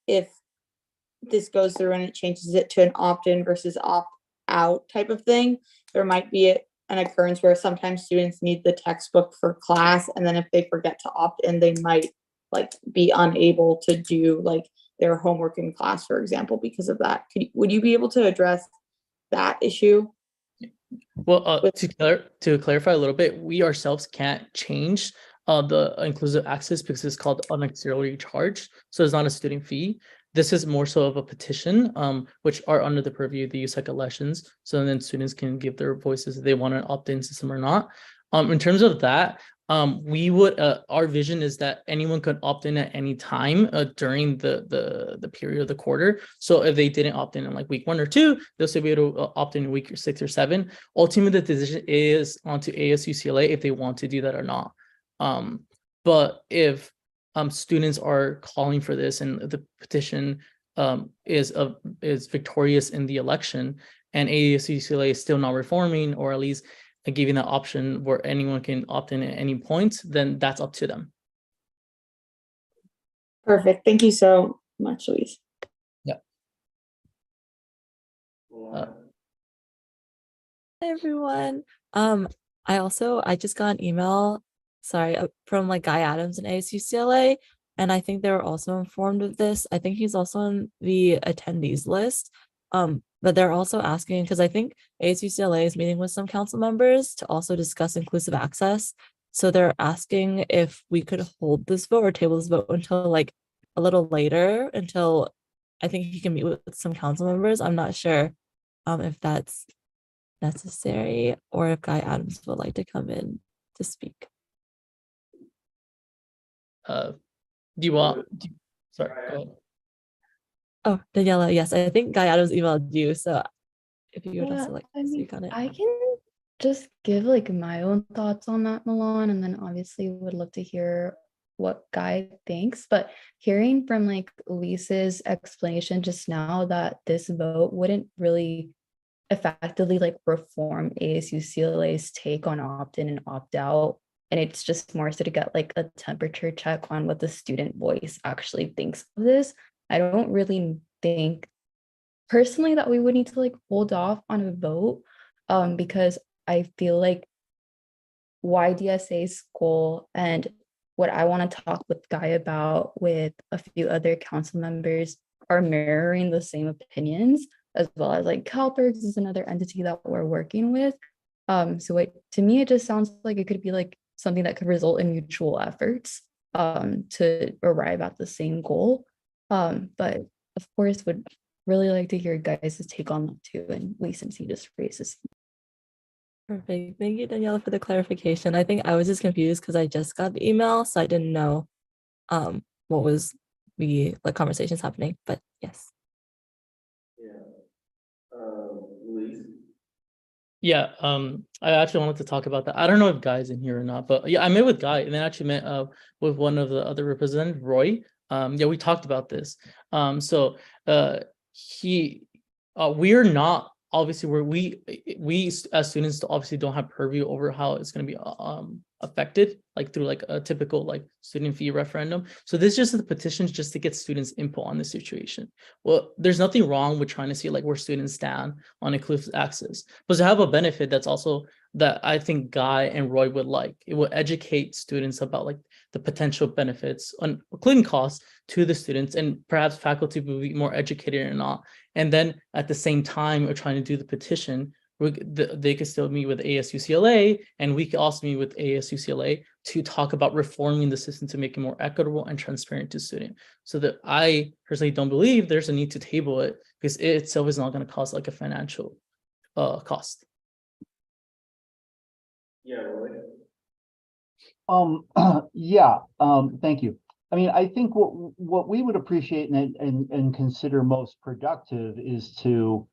Speaker 4: if this goes through and it changes it to an opt-in versus opt-out type of thing, there might be an occurrence where sometimes students need the textbook for class, and then if they forget to opt in, they might be unable to do their homework in class, for example, because of that. Would you be able to address that issue?
Speaker 14: Well, to clarify a little bit, we ourselves can't change the inclusive access because it's called unauxiliary charge. So it's not a student fee. This is more so of a petition, which are under the purview of the USAC elections. So then students can give their voices if they want an opt-in system or not. In terms of that, we would our vision is that anyone could opt in at any time during the period of the quarter. So if they didn't opt in week 1 or 2, they'll still be able to opt in week 6 or 7. Ultimately, the decision is onto ASUCLA if they want to do that or not. But if students are calling for this and the petition is victorious in the election and ASUCLA is still not reforming, or at least giving that option where anyone can opt in at any point, then that's up to them.
Speaker 4: Perfect. Thank you so much, Louise.
Speaker 14: Yeah.
Speaker 8: Hi, everyone. I just got an email, from Guy Adams and ASUCLA, and I think they were also informed of this. I think he's also on the attendees list. But they're also asking, because I think ASUCLA is meeting with some council members to also discuss inclusive access. So they're asking if we could hold this vote or table this vote until a little later, until I think he can meet with some council members. I'm not sure if that's necessary or if Guy Adams would like to come in to speak.
Speaker 14: Do you want? Sorry, go ahead.
Speaker 8: Oh, Daniela, yes, I think Guy Adams emailed you, so if you would also like to speak on it.
Speaker 3: I can just give my own thoughts on that, Milan, and then obviously would love to hear what Guy thinks. But hearing from Lisa's explanation just now that this vote wouldn't really effectively reform ASUCLA's take on opt-in and opt-out, and it's just more so to get a temperature check on what the student voice actually thinks of this. I don't really think personally that we would need to hold off on a vote because I feel YDSA's goal and what I want to talk with Guy about with a few other council members are mirroring the same opinions, as well as CalPERS is another entity that we're working with. So to me, it just sounds like it could be something that could result in mutual efforts to arrive at the same goal. But of course would really like to hear guys' take on that too, and Lee, since he just raised this.
Speaker 8: Perfect. Thank you, Daniela, for the clarification. I think I was just confused because I just got the email, so I didn't know what was the conversations happening, but yes.
Speaker 1: Louise?
Speaker 14: Yeah, I actually wanted to talk about that. I don't know if Guy's in here or not, but yeah, I met with Guy and then actually met with one of the other representatives, Roy. Yeah, we talked about this. We're not obviously we as students obviously don't have purview over how it's going to be affected, like through like a typical like student fee referendum. So this is just the petitions just to get students input on the situation. Well, there's nothing wrong with trying to see like where students stand on inclusive access, but to have a benefit that's also that I think Guy and Roy would like. It will educate students about like the potential benefits, including costs to the students, and perhaps faculty will be more educated or not. And then at the same time, we're trying to do the petition. They could still meet with ASUCLA, and we could also meet with ASUCLA to talk about reforming the system to make it more equitable and transparent to students. So that I personally don't believe there's a need to table it because it itself is not going to cause like a financial cost.
Speaker 1: Yeah, Roy.
Speaker 7: Thank you. I mean, I think what we would appreciate and consider most productive is to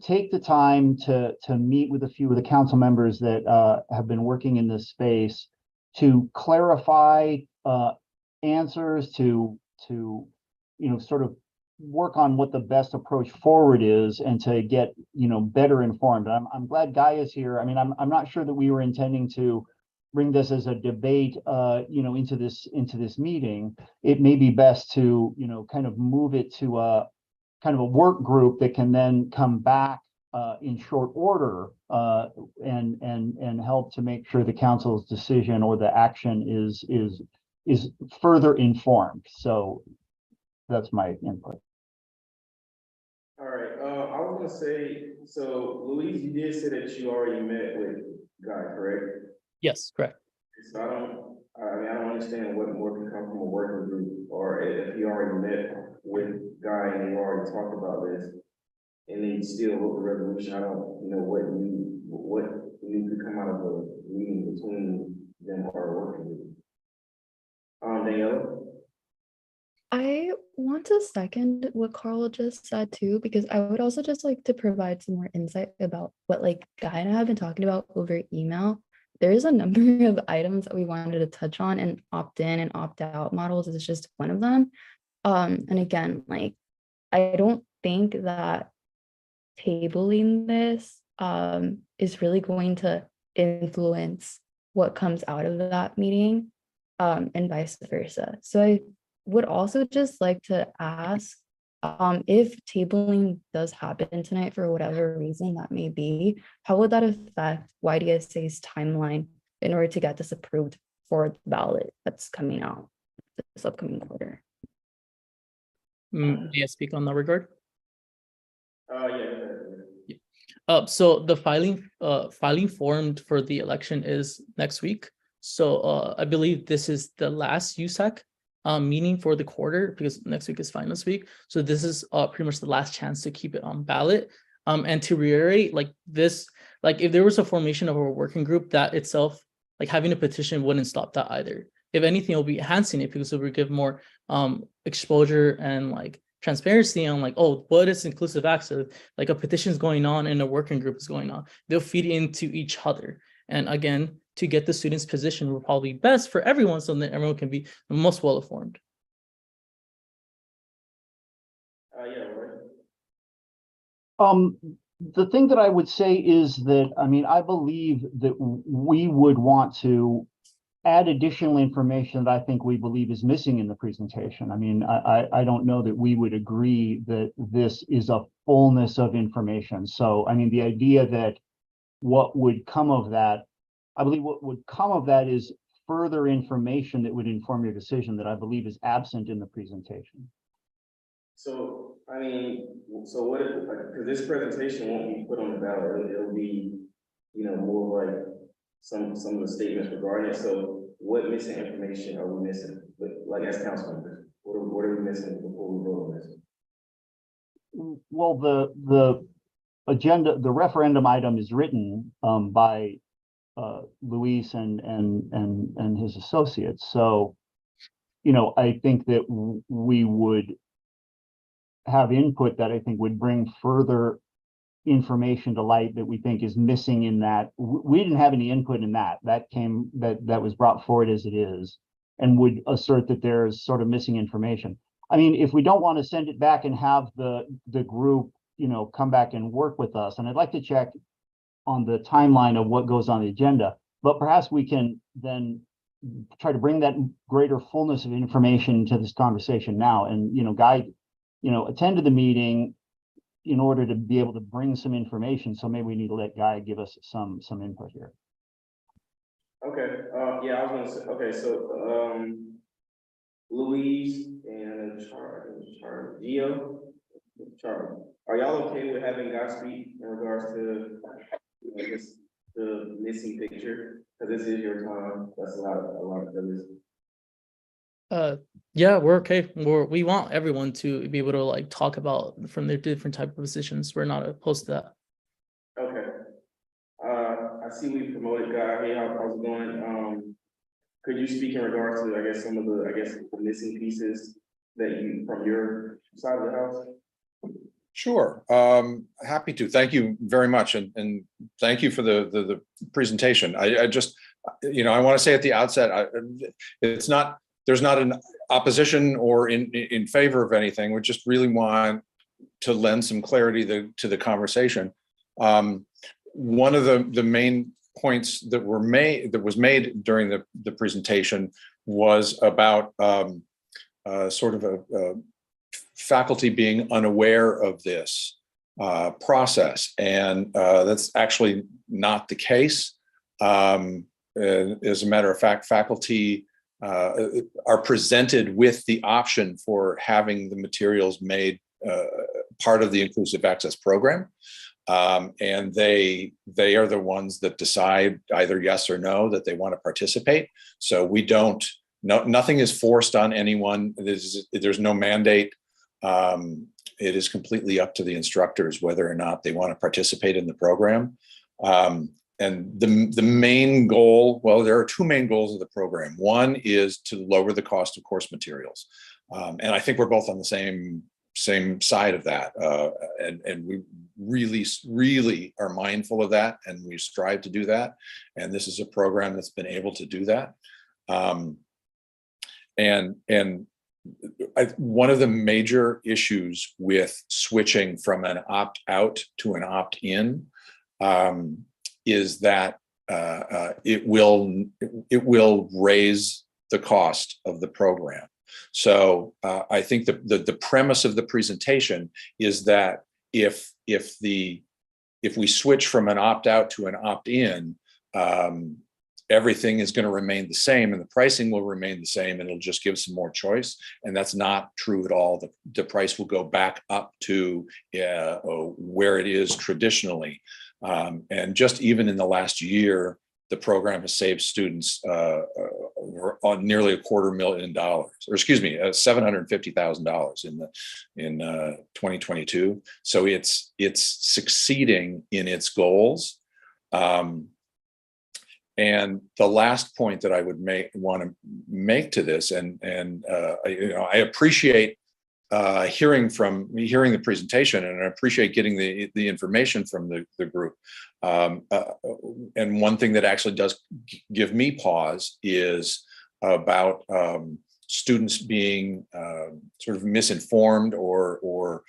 Speaker 7: take the time to meet with a few of the council members that have been working in this space to clarify answers, to sort of work on what the best approach forward is, and to get better informed. I'm glad Guy is here. I mean, I'm not sure that we were intending to bring this as a debate into this meeting. It may be best to kind of move it to a kind of a work group that can then come back in short order and help to make sure the council's decision or the action is further informed. So that's my input.
Speaker 1: All right, I was gonna say, so Louise, you did say that you already met with Guy, correct?
Speaker 14: Yes, correct.
Speaker 1: So I don't understand what more can come from a working group, or if you already met with Guy and you already talked about this, and then you still wrote the resolution. I don't know what new could come out of a meeting between them or a working group. Daniela?
Speaker 3: I want to second what Carl just said too, because I would also just like to provide some more insight about what like Guy and I have been talking about over email. There's a number of items that we wanted to touch on, and opt-in and opt-out models is just one of them. And again, like, I don't think that tabling this is really going to influence what comes out of that meeting, and vice versa. So I would also just like to ask, if tabling does happen tonight for whatever reason that may be, how would that affect YDSA's timeline in order to get this approved for the ballot that's coming out this upcoming quarter?
Speaker 14: May I speak on that regard?
Speaker 1: Yeah.
Speaker 14: So the filing formed for the election is next week. So I believe this is the last USAC meeting for the quarter, because next week is finals week. So this is pretty much the last chance to keep it on ballot. And to reiterate, like this, like if there was a formation of a working group, that itself, like having a petition wouldn't stop that either. If anything, it'll be enhancing it, because it will give more exposure and like transparency on like, oh, what is inclusive access? Like a petition is going on and a working group is going on. They'll feed into each other. And again, to get the students' position will probably be best for everyone, so that everyone can be the most well-informed.
Speaker 1: Yeah, right.
Speaker 7: The thing that I would say is that, I mean, I believe that we would want to add additional information that I think we believe is missing in the presentation. I mean, I don't know that we would agree that this is a fullness of information. So, I mean, the idea that what would come of that, I believe what would come of that is further information that would inform your decision that I believe is absent in the presentation.
Speaker 1: So, I mean, so what if, because this presentation won't be put on the ballot, it'll be, more like some of the statements regarding it. So what missing information are we missing? But like as council members, what are we missing before we vote on this?
Speaker 7: Well, the agenda, the referendum item is written by Luis and his associates. So, I think that we would have input that I think would bring further information to light that we think is missing in that. We didn't have any input in that. That was brought forward as it is, and would assert that there's sort of missing information. I mean, if we don't want to send it back and have the group, come back and work with us. And I'd like to check on the timeline of what goes on the agenda, but perhaps we can then try to bring that greater fullness of information to this conversation now, and Guy, attend to the meeting in order to be able to bring some information. So maybe we need to let Guy give us some input here.
Speaker 1: Okay, yeah, I was gonna say, okay, so, Louise and Gio, Charlie, are y'all okay with having Guy speak in regards to, I guess, the missing picture? Because this is your time, that's a lot of this.
Speaker 14: Yeah, we're okay. We want everyone to be able to like talk about from their different type of positions. We're not opposed to that.
Speaker 1: Okay. I see we promoted Guy. Hey, how's it going? Could you speak in regards to, I guess, some of the, the missing pieces that you, from your side of the house?
Speaker 20: Sure, happy to. Thank you very much, and thank you for the presentation. I just, I want to say at the outset, it's not, there's not an opposition or in favor of anything. We just really want to lend some clarity to the conversation. One of the main points that was made during the presentation was about sort of a faculty being unaware of this process, and that's actually not the case. As a matter of fact, faculty are presented with the option for having the materials made part of the inclusive access program. And they are the ones that decide either yes or no that they want to participate. So we don't, nothing is forced on anyone. There's no mandate. It is completely up to the instructors whether or not they want to participate in the program. And the main goal, well, there are two main goals of the program. One is to lower the cost of course materials. And I think we're both on the same side of that. And we really are mindful of that, and we strive to do that. And this is a program that's been able to do that. One of the major issues with switching from an opt-out to an opt-in is that it will raise the cost of the program. So I think the premise of the presentation is that if we switch from an opt-out to an opt-in, everything is going to remain the same and the pricing will remain the same, and it'll just give some more choice. And that's not true at all. The price will go back up to where it is traditionally. And just even in the last year, the program has saved students on nearly $250,000, or excuse me, $750,000 in 2022. So it's succeeding in its goals. And the last point that I would want to make to this, and I appreciate hearing the presentation, and I appreciate getting the information from the group. And one thing that actually does give me pause is about students being sort of misinformed or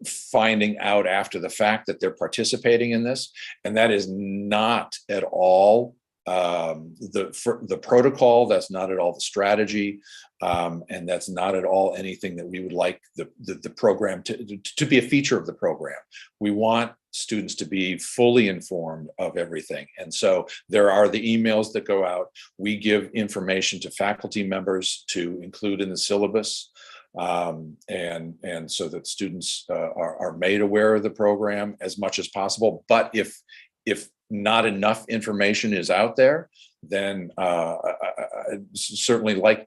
Speaker 20: finding out after the fact that they're participating in this, and that is not at all the protocol. That's not at all the strategy, and that's not at all anything that we would like the program to be a feature of the program. We want students to be fully informed of everything, and so there are the emails that go out. We give information to faculty members to include in the syllabus. And so that students are made aware of the program as much as possible. But if not enough information is out there, then I'd certainly like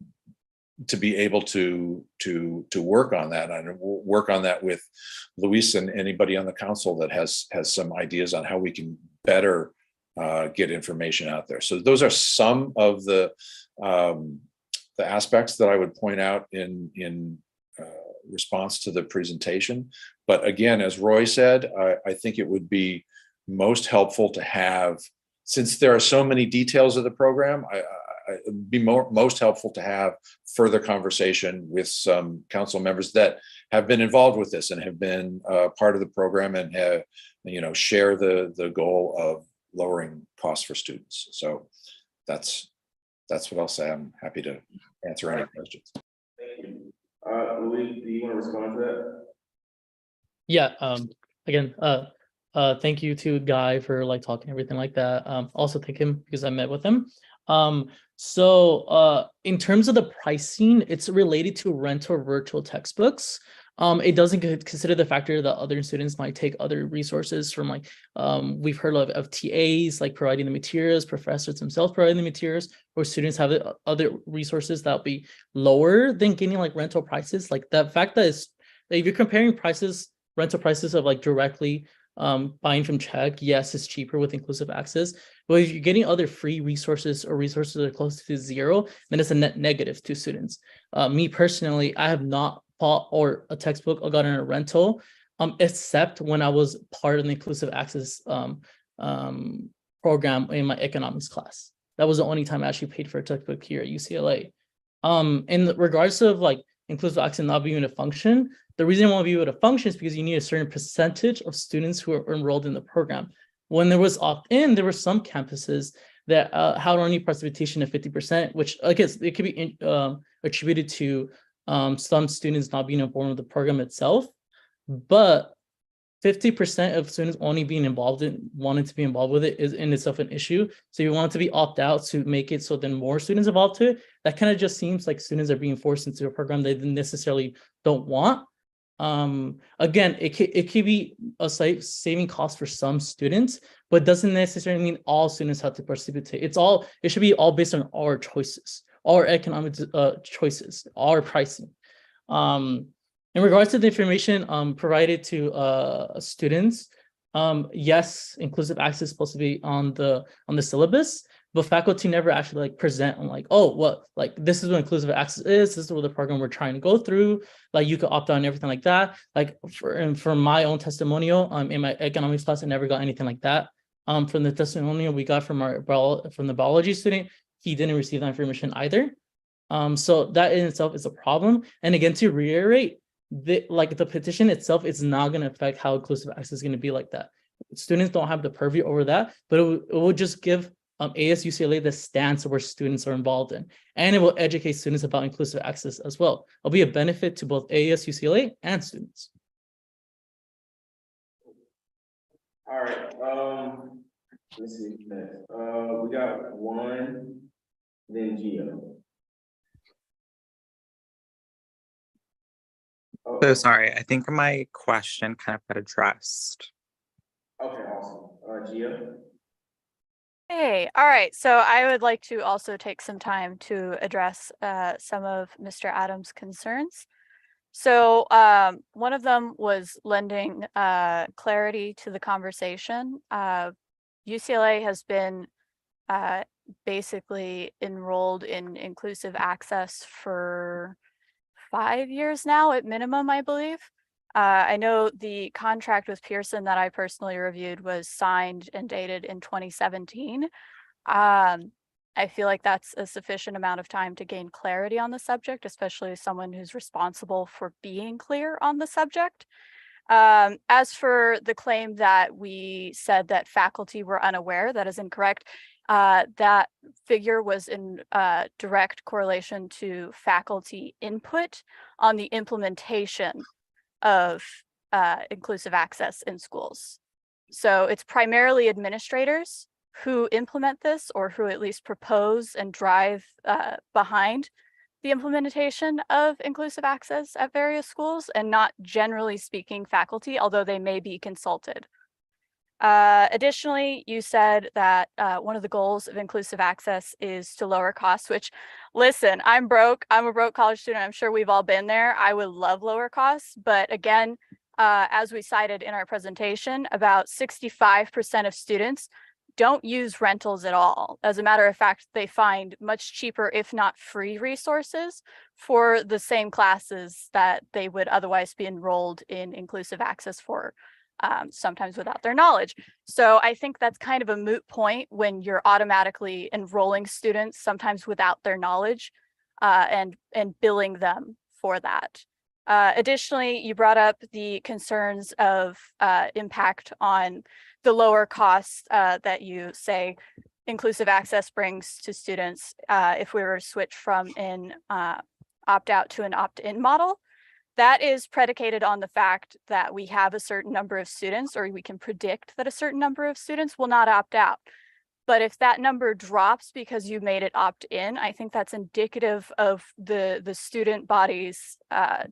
Speaker 20: to be able to work on that, and work on that with Luis and anybody on the council that has some ideas on how we can better get information out there. So those are some of the aspects that I would point out in response to the presentation. But again, as Roy said, I think it would be most helpful to have, since there are so many details of the program, it'd be most helpful to have further conversation with some council members that have been involved with this and have been part of the program and have, share the goal of lowering costs for students. So that's what I'll say. I'm happy to answer any questions.
Speaker 1: Thank you. Louis, do you want to respond to that?
Speaker 14: Yeah, again, thank you to Guy for like talking everything like that. Also thank him because I met with him. So in terms of the pricing, it's related to rental virtual textbooks. It doesn't consider the factor that other students might take other resources from like, we've heard of TAs like providing the materials, professors themselves providing the materials, or students have other resources that'll be lower than getting like rental prices. Like the fact that if you're comparing prices, rental prices of like directly buying from Czech, yes, it's cheaper with inclusive access. But if you're getting other free resources or resources that are close to zero, then it's a net negative to students. Me personally, I have not bought or a textbook or gotten a rental, except when I was part of the inclusive access program in my economics class. That was the only time I actually paid for a textbook here at UCLA. In regards of like inclusive access not being able to function, the reason it won't be able to function is because you need a certain percentage of students who are enrolled in the program. When there was opt-in, there were some campuses that had only participation of 50%, which I guess it could be attributed to some students not being informed of the program itself. But 50% of students only wanting to be involved with it is in itself an issue. So you want it to be opt-out to make it so then more students involved to it. That kind of just seems like students are being forced into a program they necessarily don't want. Again, it could be a saving cost for some students, but doesn't necessarily mean all students have to participate. It should be all based on our choices, our economic choices, our pricing. In regards to the information provided to students, yes, inclusive access is supposed to be on the syllabus, but faculty never actually like present on like, oh, what, like this is what inclusive access is, this is what the program we're trying to go through, like you could opt out and everything like that. Like for my own testimonial, in my economics class, I never got anything like that. From the testimonial we got from the biology student, he didn't receive that information either. So that in itself is a problem. And again, to reiterate, the petition itself is not going to affect how inclusive access is going to be like that. Students don't have the purview over that, but it will just give ASUCLA the stance where students are involved in, and it will educate students about inclusive access as well. It'll be a benefit to both ASUCLA and students.
Speaker 1: All right, let's see next. We got one, then Gio.
Speaker 12: So sorry, I think my question kind of got addressed.
Speaker 1: Okay, awesome. Gio?
Speaker 19: Hey, all right. So I would like to also take some time to address some of Mr. Adams' concerns. So one of them was lending clarity to the conversation. UCLA has been basically enrolled in inclusive access for 5 years now at minimum, I believe. I know the contract with Pearson that I personally reviewed was signed and dated in 2017. I feel like that's a sufficient amount of time to gain clarity on the subject, especially as someone who's responsible for being clear on the subject. As for the claim that we said that faculty were unaware, that is incorrect. That figure was in direct correlation to faculty input on the implementation of inclusive access in schools. So it's primarily administrators who implement this, or who at least propose and drive behind the implementation of inclusive access at various schools, and not generally speaking faculty, although they may be consulted. Additionally, you said that one of the goals of inclusive access is to lower costs, which, listen, I'm broke. I'm a broke college student. I'm sure we've all been there. I would love lower costs. But again, as we cited in our presentation, about 65% of students don't use rentals at all. As a matter of fact, they find much cheaper, if not free, resources for the same classes that they would otherwise be enrolled in inclusive access for. Sometimes without their knowledge. So I think that's kind of a moot point when you're automatically enrolling students, sometimes without their knowledge, and billing them for that. Additionally, you brought up the concerns of impact on the lower costs that you say inclusive access brings to students if we were to switch from an opt-out to an opt-in model. That is predicated on the fact that we have a certain number of students, or we can predict that a certain number of students will not opt out. But if that number drops because you made it opt-in, I think that's indicative of the student body's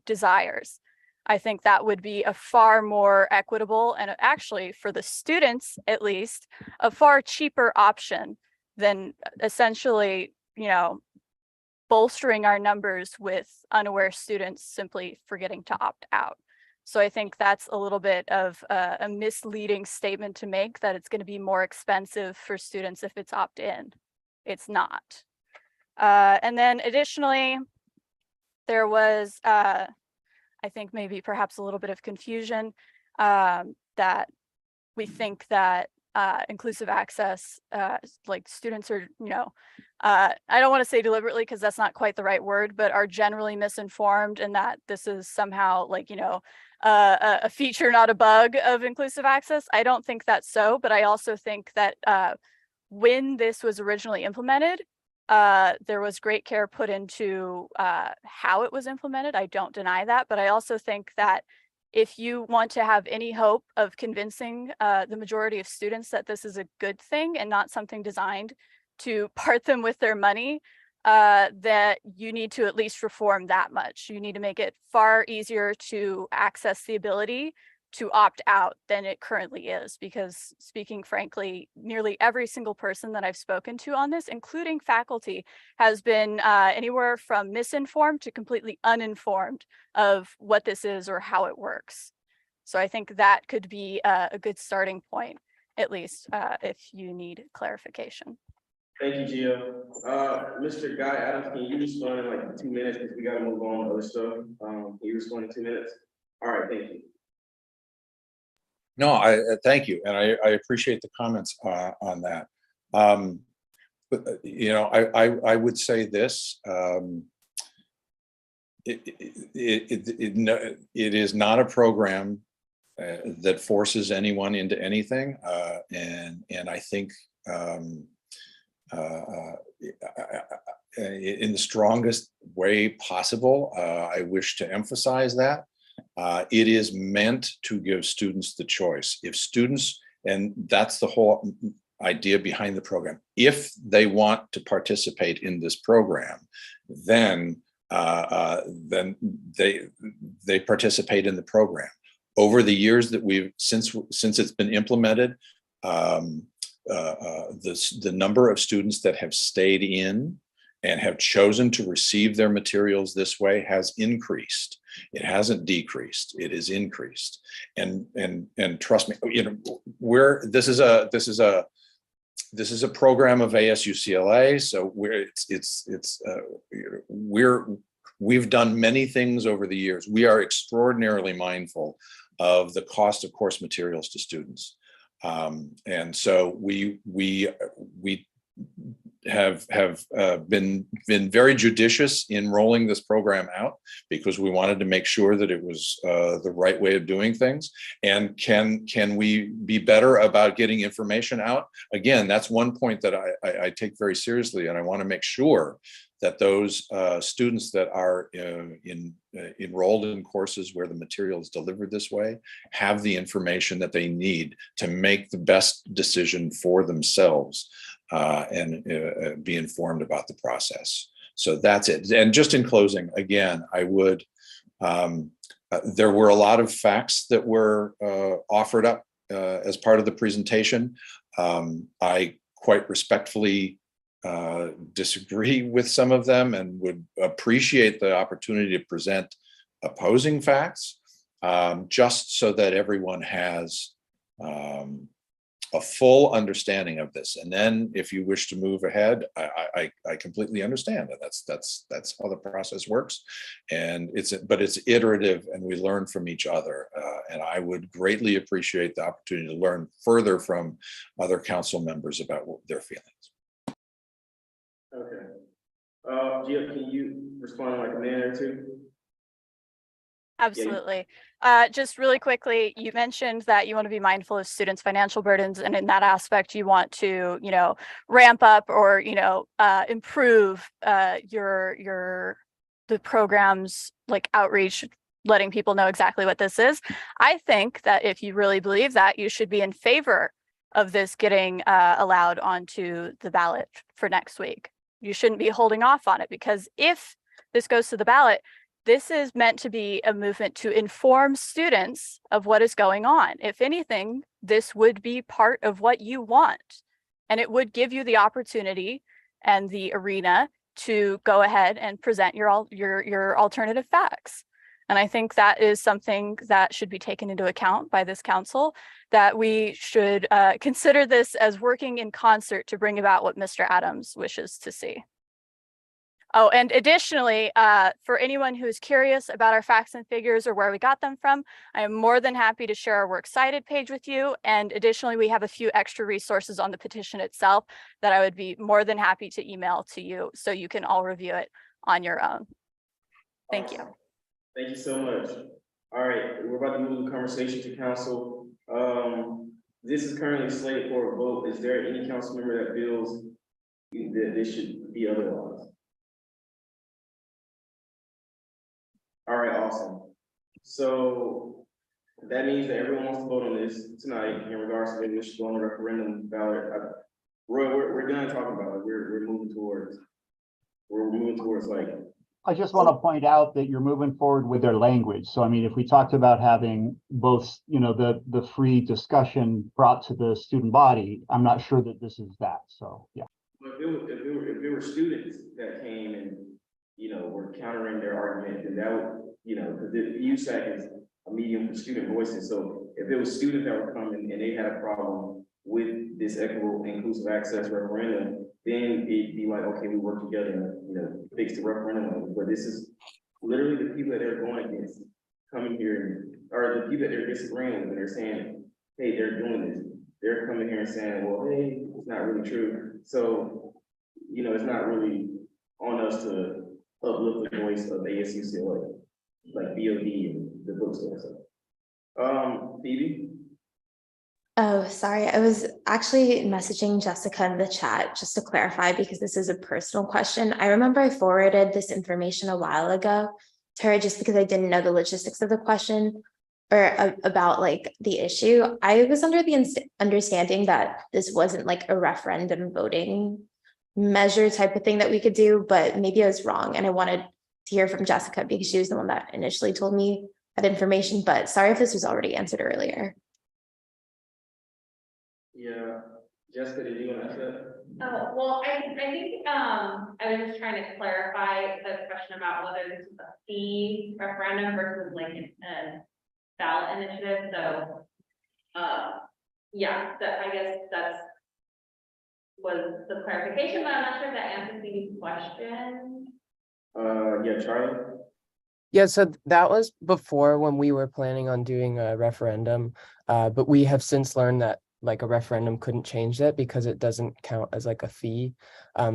Speaker 19: desires. I think that would be a far more equitable and actually for the students, at least, a far cheaper option than essentially, bolstering our numbers with unaware students simply forgetting to opt out. So I think that's a little bit of a misleading statement to make, that it's going to be more expensive for students if it's opt-in. It's not. And then additionally, there was, I think maybe perhaps a little bit of confusion that we think that inclusive access, like students are, I don't want to say deliberately because that's not quite the right word, but are generally misinformed, and that this is somehow like, a feature, not a bug of inclusive access. I don't think that's so, but I also think that when this was originally implemented, there was great care put into how it was implemented. I don't deny that, but I also think that if you want to have any hope of convincing the majority of students that this is a good thing and not something designed to part them with their money, that you need to at least reform that much. You need to make it far easier to access the ability to opt out than it currently is, because speaking frankly, nearly every single person that I've spoken to on this, including faculty, has been anywhere from misinformed to completely uninformed of what this is or how it works. So I think that could be a good starting point, at least if you need clarification.
Speaker 1: Thank you, Gio. Mr. Guy Adams, can you respond in like 2 minutes, because we gotta move on to other stuff? Can you respond in 2 minutes? All right, thank you.
Speaker 20: No, I thank you, and I appreciate the comments on that. But I would say this: it is not a program that forces anyone into anything, and I think in the strongest way possible, I wish to emphasize that. It is meant to give students the choice. If students, and that's the whole idea behind the program, if they want to participate in this program, then they participate in the program. Over the years that since it's been implemented, the number of students that have stayed in and have chosen to receive their materials this way has increased. It hasn't decreased. It is increased. And trust me, this is a program of ASUCLA. So we've done many things over the years. We are extraordinarily mindful of the cost of course materials to students. And so we have been very judicious in rolling this program out, because we wanted to make sure that it was the right way of doing things. And can we be better about getting information out? Again, that's one point that I take very seriously, and I want to make sure that those students that are enrolled in courses where the material is delivered this way have the information that they need to make the best decision for themselves and be informed about the process. So that's it. And just in closing, again, I would, there were a lot of facts that were offered up as part of the presentation. I quite respectfully disagree with some of them and would appreciate the opportunity to present opposing facts, just so that everyone has a full understanding of this. And then if you wish to move ahead, I completely understand that that's how the process works. And it's iterative, and we learn from each other. And I would greatly appreciate the opportunity to learn further from other council members about their feelings.
Speaker 1: Okay. Gio, can you respond in like a minute or two?
Speaker 19: Absolutely. Just really quickly, you mentioned that you want to be mindful of students' financial burdens, and in that aspect, you want to, ramp up or, improve the program's like outreach, letting people know exactly what this is. I think that if you really believe that, you should be in favor of this getting allowed onto the ballot for next week. You shouldn't be holding off on it, because if this goes to the ballot, this is meant to be a movement to inform students of what is going on. If anything, this would be part of what you want, and it would give you the opportunity and the arena to go ahead and present your alternative facts. And I think that is something that should be taken into account by this council, that we should consider this as working in concert to bring about what Mr. Adams wishes to see. Oh, and additionally, for anyone who is curious about our facts and figures or where we got them from, I am more than happy to share our Works Cited page with you. And additionally, we have a few extra resources on the petition itself that I would be more than happy to email to you so you can all review it on your own. Thank you.
Speaker 1: Thank you so much. All right, we're about to move the conversation to council. This is currently slated for a vote. Is there any council member that feels that this should be otherwise? All right, awesome. So that means that everyone wants to vote on this tonight in regards to whether it should go on the referendum ballot. Roy, we're done talking about it. We're moving towards like.
Speaker 7: I just want to point out that you're moving forward with their language. So, I mean, if we talked about having both, the free discussion brought to the student body, I'm not sure that this is that. So, yeah.
Speaker 1: But if it were students that came and, were countering their argument, then that would, because the USAC is a medium for student voices. So if it was students that were coming and they had a problem with this equitable inclusive access referendum, then it'd be like, okay, we work together and, fix the referendum. But this is literally the people that they're going against coming here, or the people that they're disagreeing with, and they're saying, hey, they're doing this. They're coming here and saying, well, hey, it's not really true. So, it's not really on us to uplift the voice of ASUCLA, like BOD and the bookstore. So, Phoebe?
Speaker 2: Oh, sorry. I was actually messaging Jessica in the chat just to clarify, because this is a personal question. I remember I forwarded this information a while ago to her just because I didn't know the logistics of the question or about like the issue. I was under the understanding that this wasn't like a referendum voting measure type of thing that we could do, but maybe I was wrong. And I wanted to hear from Jessica because she was the one that initially told me that information, but sorry if this was already answered earlier.
Speaker 1: Yeah, Jessica, did you want to answer that?
Speaker 18: Oh, well, I think, I was just trying to clarify the question about whether this is a fee referendum versus like a ballot initiative, so, yeah, I guess that's was the clarification, but I'm not sure if that answers the question.
Speaker 1: Yeah, Charlie?
Speaker 17: Yeah, so that was before when we were planning on doing a referendum, but we have since learned that like a referendum couldn't change that because it doesn't count as like a fee.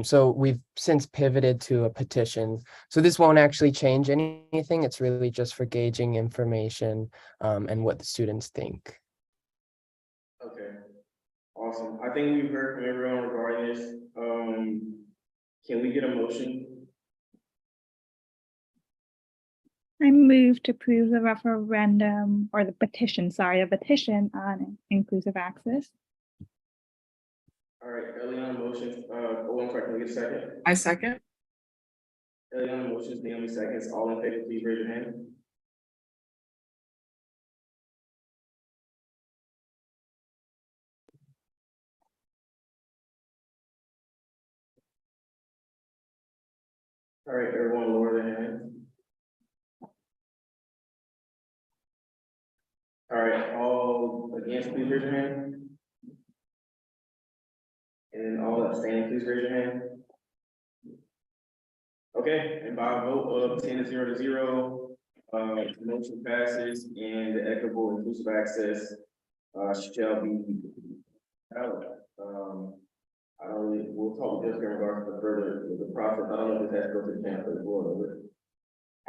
Speaker 17: So we've since pivoted to a petition. So this won't actually change anything. It's really just for gauging information and what the students think.
Speaker 1: Okay, awesome. I think we've heard from everyone regarding this. Can we get a motion?
Speaker 9: I move to approve the referendum or the petition on inclusive access.
Speaker 1: All right, Eliana motions. I'm sorry, can we get a second?
Speaker 10: I second.
Speaker 1: Eliana motions, Naomi seconds. All in favor, please raise your hand. All right, everyone lower their hands. All right, all against, please raise your hand. And all abstaining, please raise your hand. Okay, and by a vote of 10-0, motion passes and the equitable inclusive access shall be valid. I don't really, we'll talk with Jessica in regards to the process. I don't know if this has to go to the council as well, does it?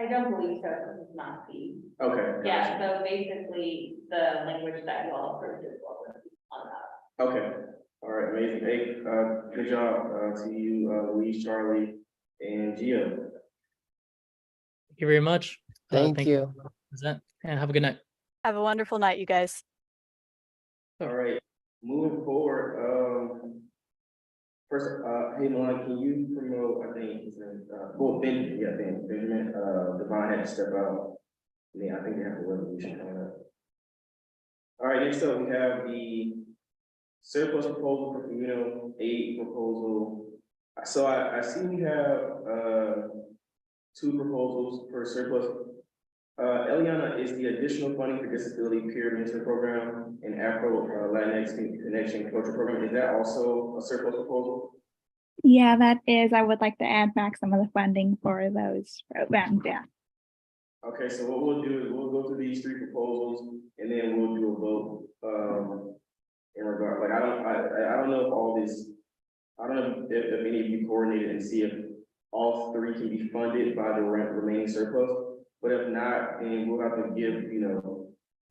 Speaker 15: I don't believe so, this is not fee.
Speaker 1: Okay.
Speaker 15: Yeah, so basically, the language that you all approved is what was on that.
Speaker 1: Okay, all right, amazing. Hey, good job to you, Louise, Charlie, and Gia.
Speaker 14: Thank you very much.
Speaker 17: Thank you.
Speaker 14: Present, and have a good night.
Speaker 19: Have a wonderful night, you guys.
Speaker 1: All right, moving forward, first, hey, Milan, can you promote, I think, Benjamin, Devon had to step out. Yeah, I think they have a resolution coming up. All right, next up, we have the surplus proposal for communal aid proposal. So I see we have, two proposals for surplus. Eliana, is the additional funding for disability peer mentoring program and Afro Latinx Connection Culture Program, is that also a surplus proposal?
Speaker 9: Yeah, that is, I would like to add back some of the funding for those programs, yeah.
Speaker 1: Okay, so what we'll do is we'll go through these three proposals and then we'll do a vote, in regard, like, I don't know if all this, I don't know if any of you coordinated and see if all three can be funded by the remaining surplus, but if not, then we'll have to give,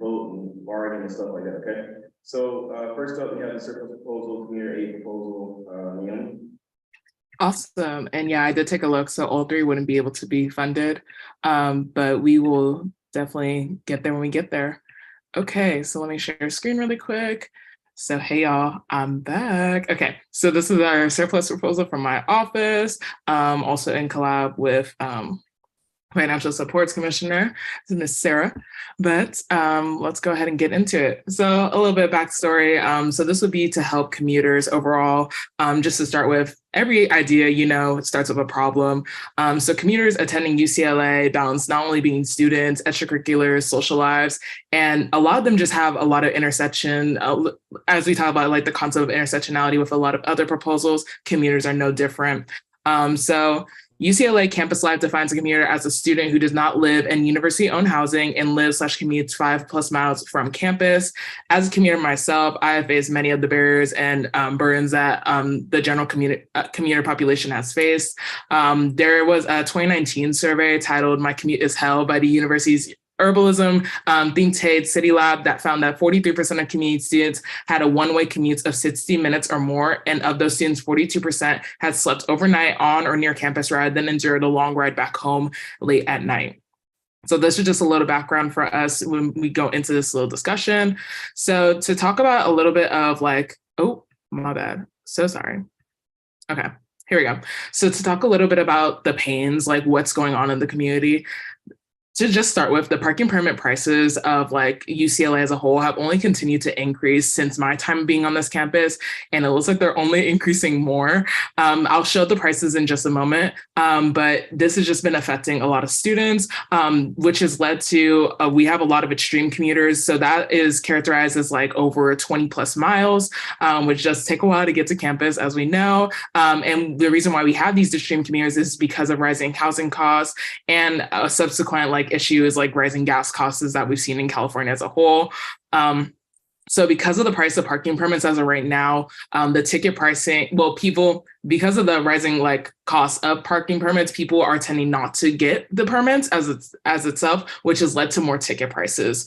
Speaker 1: vote and bargain and stuff like that, okay? So, first up, we have the surplus proposal, community aid proposal, Naomi.
Speaker 10: Awesome. And yeah, I did take a look. So all three wouldn't be able to be funded, but we will definitely get there when we get there. Okay, so let me share a screen really quick. So hey y'all, I'm back. Okay, so this is our surplus proposal from my office, also in collab with Financial Supports Commissioner, Ms. Sarah, but let's go ahead and get into it. So a little bit of backstory. So this would be to help commuters overall. Just to start with, every idea, it starts with a problem. So commuters attending UCLA balance not only being students, extracurriculars, social lives, and a lot of them just have a lot of intersection. As we talk about like the concept of intersectionality with a lot of other proposals, commuters are no different. So UCLA Campus Life defines a commuter as a student who does not live in university-owned housing and lives/commutes 5+ miles from campus. As a commuter myself, I have faced many of the barriers and burdens that the general commuter population has faced. There was a 2019 survey titled "My Commute is Hell" by the university's Herbalism think tank City Lab that found that 43% of community students had a one-way commute of 60 minutes or more. And of those students, 42% had slept overnight on or near campus rather than endured a long ride back home late at night. So this is just a little background for us when we go into this little discussion. So to talk about a little bit of like, oh, my bad. So sorry. Okay, here we go. So to talk a little bit about the pains, like what's going on in the community. To just start with, the parking permit prices of like UCLA as a whole have only continued to increase since my time being on this campus, and it looks like they're only increasing more. I'll show the prices in just a moment, but this has just been affecting a lot of students, which has led to, we have a lot of extreme commuters. So that is characterized as like over 20+ miles, which does take a while to get to campus, as we know. And the reason why we have these extreme commuters is because of rising housing costs and a subsequent like issue is like rising gas costs that we've seen in California as a whole. So because of the price of parking permits as of right now, the ticket pricing, because of the rising like cost of parking permits, people are tending not to get the permits as itself, which has led to more ticket prices,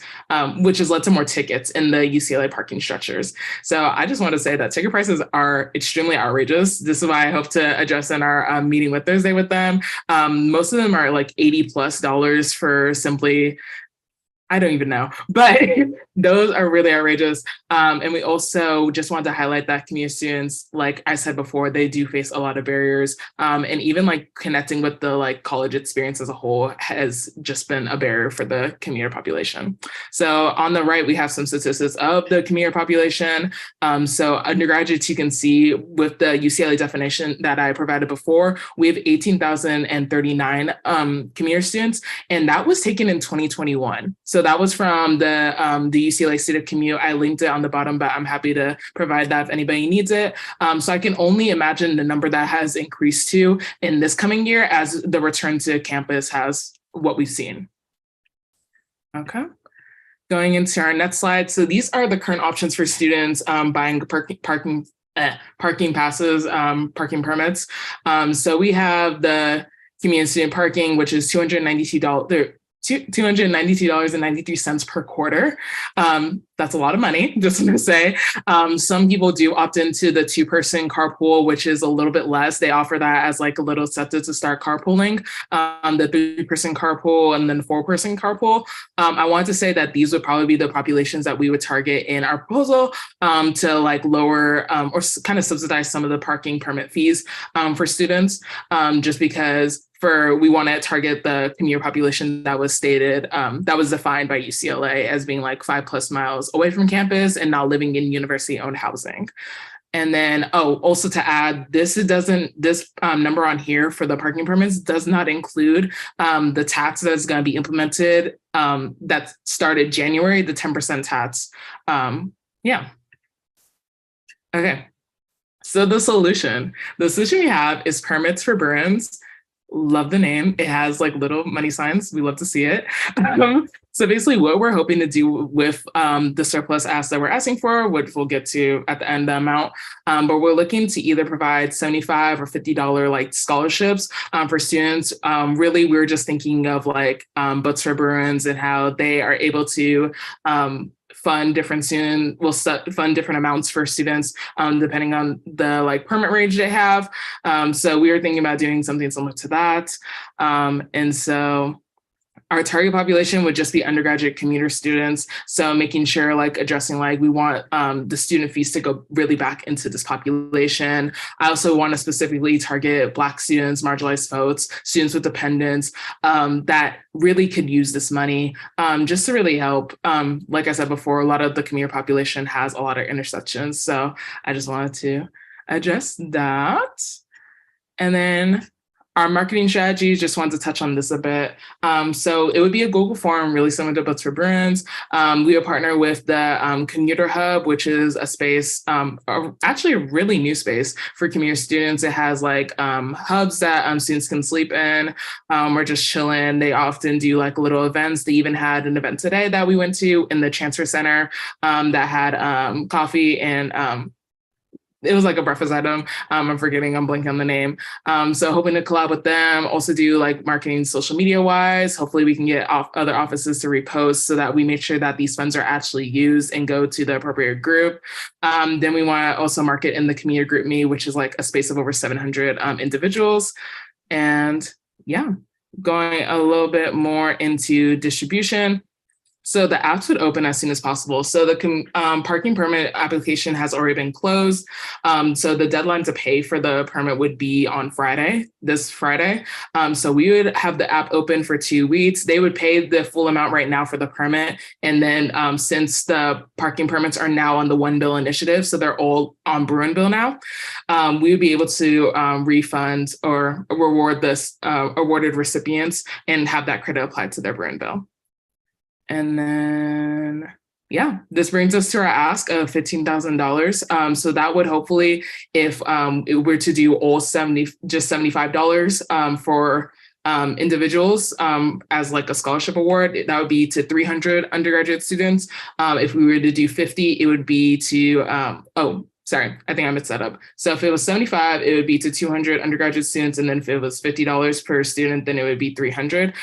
Speaker 10: which has led to more tickets in the UCLA parking structures. So I just want to say that ticket prices are extremely outrageous. This is why I hope to address in our meeting with Thursday with them. Most of them are like $80+ for simply, I don't even know, but those are really outrageous. And we also just wanted to highlight that community students, like I said before, they do face a lot of barriers. And even like connecting with the like college experience as a whole has just been a barrier for the commuter population. So on the right, we have some statistics of the commuter population. So undergraduates, you can see with the UCLA definition that I provided before, we have 18,039 commuter students, and that was taken in 2021. So that was from the UCLA State of Commute. I linked it on the bottom, but I'm happy to provide that if anybody needs it. So I can only imagine the number that has increased to in this coming year as the return to campus has what we've seen. Okay. Going into our next slide. So these are the current options for students buying parking passes, parking permits. So we have the community student parking, which is $292. $292.93 per quarter. That's a lot of money, just want to say. Some people do opt into the 2-person carpool, which is a little bit less. They offer that as like a little incentive to start carpooling, the 3-person carpool and then 4-person carpool. I want to say that these would probably be the populations that we would target in our proposal to like lower or kind of subsidize some of the parking permit fees for students, just because we want to target the commuter population that was stated, that was defined by UCLA as being like 5+ miles away from campus and not living in university-owned housing. And then, also to add, this number on here for the parking permits does not include the tax that is going to be implemented that started January, the 10% tax. Yeah. Okay. So the solution we have is permits for Bruins. Love the name. It has like little money signs. We love to see it. So basically what we're hoping to do with the surplus ask that we're asking for, which we'll get to at the end, the amount, but we're looking to either provide $75 or $50 like scholarships for students. Really, we're just thinking of like Books for Bruins and how they are able to fund different fund different amounts for students depending on the like permit range they have. So we were thinking about doing something similar to that. And so our target population would just be undergraduate commuter students. So making sure like addressing like we want the student fees to go really back into this population. I also want to specifically target Black students, marginalized folks, students with dependents that really could use this money just to really help. Like I said before, a lot of the commuter population has a lot of intersections. So I just wanted to address that. And then our marketing strategy, just wanted to touch on this a bit. So it would be a Google form, really similar to Books for Bruins. We would partner with the Commuter Hub, which is a space, actually a really new space for commuter students. It has like hubs that students can sleep in or just chill in. They often do like little events. They even had an event today that we went to in the Transfer Center that had coffee and it was like a breakfast item. I'm blanking on the name. So hoping to collab with them, also do like marketing social media wise. Hopefully we can get other offices to repost so that we make sure that these funds are actually used and go to the appropriate group. Then we want to also market in the Community Group Me, which is like a space of over 700 individuals. And yeah, going a little bit more into distribution. So the apps would open as soon as possible. So the parking permit application has already been closed. So the deadline to pay for the permit would be on this Friday. So we would have the app open for 2 weeks. They would pay the full amount right now for the permit. And then since the parking permits are now on the One Bill initiative, so they're all on Bruin Bill now, we would be able to refund or reward this awarded recipients and have that credit applied to their Bruin Bill. And then, yeah, this brings us to our ask of $15,000. So that would hopefully, if it were to do all $75 for individuals as like a scholarship award, that would be to 300 undergraduate students. If we were to do 50, it would be to, sorry, I think I mixed that up. So if it was 75, it would be to 200 undergraduate students. And then if it was $50 per student, then it would be 300.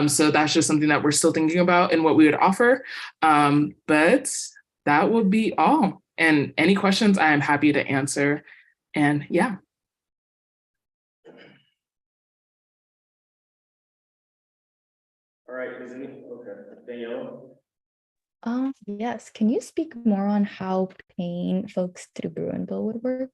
Speaker 10: So that's just something that we're still thinking about and what we would offer. But that would be all. And any questions I am happy to answer. And yeah.
Speaker 1: All right, okay, Danielle.
Speaker 3: Yes. Can you speak more on how paying folks through Bruin Bill would work?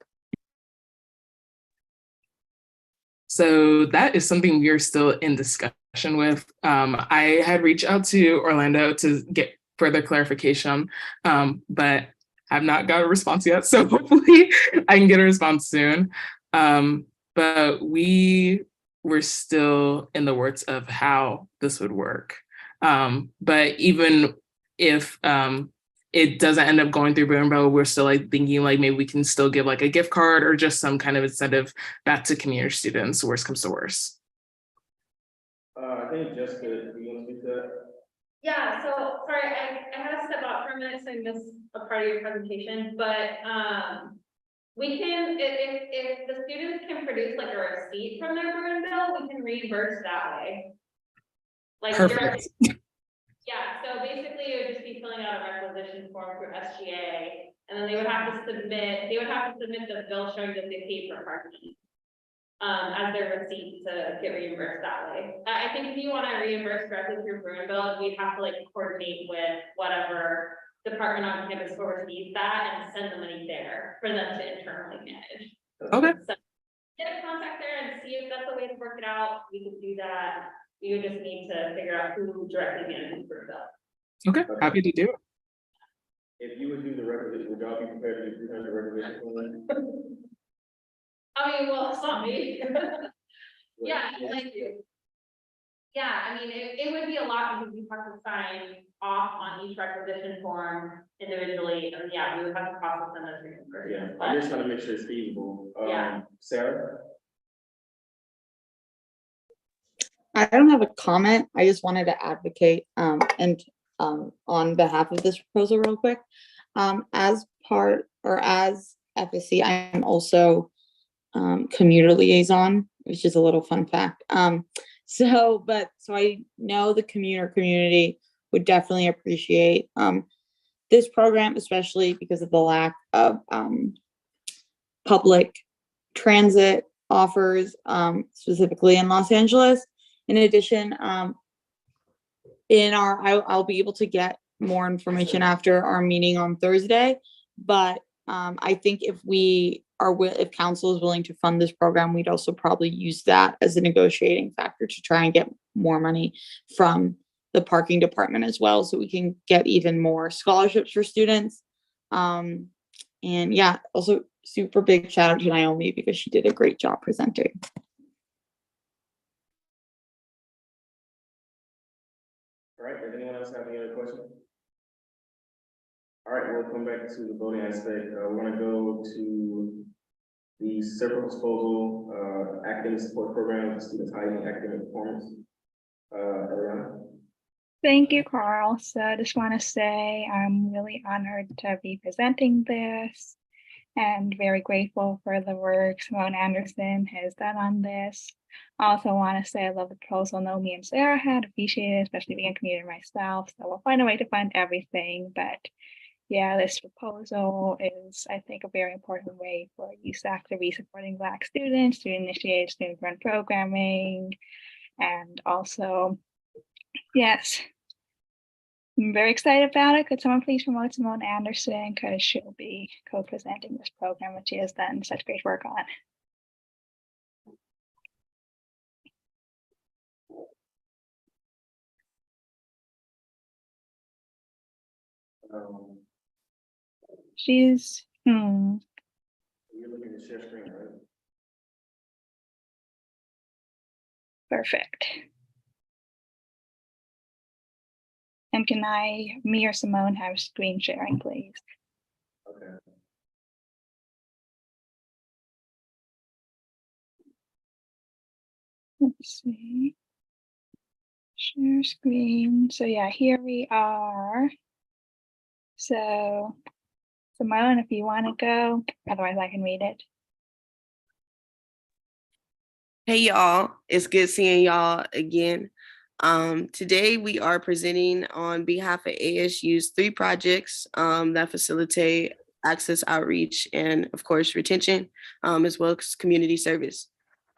Speaker 10: So that is something we're still in discussion with. I had reached out to Orlando to get further clarification, but have not got a response yet. So hopefully I can get a response soon. But we were still in the works of how this would work. But even if it doesn't end up going through Bruin Bill, we're still like thinking like maybe we can still give like a gift card or just some kind of incentive back to community students, worst comes to worst.
Speaker 1: I think Jessica, do you want to speak to that?
Speaker 11: Yeah, so sorry, I had to step out for a minute, so I missed a part of your presentation, but we can, if the students can produce like a receipt from their Bruin bill, we can reimburse that way. Like
Speaker 10: Perfect.
Speaker 11: yeah, so basically it would just be filling out a requisition form through SGA, and then they would have to submit the bill showing that they paid for parking. As their receipt to get reimbursed that way. I think if you want to reimburse directly through Bruin bill, we'd have to like coordinate with whatever department on campus oversees that and send the money there for them to internally manage.
Speaker 10: Okay.
Speaker 11: So get a contact there and see if that's a way to work it out. We could do that. We would just need to figure out who directly manages Bruin bill.
Speaker 10: Okay, happy to do it.
Speaker 1: If you would do the requisition, would y'all be prepared to do 300 requisitions on that?
Speaker 11: I mean, well, it's not me. Yeah, like, yeah, I mean, it would be a lot because you have to sign off on each requisition form individually, and yeah, we would have to process them as reimbursements.
Speaker 1: Yeah, I'm just trying to make sure it's feasible.
Speaker 11: Yeah.
Speaker 1: Sarah?
Speaker 4: I don't have a comment. I just wanted to advocate and on behalf of this proposal real quick. As part or as FSC, I am also commuter liaison, which is a little fun fact. So I know the commuter community would definitely appreciate this program, especially because of the lack of public transit offers, specifically in Los Angeles. In addition, I'll be able to get more information after our meeting on Thursday, but I think if council is willing to fund this program, we'd also probably use that as a negotiating factor to try and get more money from the parking department as well, so we can get even more scholarships for students. And yeah, also super big shout out to Naomi because she did a great job presenting.
Speaker 1: All right, does anyone else have any other questions? All right, we'll come back to the voting aspect. We want to go to the several disposal academic support program for students hiding academic performance. Ariana?
Speaker 9: Thank you, Carl. So I just want to say I'm really honored to be presenting this and very grateful for the work Simone Anderson has done on this. I also want to say I love the proposal Naomi and Sarah had, appreciate it, especially being a commuter myself. So we'll find a way to fund everything, but yeah, this proposal is, I think, a very important way for USAC to be supporting Black students, to initiate student-run programming, and also, yes, I'm very excited about it. Could someone please promote Simone Anderson, because she'll be co-presenting this program, which she has done such great work on. She's,
Speaker 1: You're looking to share screen, right?
Speaker 9: perfect. And can me or Simone have screen sharing, please?
Speaker 1: Okay.
Speaker 9: Let's see. Share screen. So yeah, here we are. So Simone, if you want to go, otherwise I can read it.
Speaker 6: Hey y'all, it's good seeing y'all again. Today we are presenting on behalf of ASU's 3 projects that facilitate access outreach and of course retention, as well as community service.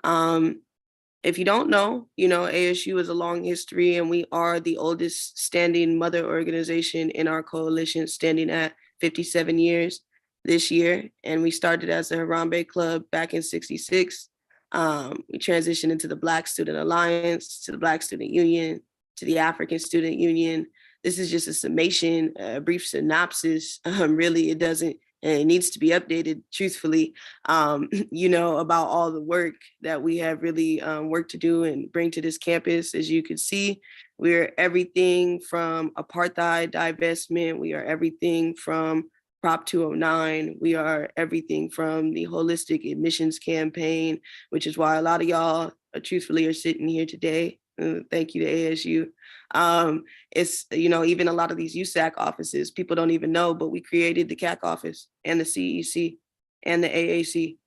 Speaker 6: If you don't know, ASU is a long history and we are the oldest standing mother organization in our coalition, standing at 57 years this year. And we started as the Harambe Club back in '66. We transitioned into the Black Student Alliance, to the Black Student Union, to the African Student Union. This is just a summation, a brief synopsis. Really, it needs to be updated truthfully, about all the work that we have really worked to do and bring to this campus. As you can see, we're everything from apartheid divestment. We are everything from Prop 209. We are everything from the holistic admissions campaign, which is why a lot of y'all truthfully are sitting here today. Thank you to ASU. It's, even a lot of these USAC offices, people don't even know, but we created the CAC office and the CEC and the AAC.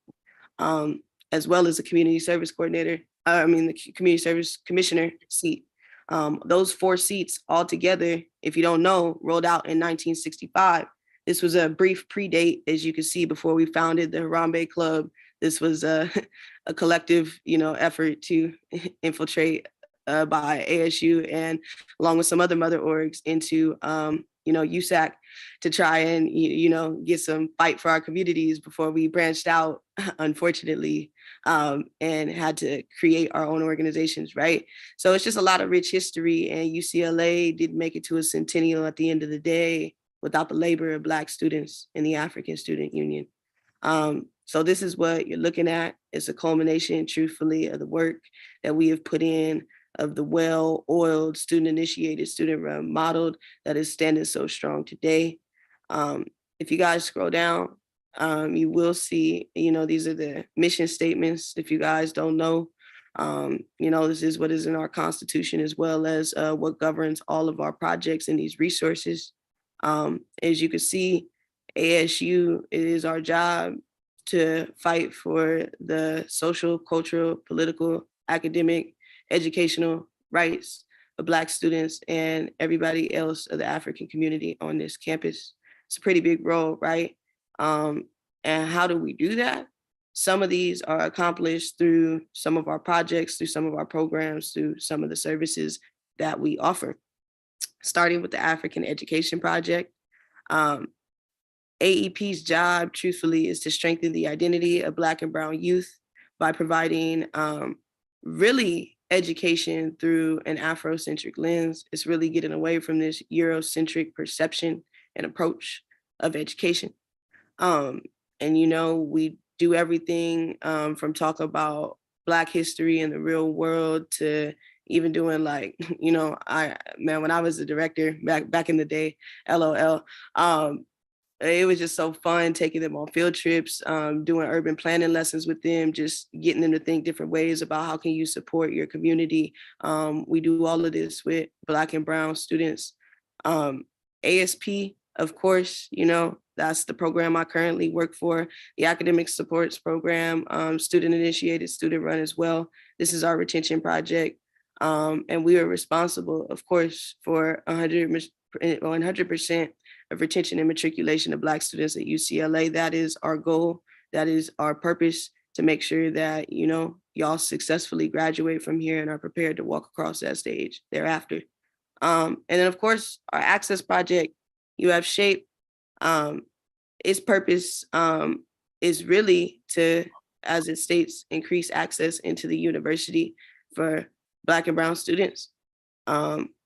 Speaker 6: as well as the community service coordinator, the community service commissioner seat. Those 4 seats altogether, if you don't know, rolled out in 1965. This was a brief predate, as you can see, before we founded the Harambe Club. This was a collective, effort to infiltrate by ASU and along with some other mother orgs into, USAC to try and, get some fight for our communities before we branched out, unfortunately, and had to create our own organizations, right? So it's just a lot of rich history, and UCLA didn't make it to a centennial at the end of the day without the labor of Black students in the African Student Union. So this is what you're looking at. It's a culmination, truthfully, of the work that we have put in, of the well-oiled, student-initiated, student-run model that is standing so strong today. If you guys scroll down, you will see, these are the mission statements. If you guys don't know, this is what is in our Constitution, as well as what governs all of our projects and these resources. As you can see, ASU, it is our job to fight for the social, cultural, political, academic, educational rights of Black students and everybody else of the African community on this campus. It's a pretty big role, right? And how do we do that? Some of these are accomplished through some of our projects, through some of our programs, through some of the services that we offer. Starting with the African Education Project. AEP's job, truthfully, is to strengthen the identity of Black and Brown youth by providing really education through an Afrocentric lens. It's really getting away from this Eurocentric perception and approach of education. We do everything from talk about Black history in the real world to even doing when I was the director back in the day, LOL, it was just so fun taking them on field trips, doing urban planning lessons with them, just getting them to think different ways about how can you support your community. We do all of this with Black and Brown students. ASP, of course, that's the program I currently work for, the Academic Supports Program, student initiated, student run as well. This is our retention project. And we are responsible, of course, for 100% of retention and matriculation of Black students at UCLA. That is our goal. That is our purpose, to make sure that, y'all successfully graduate from here and are prepared to walk across that stage thereafter. And then, of course, our Access Project, you have SHAPE. Its purpose is really to, as it states, increase access into the university for Black and Brown students.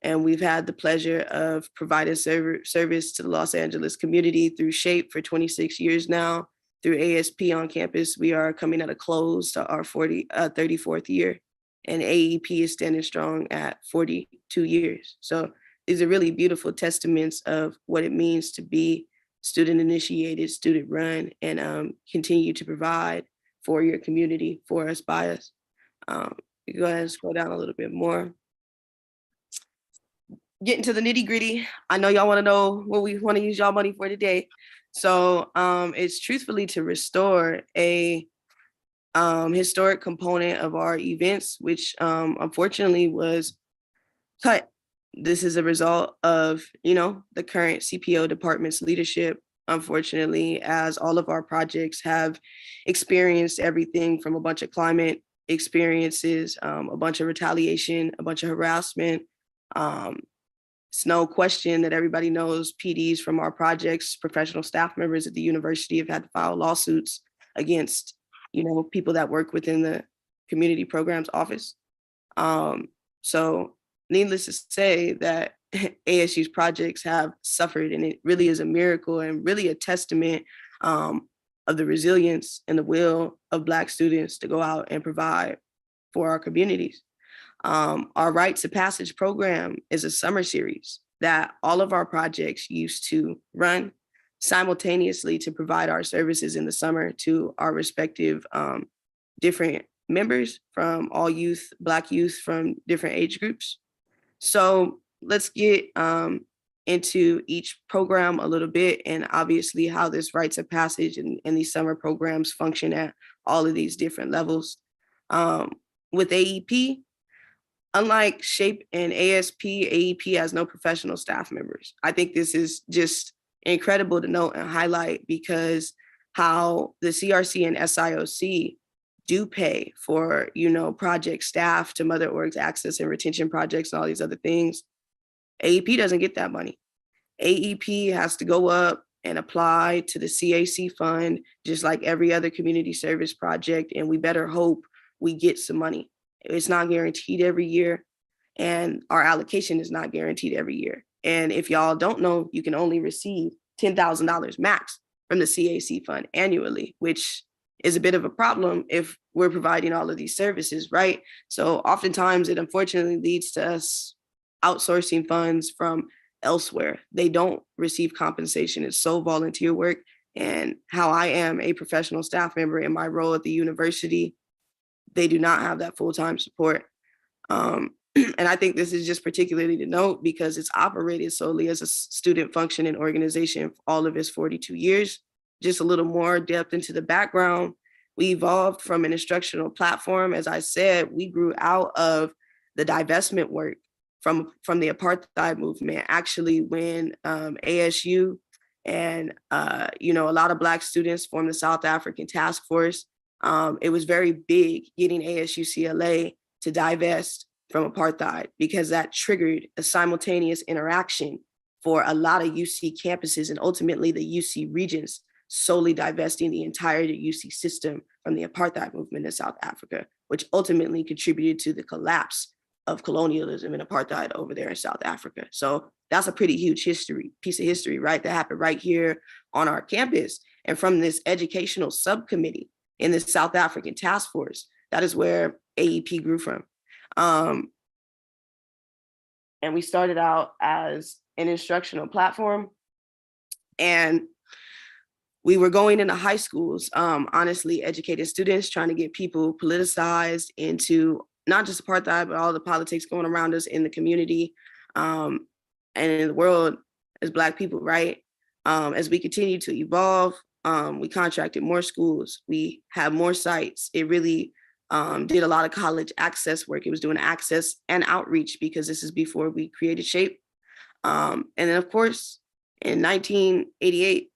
Speaker 6: And we've had the pleasure of providing service to the Los Angeles community through SHAPE for 26 years now. Through ASP on campus, we are coming at a close to our 34th year, and AEP is standing strong at 42 years. So these are really beautiful testaments of what it means to be student initiated, student run, and continue to provide for your community, for us, by us. You go ahead and scroll down a little bit more. Getting to the nitty gritty, I know y'all want to know what we want to use y'all money for today. So it's truthfully to restore a historic component of our events, which unfortunately was cut. This is a result of, the current CPO department's leadership, unfortunately, as all of our projects have experienced everything from a bunch of climate experiences, a bunch of retaliation, a bunch of harassment. It's no question that everybody knows PDs from our projects, professional staff members at the university have had to file lawsuits against, people that work within the community programs office. So needless to say that ASU's projects have suffered, and it really is a miracle and really a testament of the resilience and the will of Black students to go out and provide for our communities. Our Rites of Passage program is a summer series that all of our projects used to run simultaneously to provide our services in the summer to our respective different members from all youth, Black youth from different age groups. So let's get into each program a little bit, and obviously how this Rites of Passage and these summer programs function at all of these different levels. With AEP, unlike SHAPE and ASP, AEP has no professional staff members. I think this is just incredible to note and highlight, because how the CRC and SIOC do pay for, project staff to mother orgs access and retention projects and all these other things. AEP doesn't get that money. AEP has to go up and apply to the CAC fund, just like every other community service project. And we better hope we get some money. It's not guaranteed every year, and our allocation is not guaranteed every year. And if y'all don't know, you can only receive $10,000 max from the CAC fund annually, which is a bit of a problem if we're providing all of these services, right? So oftentimes it unfortunately leads to us outsourcing funds from elsewhere. They don't receive compensation. It's so volunteer work. And how I am a professional staff member in my role at the university, they do not have that full-time support. And I think this is just particularly to note because it's operated solely as a student function and organization for all of its 42 years. Just a little more depth into the background. We evolved from an instructional platform. As I said, we grew out of the divestment work from the apartheid movement. Actually, when ASU and a lot of Black students formed the South African Task Force, it was very big getting ASU CLA to divest from apartheid, because that triggered a simultaneous interaction for a lot of UC campuses and ultimately the UC regions solely divesting the entire UC system from the apartheid movement in South Africa, which ultimately contributed to the collapse of colonialism and apartheid over there in South Africa. So that's a pretty huge piece of history, right? That happened right here on our campus. And from this educational subcommittee in the South African Task Force, that is where AEP grew from. And we started out as an instructional platform, and we were going into high schools, honestly, educating students, trying to get people politicized into not just apartheid, but all the politics going around us in the community and in the world as Black people, right? As we continue to evolve, we contracted more schools, we had more sites. It really did a lot of college access work. It was doing access and outreach because this is before we created SHAPE. And then of course, in 1988,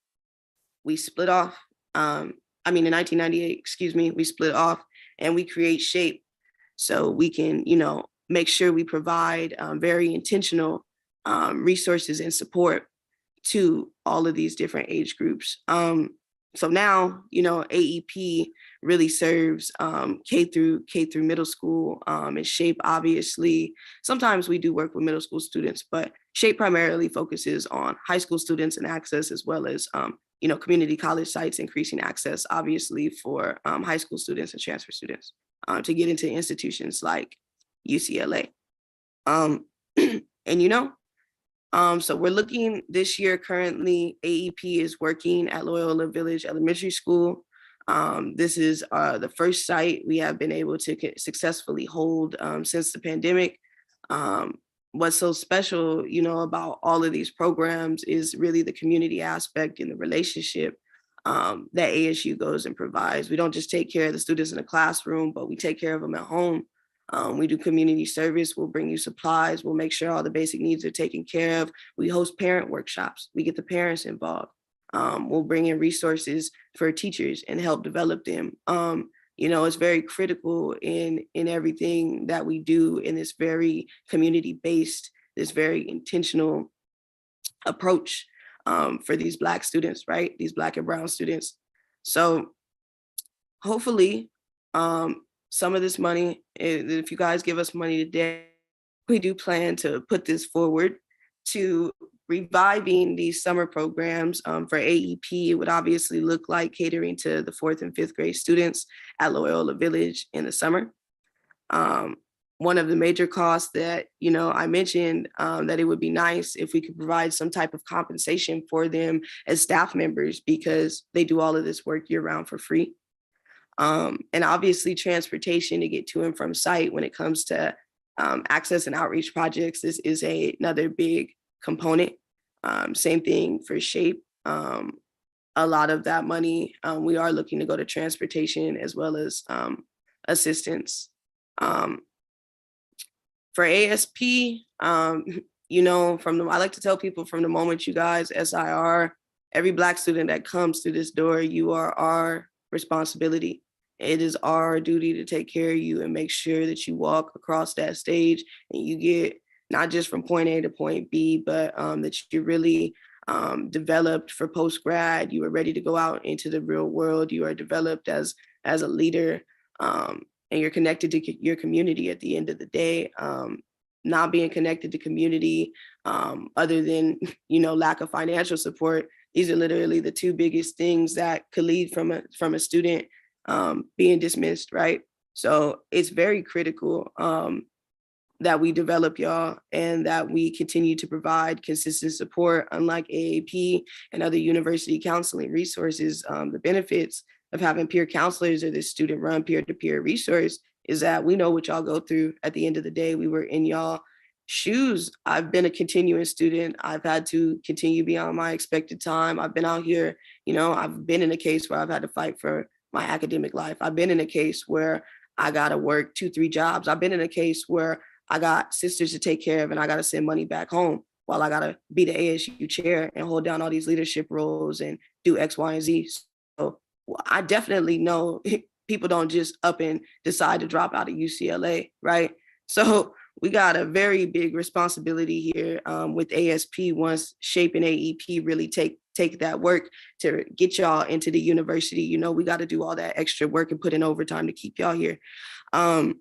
Speaker 6: we split off. In 1998, we split off and we create SHAPE so we can, make sure we provide very intentional resources and support to all of these different age groups. So now, AEP really serves K through middle school, and SHAPE obviously. Sometimes we do work with middle school students, but SHAPE primarily focuses on high school students and access, as well as community college sites, increasing access, obviously, for high school students and transfer students to get into institutions like UCLA. So we're looking this year, currently, AEP is working at Loyola Village Elementary School. This is the first site we have been able to successfully hold since the pandemic. What's so special, about all of these programs is really the community aspect and the relationship that ASU goes and provides. We don't just take care of the students in the classroom, but we take care of them at home. We do community service. We'll bring you supplies. We'll make sure all the basic needs are taken care of. We host parent workshops. We get the parents involved. We'll bring in resources for teachers and help develop them. It's very critical in everything that we do in this very community-based, this very intentional approach for these Black students, right? These Black and brown students. So hopefully some of this money, if you guys give us money today, we do plan to put this forward to reviving these summer programs for AEP. It would obviously look like catering to the 4th and 5th grade students at Loyola Village in the summer. One of the major costs that, I mentioned that it would be nice if we could provide some type of compensation for them as staff members, because they do all of this work year round for free. And obviously transportation to get to and from site when it comes to access and outreach projects, this is another big component. Same thing for SHAPE. a lot of that money, we are looking to go to transportation as well as assistance. For ASP, you know, I like to tell people from the moment you guys SIR, every Black student that comes through this door, you are our responsibility. It is our duty to take care of you and make sure that you walk across that stage and you get not just from point A to point B, but that you're really developed for post-grad. You are ready to go out into the real world. You are developed as a leader, and you're connected to your community at the end of the day. Not being connected to community, other than, you know, lack of financial support, these are literally the two biggest things that could lead from a student being dismissed, right? So it's very critical that we develop y'all and that we continue to provide consistent support. Unlike AAP and other university counseling resources, the benefits of having peer counselors or this student-run peer-to-peer resource is that we know what y'all go through. At the end of the day, we were in y'all shoes. I've been a continuing student. I've had to continue beyond my expected time. I've been out here, you know, I've been in a case where I've had to fight for my academic life. I've been in a case where I gotta work 2-3 jobs. I've been in a case where I got sisters to take care of and I gotta send money back home while I gotta be the ASU chair and hold down all these leadership roles and do X, Y, and Z. So I definitely know people don't just up and decide to drop out of UCLA, right? So we got a very big responsibility here with ASP once SHAPE and AEP really take that work to get y'all into the university. You know, we got to do all that extra work and put in overtime to keep y'all here. And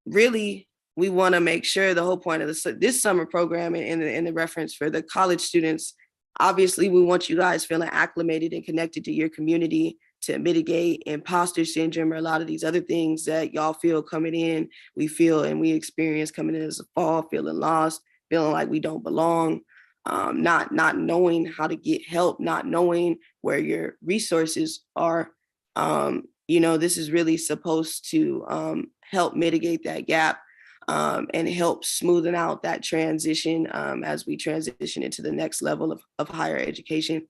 Speaker 6: really, we want to make sure the whole point of this summer program and the reference for the college students, obviously, we want you guys feeling acclimated and connected to your community to mitigate imposter syndrome or a lot of these other things that y'all feel coming in, we feel and we experience coming in as a fall, feeling lost, feeling like we don't belong, not knowing how to get help, not knowing where your resources are. You know, this is really supposed to help mitigate that gap and help smoothen out that transition as we transition into the next level of higher education.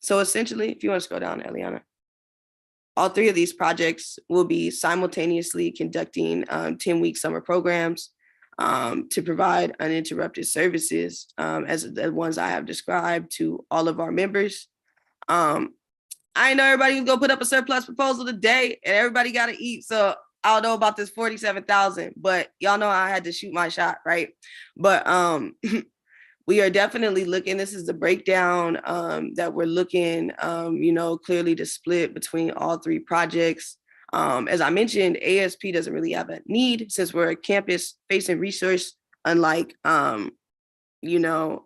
Speaker 6: So essentially, if you want to scroll down, Eliana, all 3 of these projects will be simultaneously conducting 10-week summer programs to provide uninterrupted services as the ones I have described to all of our members. I know everybody's gonna put up a surplus proposal today and everybody got to eat. So I don't know about this 47,000, but y'all know I had to shoot my shot, right? But we are definitely looking, this is the breakdown that we're looking, you know, clearly to split between all 3 projects. As I mentioned, ASP doesn't really have a need since we're a campus facing resource, unlike, you know,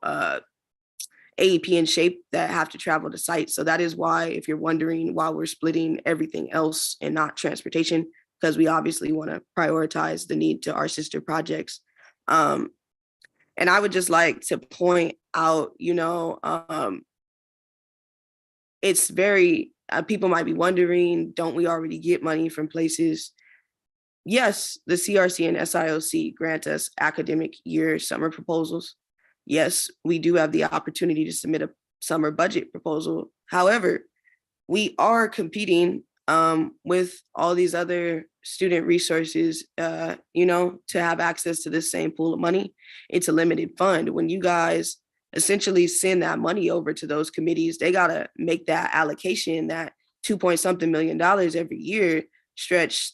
Speaker 6: AEP and SHAPE that have to travel to sites. So that is why, if you're wondering why we're splitting everything else and not transportation, because we obviously want to prioritize the need to our sister projects. And I would just like to point out, you know, it's very, people might be wondering, don't we already get money from places? Yes, the CRC and SIOC grant us academic year summer proposals. Yes, we do have the opportunity to submit a summer budget proposal. However, we are competing with all these other student resources, you know, to have access to this same pool of money. It's a limited fund. When you guys essentially send that money over to those committees, they got to make that allocation, that $2-point-something million every year stretch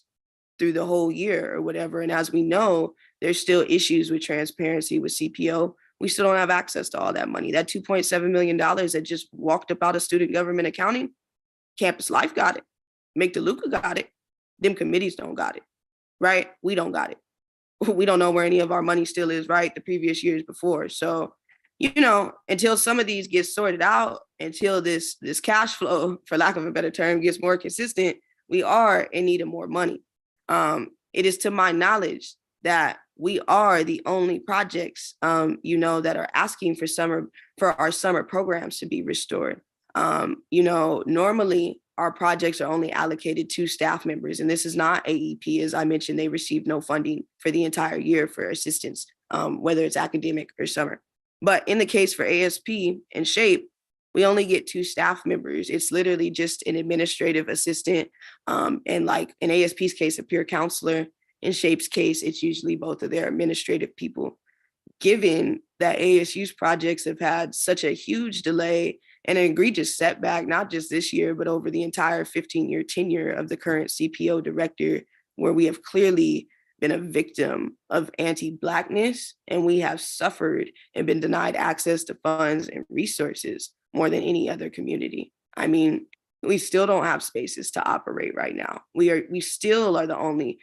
Speaker 6: through the whole year or whatever. And as we know, there's still issues with transparency with CPO. We still don't have access to all that money. That $2.7 million that just walked up out of student government accounting, Campus Life got it. Make DeLuca got it. Them committees don't got it, right? We don't got it. We don't know where any of our money still is, right? The previous years before. So, you know, until some of these get sorted out, until this cash flow, for lack of a better term, gets more consistent, we are in need of more money. It is to my knowledge that we are the only projects, you know, that are asking for our summer programs to be restored. You know, normally our projects are only allocated to staff members, and this is not AEP. As I mentioned, they receive no funding for the entire year for assistance, whether it's academic or summer. But in the case for ASP and SHAPE, we only get 2 staff members. It's literally just an administrative assistant. And like in ASP's case, a peer counselor. In SHAPE's case, it's usually both of their administrative people. Given that ASU's projects have had such a huge delay and an egregious setback, not just this year, but over the entire 15-year tenure of the current CPO director, where we have clearly been a victim of anti-Blackness, and we have suffered and been denied access to funds and resources more than any other community. I mean, we still don't have spaces to operate right now. We still are the only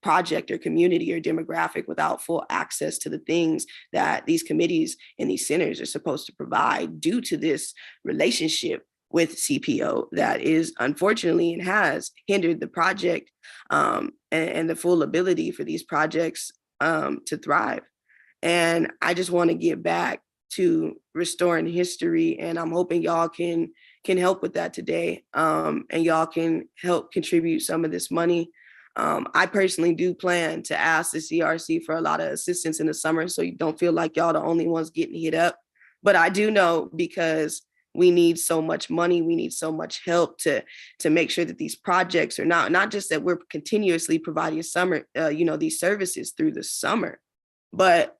Speaker 6: project or community or demographic without full access to the things that these committees and these centers are supposed to provide due to this relationship with CPO that is unfortunately and has hindered the project and the full ability for these projects to thrive. And I just want to get back to restoring history, and I'm hoping y'all can help with that today, and y'all can help contribute some of this money. I personally do plan to ask the CRC for a lot of assistance in the summer, so you don't feel like y'all the only ones getting hit up. But I do know, because we need so much money, we need so much help to make sure that these projects are not just that we're continuously providing summer, these services through the summer, but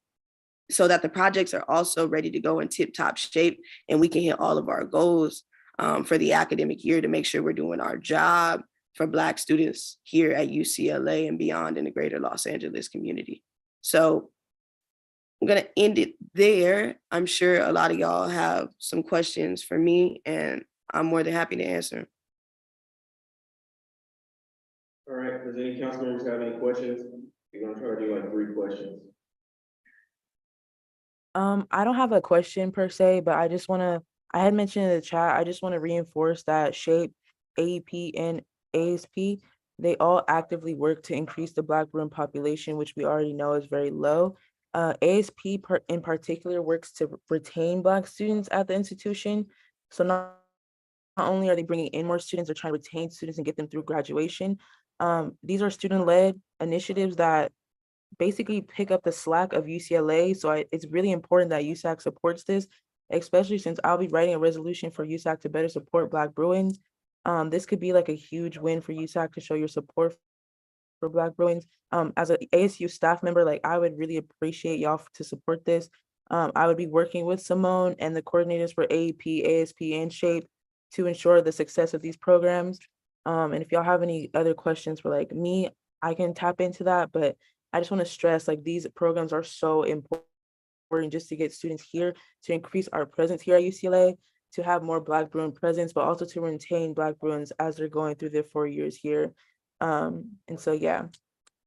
Speaker 6: so that the projects are also ready to go in tip-top shape and we can hit all of our goals for the academic year to make sure we're doing our job for Black students here at UCLA and beyond in the greater Los Angeles community. So I'm gonna end it there. I'm sure a lot of y'all have some questions for me, and I'm more than happy to answer.
Speaker 1: All right, does any council members have any questions? We're gonna try to do like 3 questions.
Speaker 5: I don't have a question per se, but I had mentioned in the chat, I just want to reinforce that SHAPE, AEP, and ASP, they all actively work to increase the Black Bruin population, which we already know is very low. ASP in particular works to retain Black students at the institution. So not only are they bringing in more students, they're trying to retain students and get them through graduation. These are student-led initiatives that basically pick up the slack of UCLA. So it's really important that USAC supports this, especially since I'll be writing a resolution for USAC to better support Black Bruins. This could be like a huge win for USAC to show your support for Black Bruins. As an ASU staff member, like I would really appreciate y'all to support this. I would be working with Simone and the coordinators for AEP, ASP, and SHAPE to ensure the success of these programs. And if y'all have any other questions for like me, I can tap into that, but I just want to stress like these programs are so important just to get students here, to increase our presence here at UCLA, to have more Black Bruin presence, but also to retain Black Bruins as they're going through their 4 years here. And so, yeah,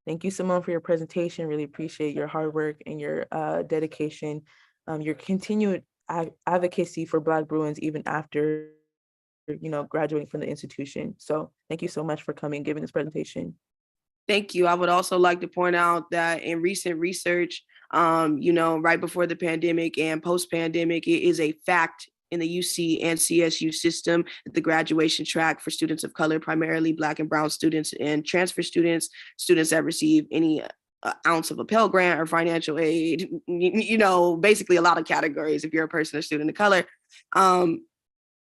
Speaker 5: thank you, Simone, for your presentation. Really appreciate your hard work and your dedication, your continued advocacy for Black Bruins even after, graduating from the institution. So thank you so much for coming and giving this presentation.
Speaker 6: Thank you. I would also like to point out that in recent research, right before the pandemic and post-pandemic, it is a fact in the UC and CSU system that the graduation track for students of color, primarily Black and Brown students and transfer students that receive any ounce of a Pell Grant or financial aid, basically a lot of categories if you're a person or student of color,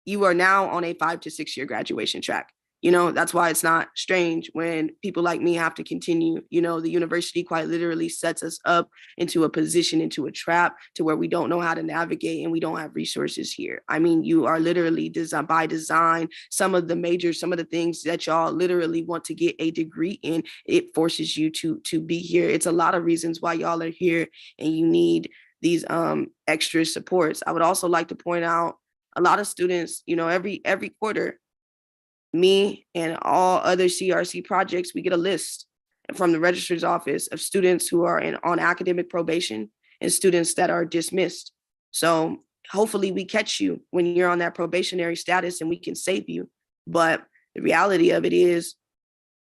Speaker 6: you are now on a 5 to 6 year graduation track. That's why it's not strange when people like me have to continue. The university quite literally sets us up into a position, into a trap to where we don't know how to navigate and we don't have resources here. I mean, you are literally by design, some of the things that y'all literally want to get a degree in, it forces you to be here. It's a lot of reasons why y'all are here and you need these extra supports. I would also like to point out a lot of students, every quarter, me and all other CRC projects, we get a list from the registrar's office of students who are on academic probation and students that are dismissed. So hopefully we catch you when you're on that probationary status and we can save you. But the reality of it is,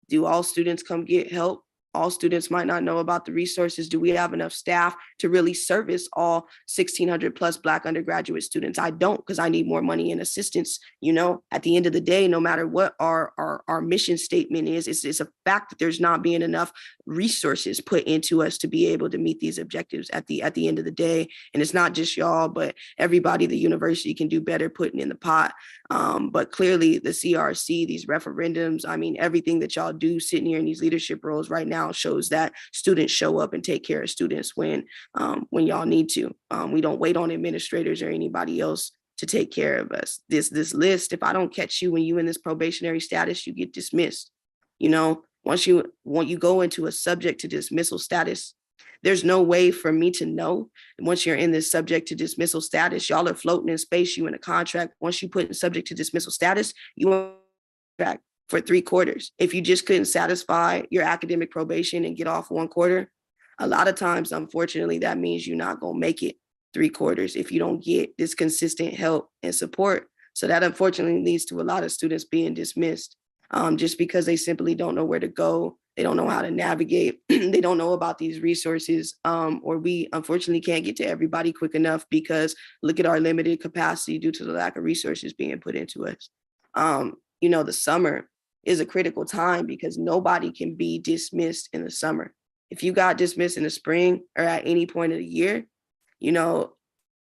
Speaker 6: do all students come get help All students might not know about the resources. Do we have enough staff to really service all 1,600 plus Black undergraduate students? I don't, because I need more money and assistance. You know, at the end of the day, no matter what our mission statement is, it's a fact that there's not being enough resources put into us to be able to meet these objectives at the end of the day. And it's not just y'all, but everybody, the university can do better putting in the pot. But clearly the CRC, these referendums, I mean, everything that y'all do sitting here in these leadership roles right now shows that students show up and take care of students when y'all need to. We don't wait on administrators or anybody else to take care of us. This list, if I don't catch you when you in this probationary status, you get dismissed. You know, once you go into a subject to dismissal status, there's no way for me to know. Once you're in this subject to dismissal status, y'all are floating in space, you in a contract. Once you put in subject to dismissal status, you on track for 3 quarters. If you just couldn't satisfy your academic probation and get off 1 quarter, a lot of times, unfortunately, that means you're not gonna make it 3 quarters if you don't get this consistent help and support. So that unfortunately leads to a lot of students being dismissed just because they simply don't know where to go. They don't know how to navigate. They don't know about these resources, or we unfortunately can't get to everybody quick enough because look at our limited capacity due to the lack of resources being put into us. You know, the summer is a critical time because nobody can be dismissed in the summer. If you got dismissed in the spring or at any point of the year, you know,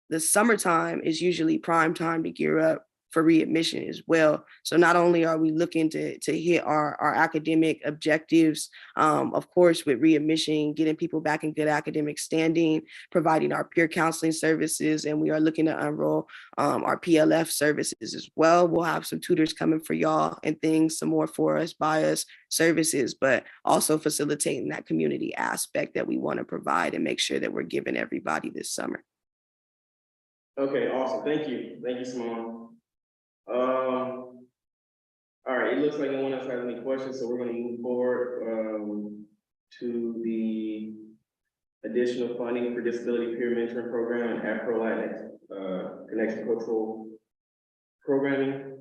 Speaker 6: the summertime is usually prime time to gear up for readmission as well. So not only are we looking to hit our academic objectives, of course, with readmission, getting people back in good academic standing, providing our peer counseling services, and we are looking to enroll our PLF services as well. We'll have some tutors coming for y'all and things, some more for us, by us services, but also facilitating that community aspect that we want to provide and make sure that we're giving everybody this summer.
Speaker 1: Okay, awesome. Thank you. Thank you, Simone. All right, it looks like no one else has any questions, so we're going to move forward to the additional funding for disability peer mentoring program and Afro-Latinx connection cultural programming.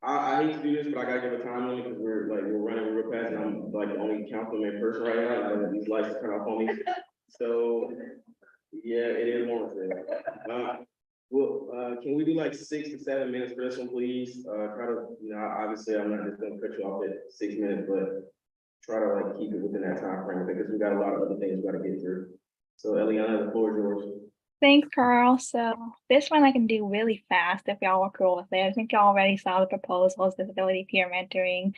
Speaker 1: I hate to do this, but I gotta give a time limit because we're running real fast, and I'm like the only councilman person right now, and I don't have these lights to turn off on me. So yeah, it is more. Well, can we do like 6 to 7 minutes for this one, please? Try to, you know, obviously I'm not just gonna cut you off at 6 minutes, but try to like keep it within that time frame because we got a lot of other things we gotta get through. So Eliana, the floor is yours.
Speaker 9: Thanks, Carl. So this one I can do really fast if y'all are cool with it. I think y'all already saw the proposals, disability peer mentoring,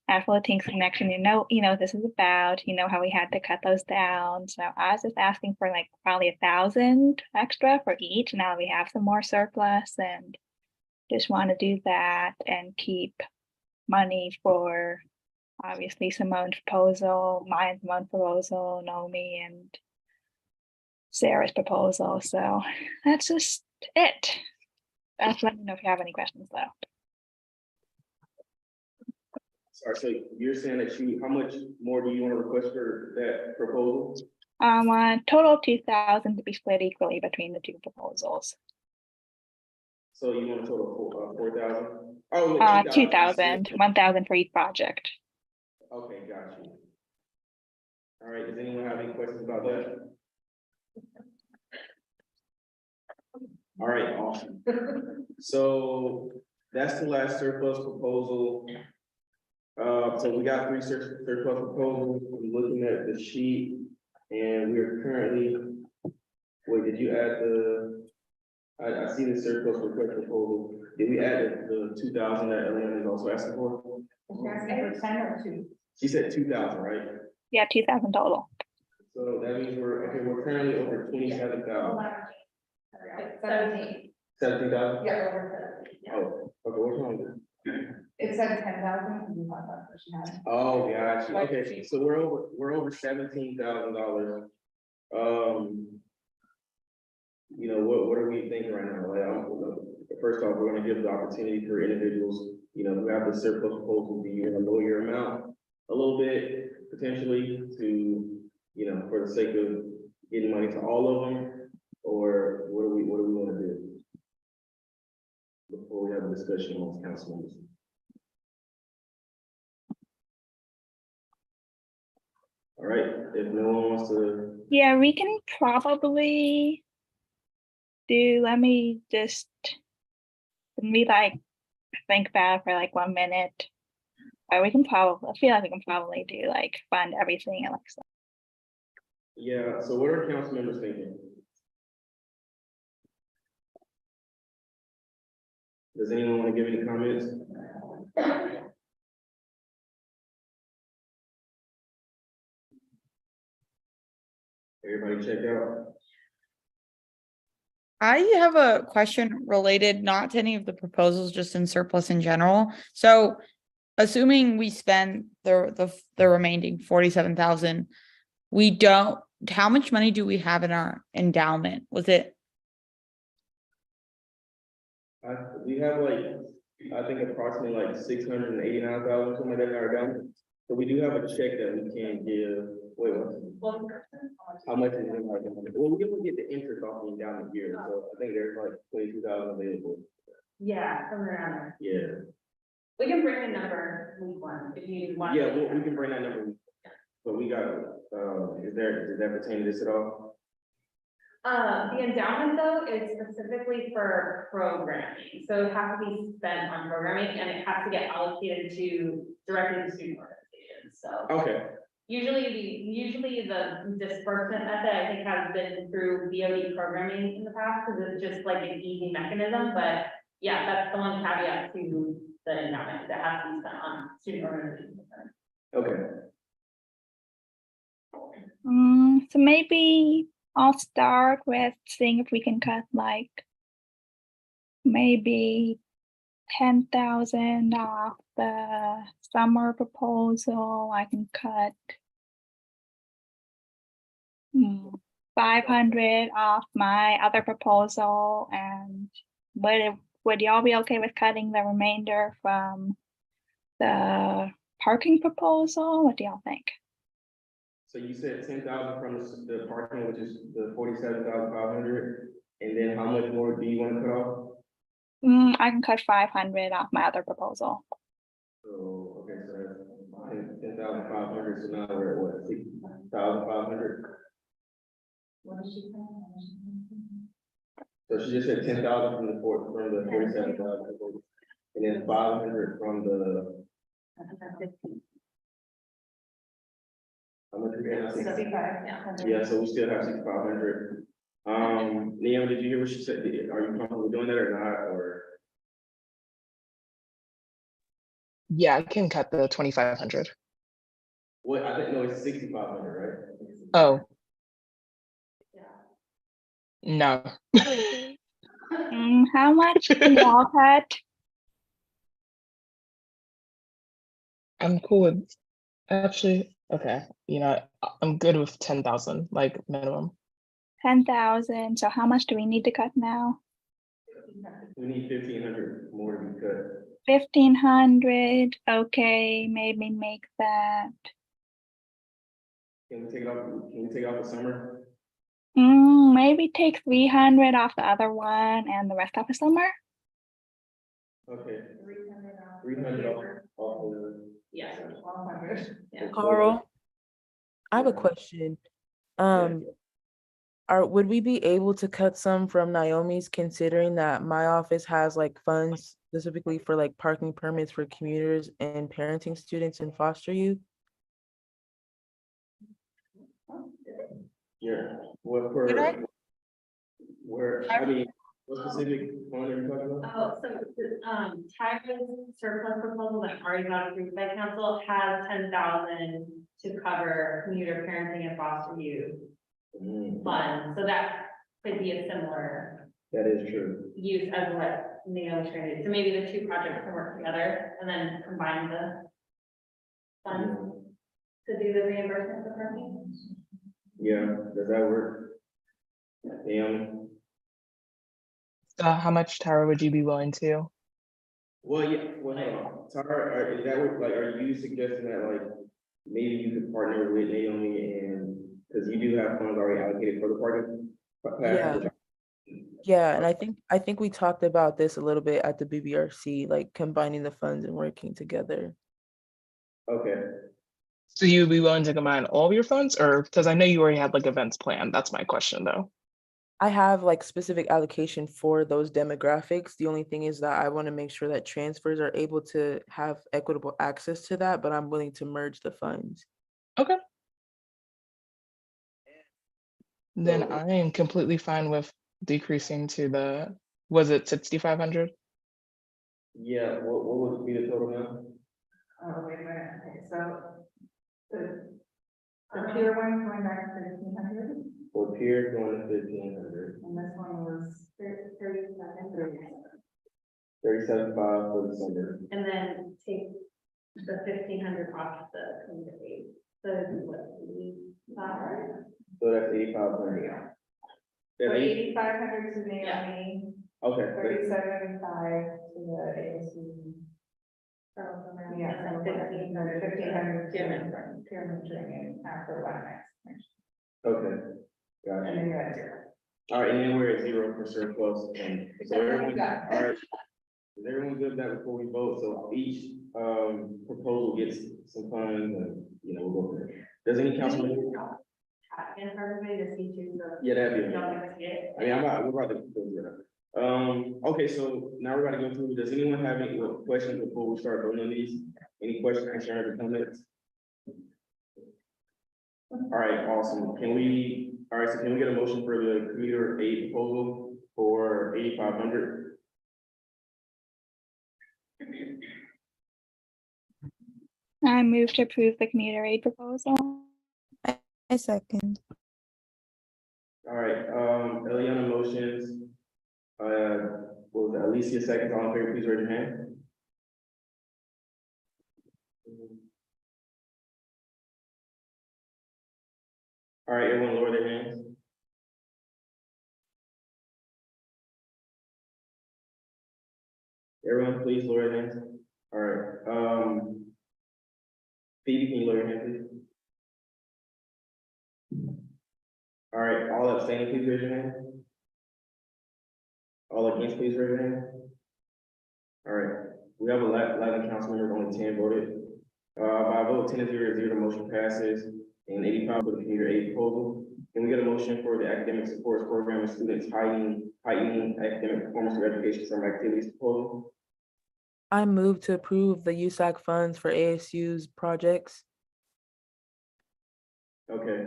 Speaker 9: Afro-Latinx connection. You know what this is about. You know how we had to cut those down. So I was just asking for like probably 1,000 extra for each. Now we have some more surplus, and just want to do that and keep money for obviously Simone's proposal, Maya's proposal, Naomi, and Sarah's proposal. So that's just it. Let me know if you have any questions though.
Speaker 1: Sorry, so you're saying that how much more do you want to request for that proposal?
Speaker 9: Total of 2,000 to be split equally between the 2 proposals.
Speaker 1: So you want a total of 4,000? Oh,
Speaker 9: 2,000, 1,000 for each project.
Speaker 1: Okay, got you. All right, does anyone have any questions about that? All right, awesome. So that's the last surplus proposal. So we got 3 surplus proposals. I'm looking at the sheet, and we're currently. Wait, did you add the? I see the surplus request proposal. Did we add the 2,000 that Eliana is also asking for? She said 2,000, right?
Speaker 9: Yeah, 2,000 total.
Speaker 1: So that means we're currently over 27,000.
Speaker 15: 17.
Speaker 1: 17,000?
Speaker 15: Yeah, over 17.
Speaker 1: Oh, okay, what's wrong with it?
Speaker 15: It said 10,000.
Speaker 1: Oh, gotcha. Okay, so we're over $17,000. You know, what are we thinking right now? Like, first off, we're going to give the opportunity for individuals, you know, who have the surplus proposal to lower your amount a little bit, potentially, to, you know, for the sake of getting money to all of them, or what do we want to do before we have a discussion amongst council members? All right, if no one wants to,
Speaker 9: Yeah, we can probably do, let me like think about it for like 1 minute. We can probably, I feel like we can probably do like fund everything and like stuff.
Speaker 1: yeah, so what are council members thinking? Does anyone want to give any comments? Everybody check out?
Speaker 4: I have a question related not to any of the proposals, just in surplus in general. So assuming we spend the remaining 47,000, we don't, how much money do we have in our endowment? Was it?
Speaker 1: We have like, I think approximately like 689,000, something like that in our account. So we do have a check that we can give, wait, what? How much is in our account? Well, we can get the interest off the endowment here, so I think there's like 22,000 available.
Speaker 11: Yeah, somewhere around there.
Speaker 1: Yeah,
Speaker 11: We can bring a number week one if you want.
Speaker 1: yeah, we can bring that number. But we got, does that pertain to this at all?
Speaker 11: The endowment though is specifically for programming, so it has to be spent on programming and it has to get allocated to directly to student organizations, so.
Speaker 1: Okay,
Speaker 11: Usually the disbursement method, I think, has been through BOD programming in the past, because it's just like an easy mechanism, but yeah, that's the one caveat to the endowment, that has to be spent on student organizations.
Speaker 1: okay.
Speaker 9: So maybe I'll start with seeing if we can cut like maybe 10,000 off the summer proposal. I can cut 500 off my other proposal, and would y'all be okay with cutting the remainder from the parking proposal? What do y'all think?
Speaker 1: So you said 10,000 from the parking, which is the 47,500, and then how much more do you want to cut off?
Speaker 9: I can cut 500 off my other proposal.
Speaker 1: So, okay, so that's 10,500, so now we're at what, 6,500? So she just said 10,000 from the 47,000, and then 500 from the. How much we got?
Speaker 11: 65,
Speaker 1: Yeah, so we still have 6,500. Liam, did you hear what she said? Are you comfortable doing that or not, or?
Speaker 13: Yeah, I can cut the 2,500.
Speaker 1: What, I think, no, it's 6,500, right?
Speaker 13: Oh. No.
Speaker 9: How much can y'all cut?
Speaker 13: I'm cool with, actually, okay, you know, I'm good with 10,000, like minimum.
Speaker 9: 10,000. So how much do we need to cut now?
Speaker 1: We need 1,500 more to be cut.
Speaker 9: 1,500. Okay, maybe make that.
Speaker 1: Can we take it off? Can we take off the summer?
Speaker 9: Maybe take 300 off the other one and the rest off the summer.
Speaker 1: Okay. 300 off the.
Speaker 11: Yeah. 1,200. Yeah.
Speaker 5: Carl, I have a question. Would we be able to cut some from Naomi's, considering that my office has like funds specifically for like parking permits for commuters and parenting students and foster youth?
Speaker 1: Yeah, what for, where, I mean, what specific one are you talking about?
Speaker 11: Oh, so, Tyra's surplus proposal that already got approved by council has 10,000 to cover commuter parenting and foster youth funds, so that could be a similar.
Speaker 1: That is true.
Speaker 11: Use as what Naomi trying to do, so maybe the two projects can work together and then combine the funds to do the reimbursement for parking.
Speaker 1: Yeah, does that work?
Speaker 13: How much, Tara, would you be willing to?
Speaker 1: Well, yeah, well, Tara, is that what, like, are you suggesting that, like, maybe you could partner with Naomi and, because you do have funds already allocated for the parking?
Speaker 5: Yeah, and I think we talked about this a little bit at the BBRC, like combining the funds and working together.
Speaker 1: Okay,
Speaker 13: So you'd be willing to combine all of your funds, or because I know you already had like events planned. That's my question though.
Speaker 5: I have like specific allocation for those demographics. The only thing is that I want to make sure that transfers are able to have equitable access to that, but I'm willing to merge the funds.
Speaker 13: Okay. Then I am completely fine with decreasing to the, was it 6,500?
Speaker 1: Yeah, what would be the total now?
Speaker 15: Oh, wait a minute, okay, so the peer one's going back to 1,500,
Speaker 1: For peer going to 1,500,
Speaker 15: and this one was 37.
Speaker 1: 37.5 for December.
Speaker 11: And then take the 1,500 off the community. So what, 85?
Speaker 1: So that's 8,500.
Speaker 15: So 8,500 to Naomi.
Speaker 1: Okay.
Speaker 15: 37.5 to the ASU. Yeah, 1,500 pyramid after one.
Speaker 1: Okay. Gotcha.
Speaker 15: And then you're at 0.
Speaker 1: All right, and then we're at 0 for surplus. And so everyone, all right. Is everyone good with that before we vote? So each proposal gets some funds and, we'll go from there. Does any council?
Speaker 11: In front of me to see you.
Speaker 1: Yeah, that'd be.
Speaker 11: Don't miss it.
Speaker 1: I mean, we're about to go through that. Okay, so now we're gonna go through, does anyone have any questions before we start voting on these? Any questions, concerns, or comments? All right, awesome. So can we get a motion for the commuter aid proposal for 8,500?
Speaker 9: I move to approve the commuter aid proposal.
Speaker 5: I second.
Speaker 1: All right, Eliana motions. Was Alicia seconds, all in favor, please raise your hand. All right, everyone lower their hands. Everyone, please lower your hands. All right, Phoebe, can you lower your hand, please? All right, all abstaining, please raise your hand. All against, please raise your hand. All right, we have 11 council members, only 10 voted. By a vote 10-0, the motion passes, and 85 for the commuter aid proposal. Can we get a motion for the academic supports program of students heightening academic performance through education summer activities proposal?
Speaker 5: I move to approve the USAC funds for ASU's projects.
Speaker 1: Okay.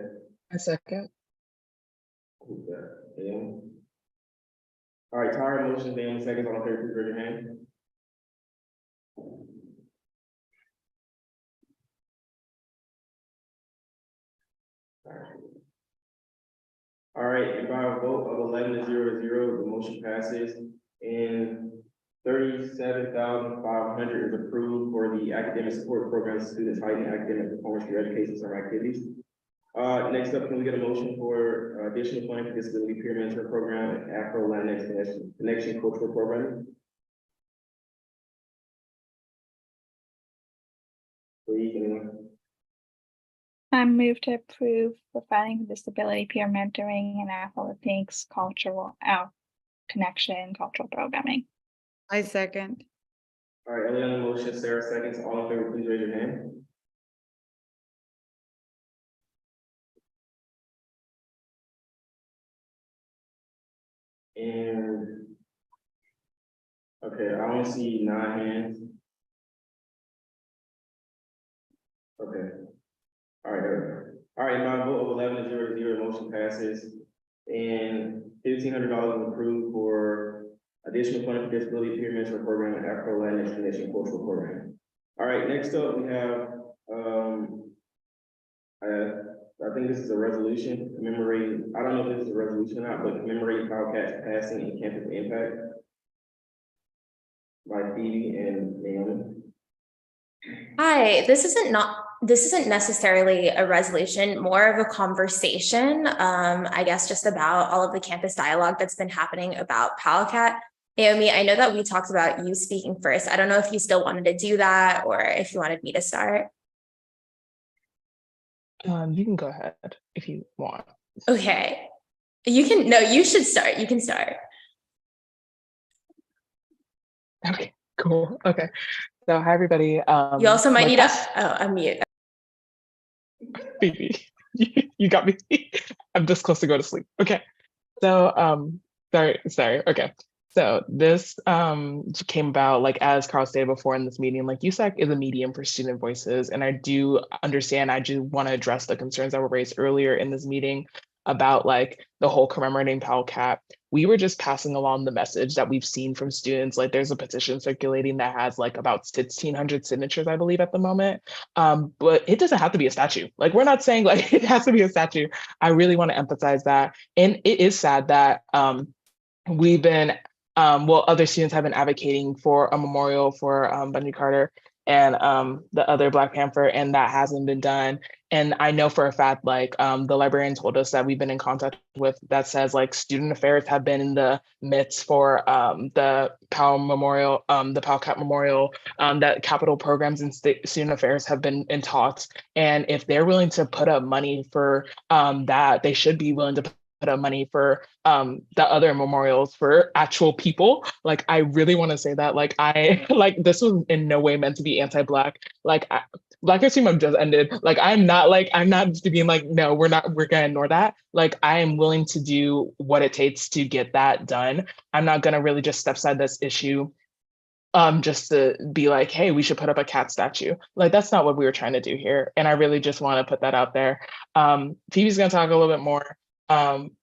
Speaker 13: A second.
Speaker 1: Who's that? Dan? All right, Tara, motion, Dan, seconds, all in favor, please raise your hand. All right, and by a vote of 11-0, the motion passes, and 37,500 is approved for the academic support programs, students heightening academic performance through education summer activities. Next up, can we get a motion for additional funding for disability peer mentor program and Afro-Latinx connection cultural programming? Please, anyone?
Speaker 9: I move to approve the funding for disability peer mentoring and Afro-Latinx cultural connection cultural programming.
Speaker 2: I second.
Speaker 1: All right, Eliana motion, Sarah seconds, all in favor, please raise your hand. And, okay, I only see 9 hands. Okay. All right, there we go. All right, by a vote of 11-0, the motion passes, and $1,500 is approved for additional funding for disability peer mentor program and Afro-Latinx connection cultural program. All right, next up, we have, I think this is a resolution commemorating, I don't know if this is a resolution or not, but commemorating Kyle Cat's passing and campus impact by Phoebe and Naomi.
Speaker 2: Hi, this isn't necessarily a resolution, more of a conversation, I guess just about all of the campus dialogue that's been happening about Powcat. Naomi, I know that we talked about you speaking first. I don't know if you still wanted to do that or if you wanted me to start.
Speaker 13: You can go ahead if you want.
Speaker 2: Okay. You should start. You can start.
Speaker 13: Okay, cool. Okay. So hi everybody.
Speaker 2: You also might
Speaker 13: like
Speaker 2: need to unmute.
Speaker 13: Phoebe, you got me. I'm this close to go to sleep. Okay. So, sorry. Okay. So this came about, like, as Carl stated before in this meeting, like USAC is a medium for student voices. And I do understand, I do want to address the concerns that were raised earlier in this meeting about like the whole commemorating Powell Cat. We were just passing along the message that we've seen from students. Like there's a petition circulating that has like about 1,600 signatures, I believe, at the moment. But it doesn't have to be a statue. Like we're not saying like it has to be a statue. I really want to emphasize that. And it is sad that we've been, other students have been advocating for a memorial for Bundy Carter and the other Black Panther, and that hasn't been done. And I know for a fact, like the librarian told us that we've been in contact with that says like student affairs have been in the midst for the Powell Memorial, the Powell Cat Memorial, that capital programs and student affairs have been in talks. And if they're willing to put up money for that, they should be willing to put up money for the other memorials for actual people. Like I really want to say that, like I like this was in no way meant to be anti-Black. Like Black History Month just ended. Like I'm not just being like, no, we're gonna ignore that. Like I am willing to do what it takes to get that done. I'm not gonna really just step aside this issue just to be like, hey, we should put up a cat statue. Like that's not what we were trying to do here. And I really just want to put that out there. Phoebe's gonna talk a little bit more.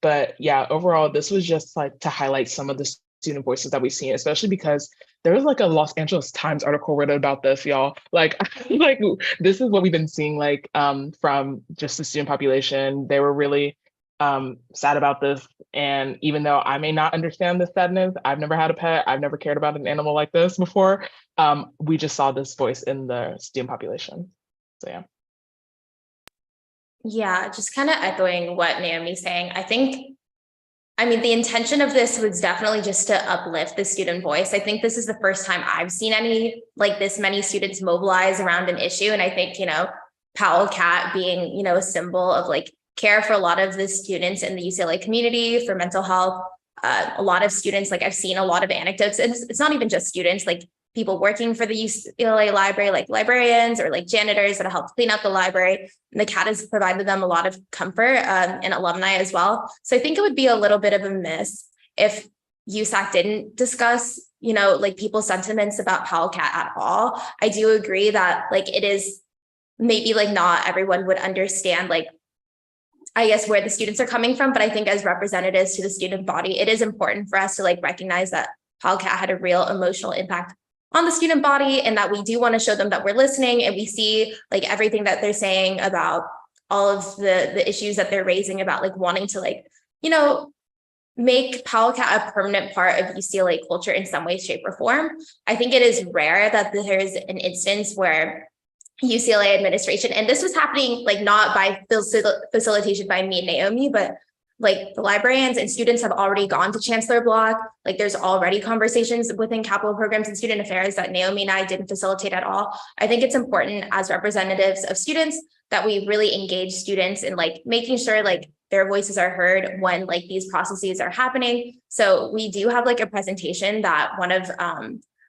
Speaker 13: But yeah, overall, this was just like to highlight some of the student voices that we've seen, especially because there was like a Los Angeles Times article written about this, y'all. Like, like this is what we've been seeing, like from just the student population. They were really sad about this. And even though I may not understand this sadness, I've never had a pet, I've never cared about an animal like this before. We just saw this voice in the student population. So yeah.
Speaker 2: Yeah, just kind of echoing what Naomi's saying. I mean, the intention of this was definitely just to uplift the student voice. I think this is the first time I've seen any, like this many students mobilize around an issue. And I think, Powell Cat being, a symbol of like care for a lot of the students in the UCLA community for mental health. A lot of students, like I've seen a lot of anecdotes, and it's not even just students, like people working for the UCLA library, like librarians or like janitors that help clean up the library. And the cat has provided them a lot of comfort and alumni as well. So I think it would be a little bit of a miss if USAC didn't discuss, like people's sentiments about Powell Cat at all. I do agree that like it is maybe like not everyone would understand like I guess where the students are coming from, but I think as representatives to the student body, it is important for us to like recognize that Powell Cat had a real emotional impact on the student body, and that we do want to show them that we're listening and we see like everything that they're saying about all of the issues that they're raising about like wanting to like, make Powell Cat a permanent part of UCLA culture in some way, shape, or form. I think it is rare that there's an instance where UCLA administration, and this was happening like not by facilitation by me and Naomi, but like the librarians and students have already gone to Chancellor Block. Like there's already conversations within capital programs and student affairs that Naomi and I didn't facilitate at all. I think it's important as representatives of students that we really engage students in like making sure like their voices are heard when like these processes are happening. So we do have like a presentation that one of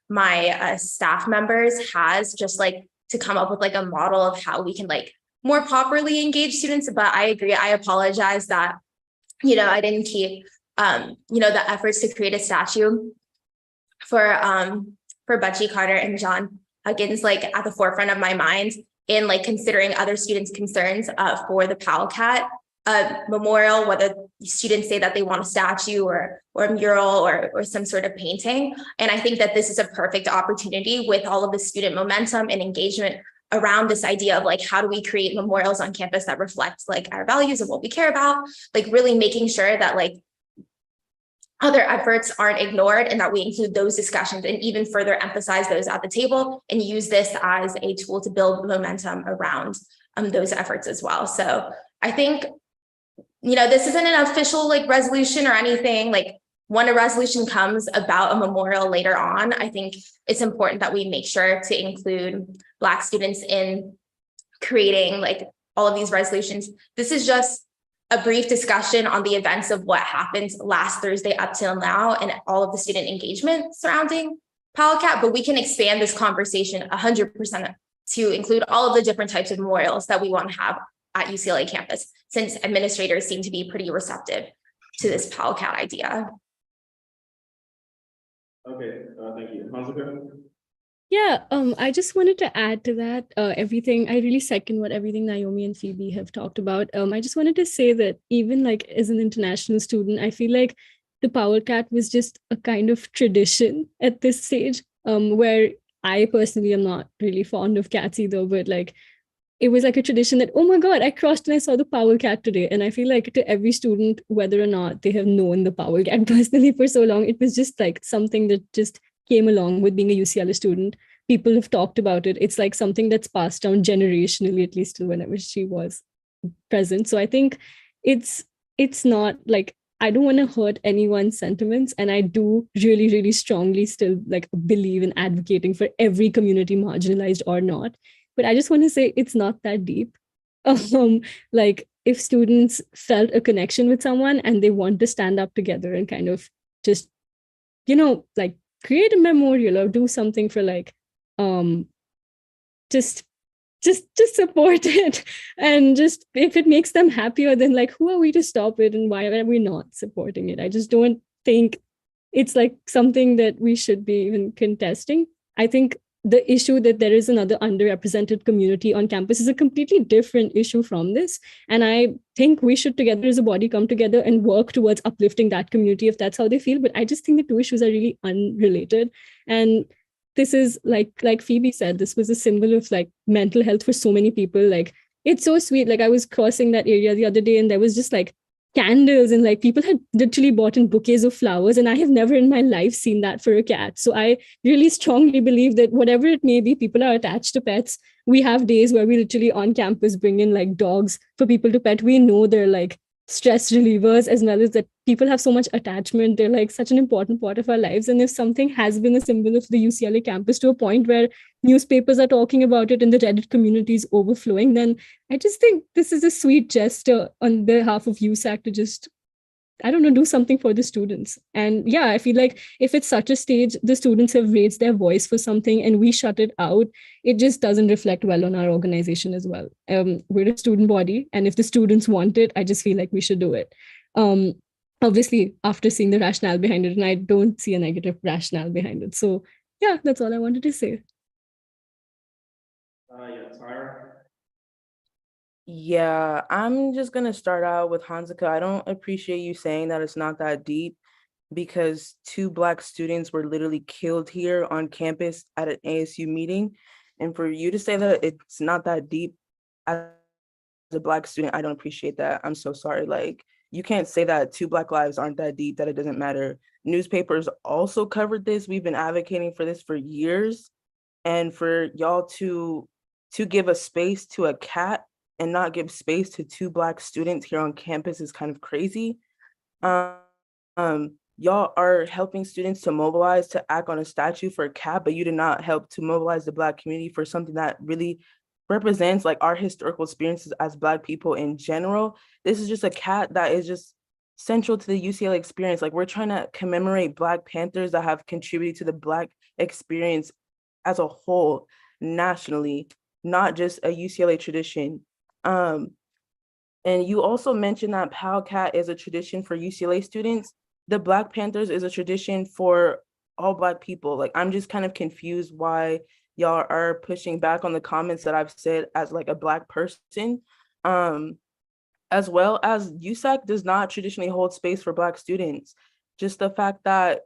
Speaker 2: my staff members has just like to come up with like a model of how we can like more properly engage students. But I agree, I apologize that I didn't keep, the efforts to create a statue for Bundy Carter and John Huggins, like at the forefront of my mind in like considering other students' concerns for the Powell Cat memorial, whether students say that they want a statue or a mural or some sort of painting. And I think that this is a perfect opportunity with all of the student momentum and engagement around this idea of like, how do we create memorials on campus that reflect like our values and what we care about, like really making sure that like other efforts aren't ignored and that we include those discussions and even further emphasize those at the table and use this as a tool to build momentum around those efforts as well. So I think, this isn't an official like resolution or anything. Like when a resolution comes about a memorial later on, I think it's important that we make sure to include Black students in creating like all of these resolutions. This is just a brief discussion on the events of what happened last Thursday up till now and all of the student engagement surrounding Powell Cat, but we can expand this conversation 100% to include all of the different types of memorials that we want to have
Speaker 21: at UCLA campus, since administrators seem to be pretty receptive to this PowCat idea.
Speaker 1: Okay, thank you. Hanzuka?
Speaker 22: Yeah, I just wanted to add to that, everything. I really second what everything Naomi and Phoebe have talked about. I just wanted to say that even like as an international student, I feel like the PowerCat was just a kind of tradition at this stage, where I personally am not really fond of cats either, but like it was like a tradition that, oh my God, I crossed and I saw the PowerCat today. And I feel like to every student, whether or not they have known the PowerCat personally for so long, it was just like something that just came along with being a UCLA student. People have talked about it. It's like something that's passed down generationally, at least whenever she was present. So I think it's not like, I don't want to hurt anyone's sentiments. And I do really, really strongly still like believe in advocating for every community, marginalized or not. But I just want to say it's not that deep. Like if students felt a connection with someone and they want to stand up together and kind of just, like create a memorial or do something for like, just support it. And just if it makes them happier, then like who are we to stop it, and why are we not supporting it? I just don't think it's like something that we should be even contesting. I think the issue that there is another underrepresented community on campus is a completely different issue from this. And I think we should together as a body come together and work towards uplifting that community if that's how they feel. But I just think the two issues are really unrelated. And this is like Phoebe said, this was a symbol of like mental health for so many people. Like it's so sweet. Like I was crossing that area the other day and there was just like candles and like people had literally bought in bouquets of flowers, and I have never in my life seen that for a cat. So I really strongly believe that whatever it may be, people are attached to pets. We have days where we literally on campus bring in like dogs for people to pet. We know they're like stress relievers, as well as that people have so much attachment. They're like such an important part of our lives. And if something has been a symbol of the UCLA campus to a point where newspapers are talking about it and the Reddit community is overflowing, then I just think this is a sweet gesture on behalf of USAC to just, I don't know, do something for the students. And yeah, I feel like if it's such a stage, the students have raised their voice for something and we shut it out, it just doesn't reflect well on our organization as well. We're a student body, and if the students want it, I just feel like we should do it. Obviously, after seeing the rationale behind it, and I don't see a negative rationale behind it. So yeah, that's all I wanted to say.
Speaker 1: Yeah, Tyra?
Speaker 5: Yeah, I'm just gonna start out with Hanzuka. I don't appreciate you saying that it's not that deep, because 2 Black students were literally killed here on campus at an ASU meeting. And for you to say that it's not that deep as a Black student, I don't appreciate that. I'm so sorry. Like, you can't say that 2 Black lives aren't that deep, that it doesn't matter. Newspapers also covered this. We've been advocating for this for years. And for y'all to give a space to a cat and not give space to 2 Black students here on campus is kind of crazy. Y'all are helping students to mobilize to act on a statue for a cat, but you did not help to mobilize the Black community for something that really represents like our historical experiences as Black people in general. This is just a cat that is just central to the UCLA experience. Like, we're trying to commemorate Black Panthers that have contributed to the Black experience as a whole nationally, not just a UCLA tradition. And you also mentioned that PowCat is a tradition for UCLA students. The Black Panthers is a tradition for all Black people. Like, I'm just kind of confused why y'all are pushing back on the comments that I've said as like a Black person. As well as USAC does not traditionally hold space for Black students. Just the fact that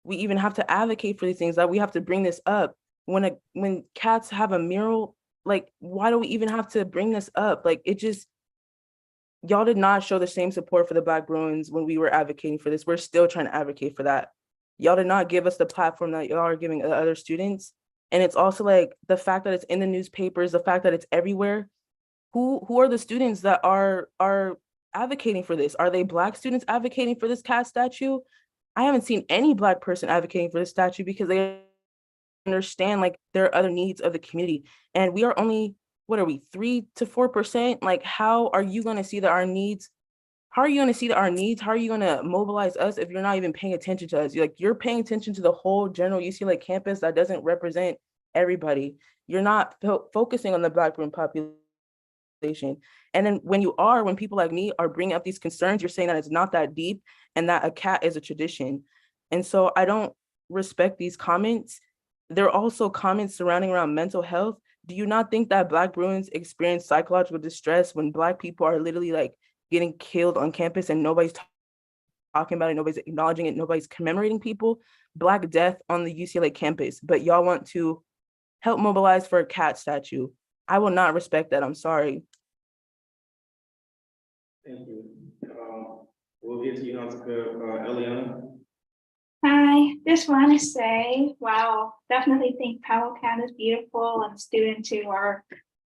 Speaker 5: we even have to advocate for these things, that we have to bring this up. When cats have a mural, like, why do we even have to bring this up? Like, it just, y'all did not show the same support for the Black Bruins when we were advocating for this. We're still trying to advocate for that. Y'all did not give us the platform that y'all are giving the other students. And it's also like the fact that it's in the newspapers, the fact that it's everywhere. Who are the students that are advocating for this? Are they Black students advocating for this cat statue? I haven't seen any Black person advocating for this statue, because they understand like there are other needs of the community. And we are only, what are we, 3 to 4%? Like, how are you going to see that our needs? How are you going to see that our needs? How are you going to mobilize us if you're not even paying attention to us? You're paying attention to the whole general UCLA campus that doesn't represent everybody. You're not focusing on the Black room population. And then when people like me are bringing up these concerns, you're saying that it's not that deep and that a cat is a tradition. And so I don't respect these comments. There are also comments surrounding around mental health. Do you not think that Black Bruins experience psychological distress when Black people are literally like getting killed on campus and nobody's talking about it, nobody's acknowledging it, nobody's commemorating people? Black death on the UCLA campus, but y'all want to help mobilize for a cat statue. I will not respect that. I'm sorry.
Speaker 1: Thank you. We'll get to you, Hansika. Eliana.
Speaker 9: I just want to say, wow, definitely think Powell Cat is beautiful, and students who are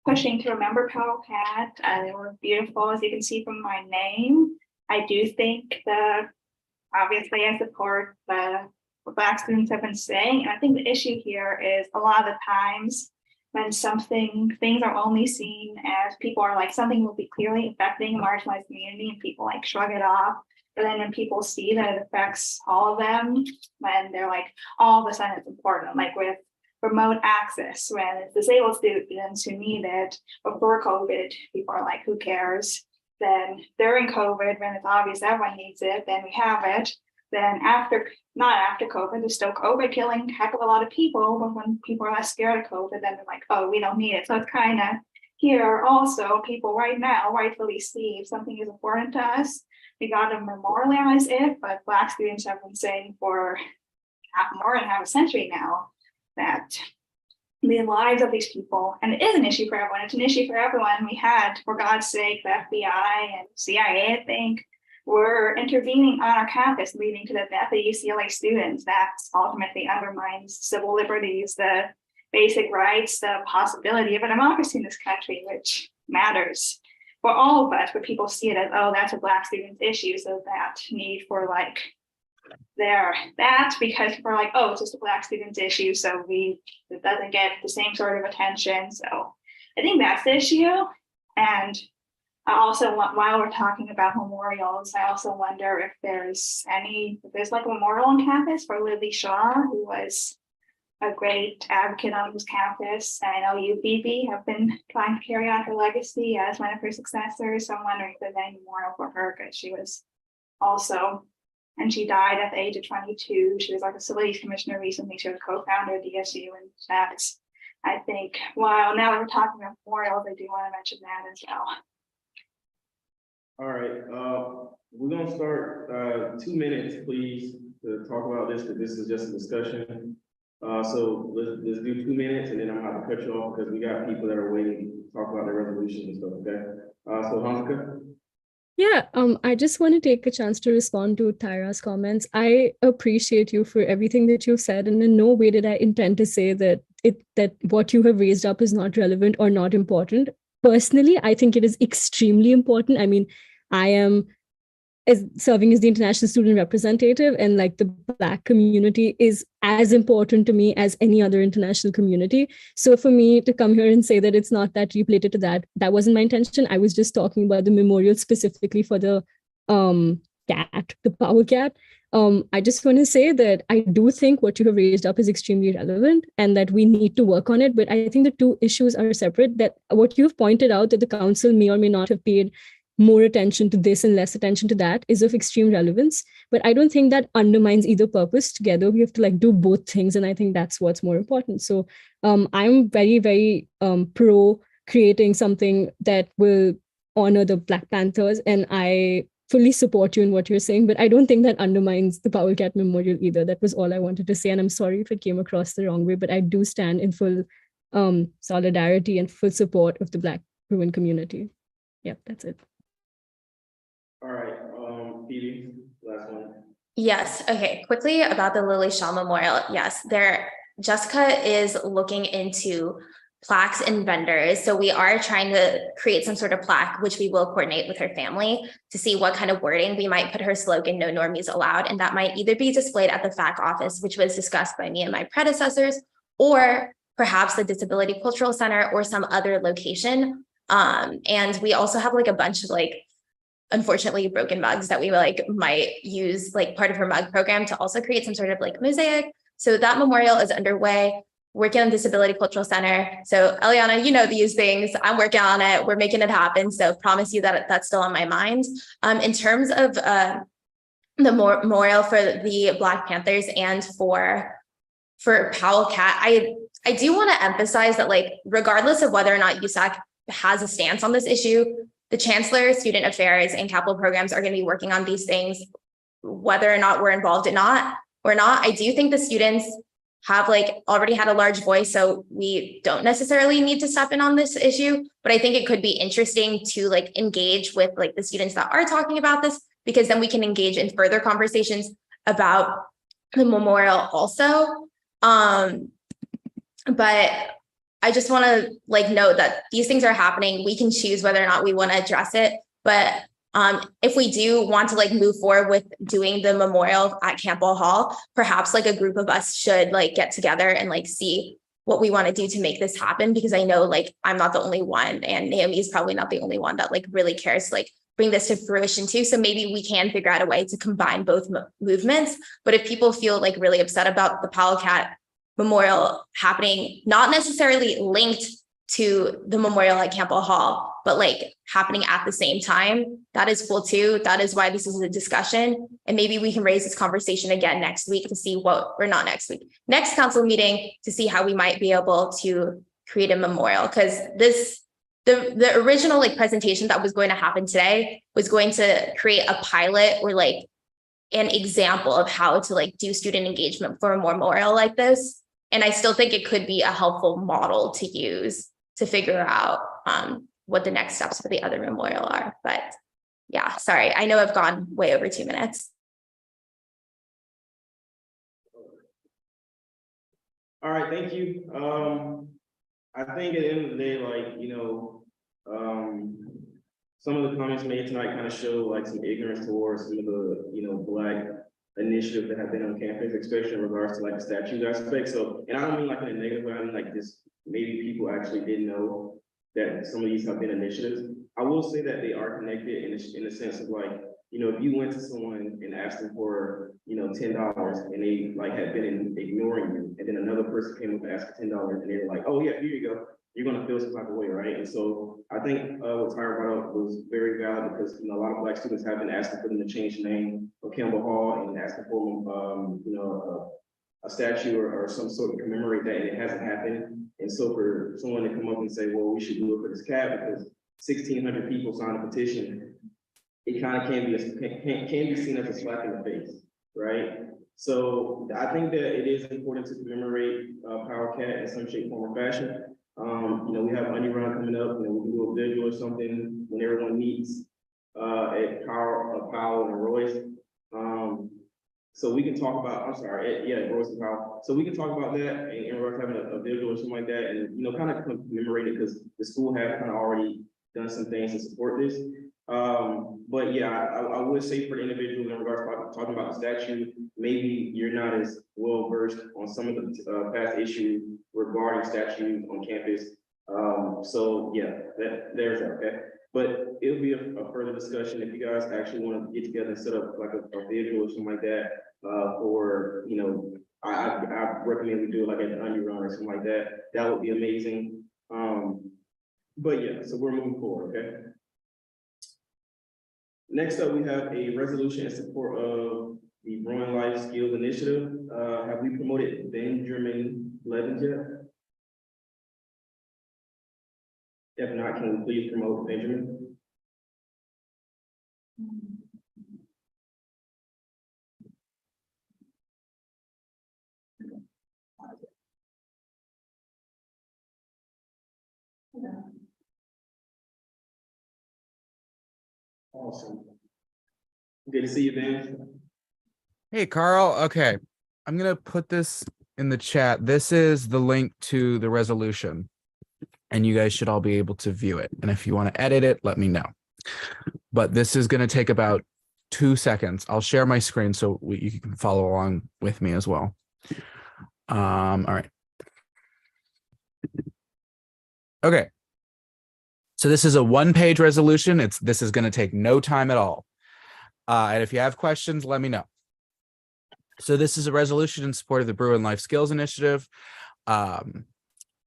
Speaker 9: pushing to remember Powell Cat, they were beautiful, as you can see from my name. I do think obviously I support what Black students have been saying, and I think the issue here is a lot of the times when things are only seen as people are like, something will be clearly affecting a marginalized community and people like shrug it off. But then when people see that it affects all of them, when they're like, all of a sudden it's important, like with remote access, when it's disabled students who need it before COVID, people are like, who cares? Then during COVID, when it's obvious everyone needs it, then we have it. Then not after COVID, there's still COVID killing a heck of a lot of people, but when people are less scared of COVID, then they're like, oh, we don't need it. So it's kind of here also, people right now rightfully see if something is important to us, we got to memorialize it, but Black students have been saying for more than half a century now that the lives of these people, and it is an issue for everyone, it's an issue for everyone. We had, for God's sake, the FBI and CIA, I think, were intervening on our campus, leading to the death of UCLA students. That ultimately undermines civil liberties, the basic rights, the possibility of a democracy in this country, which matters for all of us, but people see it as, oh, that's a Black student's issue, so that need for like because we're like, oh, it's just a Black student's issue, so it doesn't get the same sort of attention. So I think that's the issue. And I also want, while we're talking about memorials, I also wonder if there's like a memorial on campus for Lily Shaw, who was a great advocate on this campus. And I know you, Phoebe, have been trying to carry on her legacy as one of her successors. So I'm wondering if there's any memorial for her, because she was also, and she died at the age of 22. She was like a facilities commissioner recently. She was co-founder of DSU, and that's, I think, while now that we're talking about memorials, I do want to mention that as well.
Speaker 1: All right, we're gonna start 2 minutes, please, to talk about this, because this is just a discussion. So let's do 2 minutes, and then I'm gonna have to cut you off because we got people that are waiting to talk about their resolutions and stuff, okay? So Hansika?
Speaker 22: Yeah, I just want to take a chance to respond to Tyra's comments. I appreciate you for everything that you've said, and in no way did I intend to say that what you have raised up is not relevant or not important. Personally, I think it is extremely important. I mean, I am serving as the international student representative, and like the Black community is as important to me as any other international community. So for me to come here and say that it's not that related to that wasn't my intention. I was just talking about the memorial specifically for the cat, the Powell Cat. I just want to say that I do think what you have raised up is extremely relevant and that we need to work on it. But I think the two issues are separate. That what you've pointed out, that the council may or may not have paid more attention to this and less attention to that, is of extreme relevance. But I don't think that undermines either purpose. Together, we have to like do both things. And I think that's what's more important. So I'm very, very pro creating something that will honor the Black Panthers. And I fully support you in what you're saying, but I don't think that undermines the Powell Cat Memorial either. That was all I wanted to say. And I'm sorry if it came across the wrong way, but I do stand in full solidarity and full support of the Black Bruin community. Yep, that's it.
Speaker 1: All right, Phoebe, last one.
Speaker 21: Yes, okay, quickly about the Lily Shaw Memorial. Yes, Jessica is looking into plaques and vendors. So we are trying to create some sort of plaque, which we will coordinate with her family to see what kind of wording we might put her slogan, "No normies allowed." And that might either be displayed at the FAC office, which was discussed by me and my predecessors, or perhaps the Disability Cultural Center or some other location. And we also have like a bunch of like, unfortunately, broken mugs that we like might use like part of her mug program to also create some sort of like mosaic. So that memorial is underway. working on Disability Cultural Center. So Eliana, you know these things. I'm working on it. We're making it happen. So promise you that that's still on my mind. In terms of the memorial for the Black Panthers and for Powell Cat, I do want to emphasize that, like, regardless of whether or not USAC has a stance on this issue, the Chancellor, Student Affairs, and Capital Programs are going to be working on these things, whether or not we're involved or not. I do think the students have already had a large voice, so we don't necessarily need to step in on this issue, but I think it could be interesting to engage with the students that are talking about this, because then we can engage in further conversations about the memorial also. But I just want to note that these things are happening. We can choose whether or not we want to address it, but if we do want to move forward with doing the memorial at Campbell Hall, perhaps a group of us should get together and see what we want to do to make this happen, because I know I'm not the only one, and Naomi is probably not the only one that really cares to bring this to fruition too. So maybe we can figure out a way to combine both movements. But if people feel really upset about the Powell Cat memorial happening, not necessarily linked to the memorial at Campbell Hall, but happening at the same time, that is cool too. That is why this is a discussion. And maybe we can raise this conversation again next week to see next council meeting, to see how we might be able to create a memorial. Because the original presentation that was going to happen today was going to create a pilot or an example of how to do student engagement for a memorial like this. And I still think it could be a helpful model to use to figure out what the next steps for the other memorial are. But yeah, sorry, I know I've gone way over 2 minutes.
Speaker 1: All right, thank you. I think at the end of the day, some of the comments made tonight kind of show some ignorance towards some of the Black initiatives that have been on campus, especially in regards to the statute aspect. So, and I don't mean in a negative way, I mean just maybe people actually didn't know that some of these have been initiatives. I will say that they are connected in the sense of if you went to someone and asked them for $10 and they had been ignoring you, and then another person came up and asked for $10 and they were like, oh yeah, here you go, you're gonna feel some type of way, right? And so I think what Tyra brought up was very valid, because a lot of Black students have been asking for them to change the name of Campbell Hall and asking for a statue or some sort of commemorate that, and it hasn't happened. And so for someone to come up and say, well, we should do it for this cat because 1,600 people signed a petition, it kind of can be seen as a slap in the face, right? So I think that it is important to commemorate Power Cat in some shape, form, or fashion. We have Onion Run coming up. We can do a visual or something when everyone meets at Powell and Royce. So we can talk about, Royce and Powell. So we can talk about that and we're having a visual or something like that, and kind of commemorate it, because the school has kind of already done some things to support this. But yeah, I would say for the individuals in regards to talking about the statute, maybe you're not as well versed on some of the past issues regarding statutes on campus. So yeah, there's that, okay? But it'll be a further discussion if you guys actually want to get together and set up a visual or something like that. Or I recommend we do it at the Onion Run or something like that. That would be amazing. But yeah, so we're moving forward, okay? Next up, we have a resolution in support of the Growing Life Skills Initiative. Have we promoted Benjamin Levens yet? If not, can we please promote Benjamin? Awesome. Good to see you, Ben.
Speaker 8: Hey, Carl. Okay, I'm going to put this in the chat. This is the link to the resolution, and you guys should all be able to view it. And if you want to edit it, let me know. But this is going to take about 2 seconds. I'll share my screen so you can follow along with me as well. All right. Okay. So this is a one-page resolution. This is going to take no time at all. And if you have questions, let me know. So this is a resolution in support of the Growing Life Skills Initiative.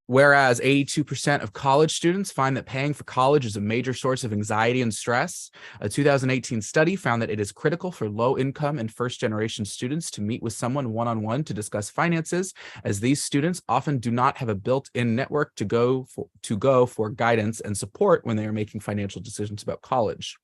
Speaker 8: Whereas 82% of college students find that paying for college is a major source of anxiety and stress, a 2018 study found that it is critical for low-income and first-generation students to meet with someone one-on-one to discuss finances, as these students often do not have a built-in network to go for guidance and support when they are making financial decisions about college.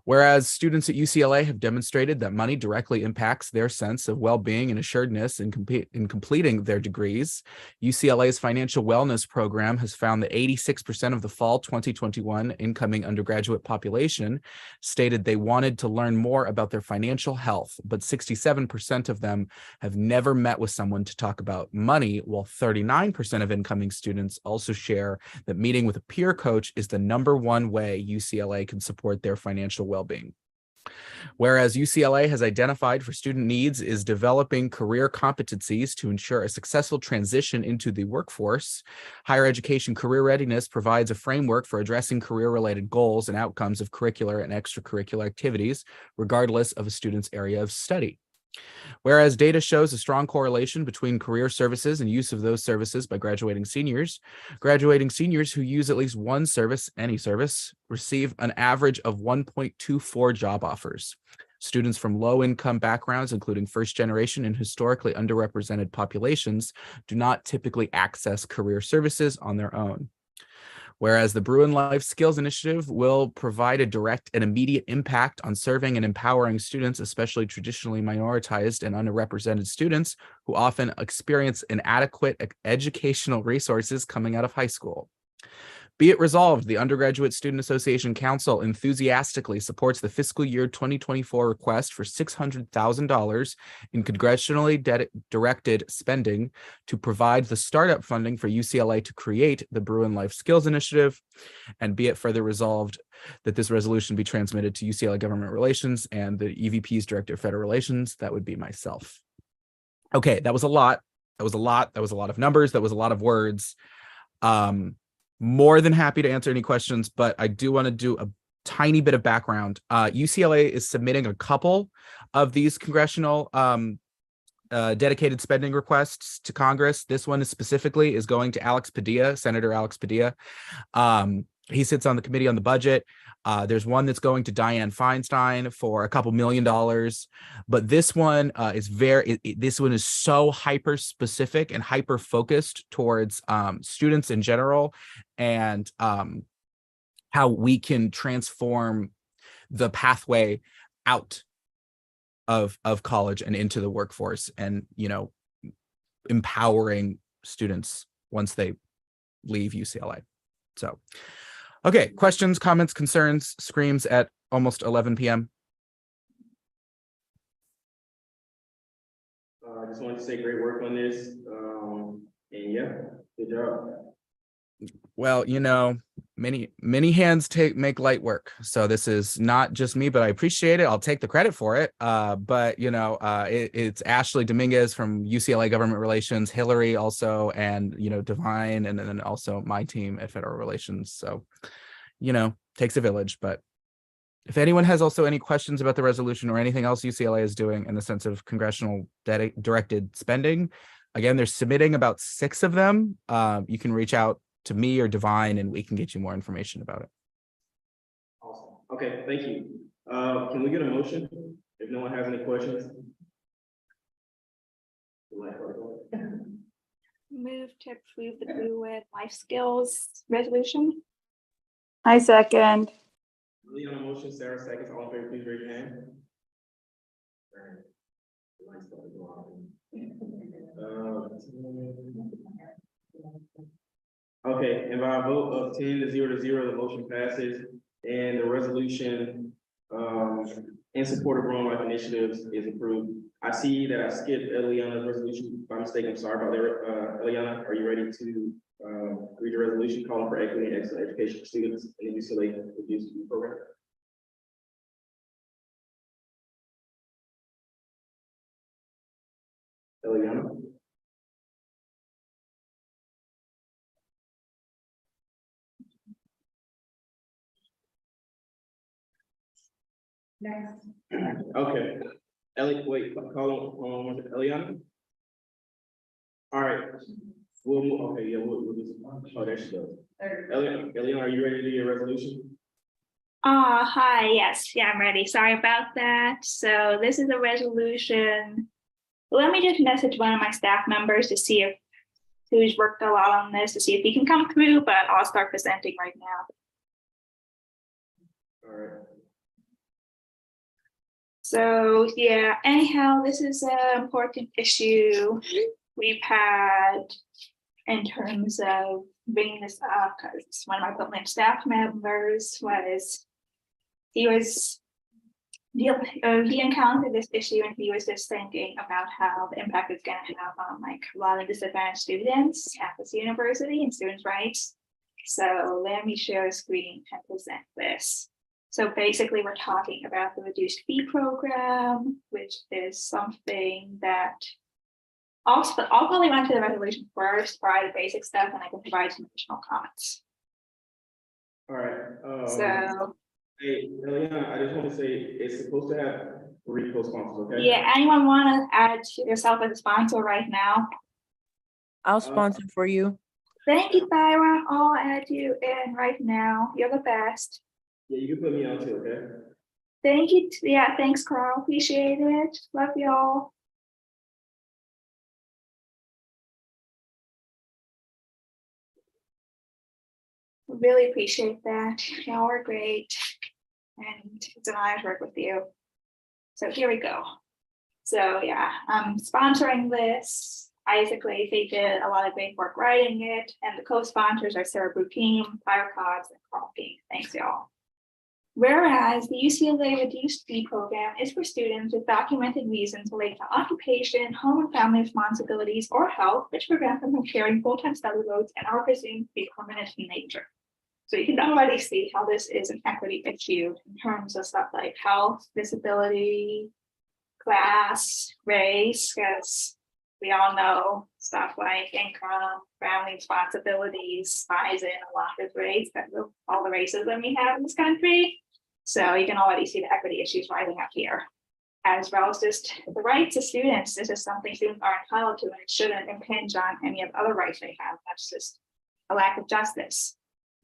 Speaker 8: Whereas students at UCLA have demonstrated that money directly impacts their sense of well-being and assuredness in completing their degrees, UCLA's financial wellness program has found that 86% of the fall 2021 incoming undergraduate population stated they wanted to learn more about their financial health, but 67% of them have never met with someone to talk about money, while 39% of incoming students also share that meeting with a peer coach is the #1 way UCLA can support their financial well-being. Whereas UCLA has identified for student needs is developing career competencies to ensure a successful transition into the workforce, higher education career readiness provides a framework for addressing career-related goals and outcomes of curricular and extracurricular activities, regardless of a student's area of study. Whereas data shows a strong correlation between career services and use of those services by graduating seniors who use at least one service, any service, receive an average of 1.24 job offers. Students from low-income backgrounds, including first-generation and historically underrepresented populations, do not typically access career services on their own. Whereas the Bruin Life Skills Initiative will provide a direct and immediate impact on serving and empowering students, especially traditionally minoritized and underrepresented students who often experience inadequate educational resources coming out of high school. Be it resolved, the Undergraduate Student Association Council enthusiastically supports the fiscal year 2024 request for $600,000 in congressionally directed spending to provide the startup funding for UCLA to create the Bruin Life Skills Initiative. And be it further resolved that this resolution be transmitted to UCLA Government Relations and the EVP's Director of Federal Relations. That would be myself. Okay, that was a lot. That was a lot. That was a lot of numbers. That was a lot of words. More than happy to answer any questions, but I do want to do a tiny bit of background. UCLA is submitting a couple of these congressional dedicated spending requests to Congress. This one is specifically going to Alex Padilla, Senator Alex Padilla. He sits on the Committee on the Budget. There's one that's going to Dianne Feinstein for a couple $1 million, but this one this one is so hyper specific and hyper focused towards students in general and how we can transform the pathway out of college and into the workforce, and empowering students once they leave UCLA. So. Okay, questions, comments, concerns, screams at almost 11 p.m.
Speaker 1: I just wanted to say great work on this. And yeah, good job.
Speaker 8: Well, many hands make light work. So this is not just me, but I appreciate it. I'll take the credit for it. But it's Ashley Dominguez from UCLA Government Relations, Hillary also, and Divine, and then also my team at Federal Relations. So, takes a village. But if anyone has also any questions about the resolution or anything else UCLA is doing in the sense of congressional directed spending, again, they're submitting about 6 of them. You can reach out to me or Divine, and we can get you more information about it.
Speaker 1: Awesome. Okay, thank you. Can we get a motion if no one has any questions?
Speaker 12: Move to approve the Bruin Life Skills resolution. I second.
Speaker 1: Lee on a motion, Sarah seconds. All in favor, please raise your hand. Okay, and by a vote of 10-0 to 0, the motion passes, and the resolution in support of Bruin Life Initiatives is approved. I see that I skipped Eliana's resolution by mistake. I'm sorry about that. Eliana, are you ready to read the resolution calling for equity and excellent education for students in the UCLA Reduced Fee Program? Eliana?
Speaker 15: Next.
Speaker 1: Okay. Wait, call on Eliana. All right, we'll move, okay, yeah, we'll do some, oh, there she goes. Eliana, are you ready to do your resolution?
Speaker 12: Hi, yes, yeah, I'm ready. Sorry about that. So this is a resolution. Let me just message one of my staff members to see if who's worked a lot on this to see if he can come through, but I'll start presenting right now.
Speaker 1: All right.
Speaker 12: So yeah, anyhow, this is an important issue we've had in terms of bringing this up because one of my public staff members he encountered this issue and he was just thinking about how the impact it's going to have on like a lot of disadvantaged students at this university and students' rights. So let me share a screen and present this. So basically we're talking about the reduced fee program, which is something that I'll probably run to the resolution first, provide the basic stuff, and I can provide some additional comments.
Speaker 1: All right.
Speaker 12: So
Speaker 1: hey, Eliana, I just want to say it's supposed to have 3 co-sponsors, okay?
Speaker 12: yeah, anyone want to add yourself as a sponsor right now?
Speaker 5: I'll sponsor for you.
Speaker 12: Thank you, Thyra. I'll add you in right now. You're the best.
Speaker 1: Yeah, you can put me on too, okay?
Speaker 12: Thank you. Yeah, thanks, Carl. Appreciate it. Love y'all. Really appreciate that. Y'all are great. And it's an honor to work with you. So here we go. So yeah, I'm sponsoring this. Isaac Lacey did a lot of great work writing it, and the co-sponsors are Sarah Brukin, Fire Cogs, and Carl King. Thanks, y'all. Whereas the UCLA Reduced Fee Program is for students with documented reasons related to occupation, home and family responsibilities, or health, which prevent them from carrying full-time study loads and are presumed to be permanent in nature. So you can already see how this is an equity issue in terms of stuff like health, disability, class, race, because we all know stuff like income, family responsibilities ties in a lot with race because of all the racism we have in this country. So you can already see the equity issues rising up here, as well as just the rights of students. This is something students are entitled to, and it shouldn't impinge on any of the other rights they have. That's just a lack of justice.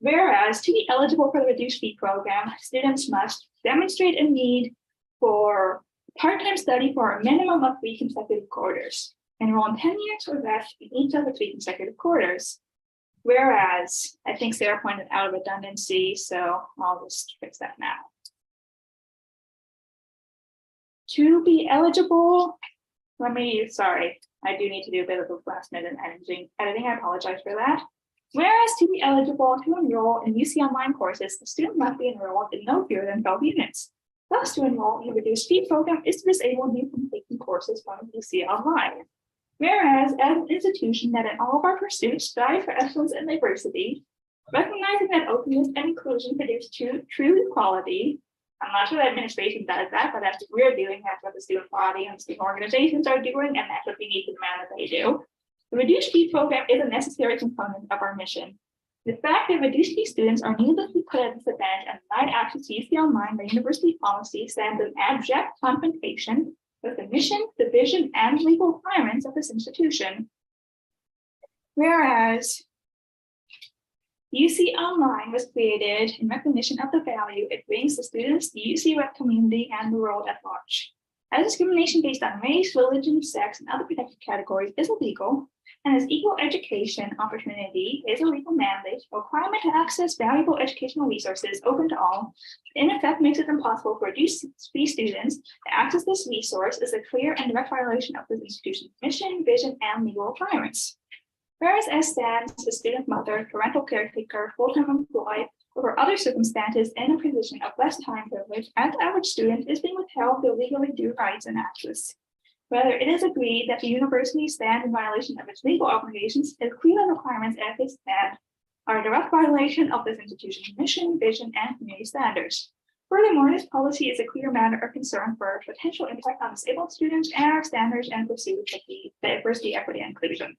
Speaker 12: Whereas to be eligible for the reduced fee program, students must demonstrate a need for part-time study for a minimum of 3 consecutive quarters, enroll in 10 years or less in each of the 3 consecutive quarters. Whereas I think Sarah pointed out a redundancy, so I'll just fix that now. To be eligible, sorry, I do need to do a bit of a last minute editing. I apologize for that. Whereas to be eligible to enroll in UC Online courses, the student must be enrolled in no fewer than 12 units. Thus, to enroll in the reduced fee program is to disable you from taking courses from UC Online. Whereas, as an institution that in all of our pursuits strive for excellence and diversity, recognizing that openness and inclusion produce true equality, I'm not sure the administration does that, but that's what we're doing. That's what the student body and student organizations are doing, and that's what we need to demand that they do. The reduced fee program is a necessary component of our mission. The fact that reduced fee students are needlessly put at disadvantage and denied access to UC Online by university policy stands in abject confrontation with the mission, the vision, and legal requirements of this institution. Whereas UC Online was created in recognition of the value it brings to students, the UC Web community, and the world at large. As discrimination based on race, religion, sex, and other protected categories is illegal, and as equal education opportunity is a legal mandate, a requirement to access valuable educational resources open to all, in effect makes it impossible for reduced fee students to access this resource is a clear and direct violation of this institution's mission, vision, and legal requirements. Whereas as stands, a student mother, parental caretaker, full-time employee, or other circumstances in a position of less time privilege, as the average student is being withheld their legally due rights and access. Whether it is agreed that the university stands in violation of its legal obligations, it is clear that requirements as they stand are a direct violation of this institution's mission, vision, and community standards. Furthermore, this policy is a clear matter of concern for potential impact on disabled students and our standards and pursuit of the diversity, equity, and inclusion.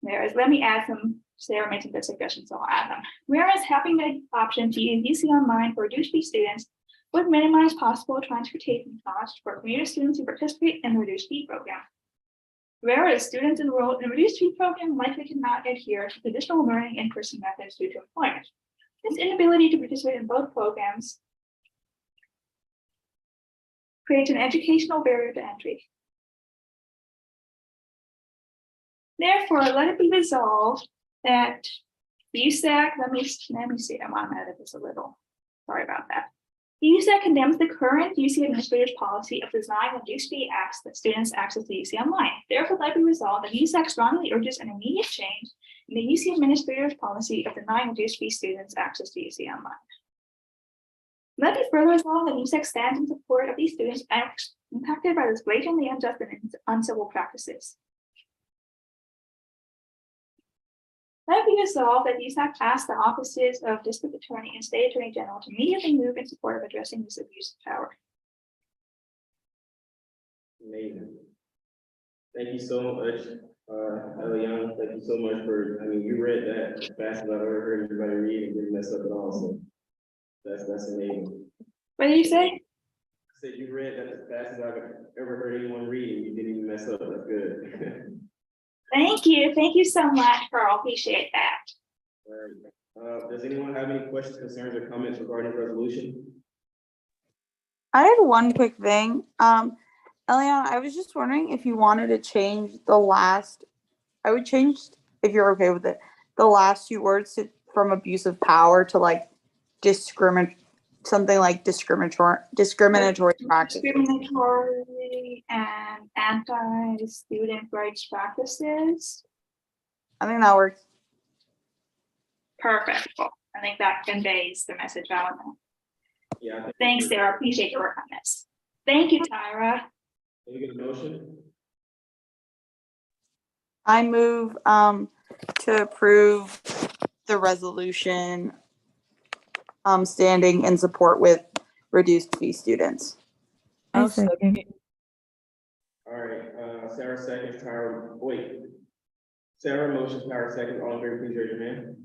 Speaker 12: Whereas, let me add some, Sarah made some good suggestions, so I'll add them. Whereas having the option to use UC Online for reduced fee students would minimize possible transportation costs for commuter students who participate in the reduced fee program. Whereas students enrolled in a reduced fee program likely cannot adhere to traditional learning in-person methods due to employment. This inability to participate in both programs creates an educational barrier to entry. Therefore, let it be resolved that the USAC, let me see, I want to edit this a little. Sorry about that. The USAC condemns the current UC administrator's policy of denying reduced fee students access to UC Online. Therefore, let it be resolved that USAC strongly urges an immediate change in the UC administrator's policy of denying reduced fee students access to UC Online. Let it be further resolved that USAC stands in support of these students impacted by this blatantly unjust and uncivil practices. Let it be resolved that USAC asks the offices of District Attorney and State Attorney General to immediately move in support of addressing this abuse of power.
Speaker 1: Amazing. Thank you so much, Eliana. Thank you so much for, you read that as fast as I've ever heard anybody read and didn't mess up at all. So that's amazing.
Speaker 12: What did you say?
Speaker 1: I said you read that as fast as I've ever heard anyone read and you didn't even mess up. That's good.
Speaker 12: Thank you. Thank you so much, Carl. Appreciate that.
Speaker 1: All right. Does anyone have any questions, concerns, or comments regarding the resolution?
Speaker 4: I had one quick thing. Eliana, I was just wondering if you wanted to change the last, I would change, if you're okay with it, the last two words from abuse of power to like something like discriminatory practices.
Speaker 12: Discriminatory and anti-student rights practices.
Speaker 4: I think that works.
Speaker 12: Perfect. Well, I think that conveys the message I want to.
Speaker 1: Yeah.
Speaker 12: Thanks, Sarah. Appreciate your work on this. Thank you, Tyra.
Speaker 1: Can we get a motion?
Speaker 4: I move to approve the resolution standing in support with reduced fee students.
Speaker 5: I'll second.
Speaker 1: All right, Sarah seconds, Tyra, wait. Sarah motions, Tyra seconds, all in favor, please raise your hand.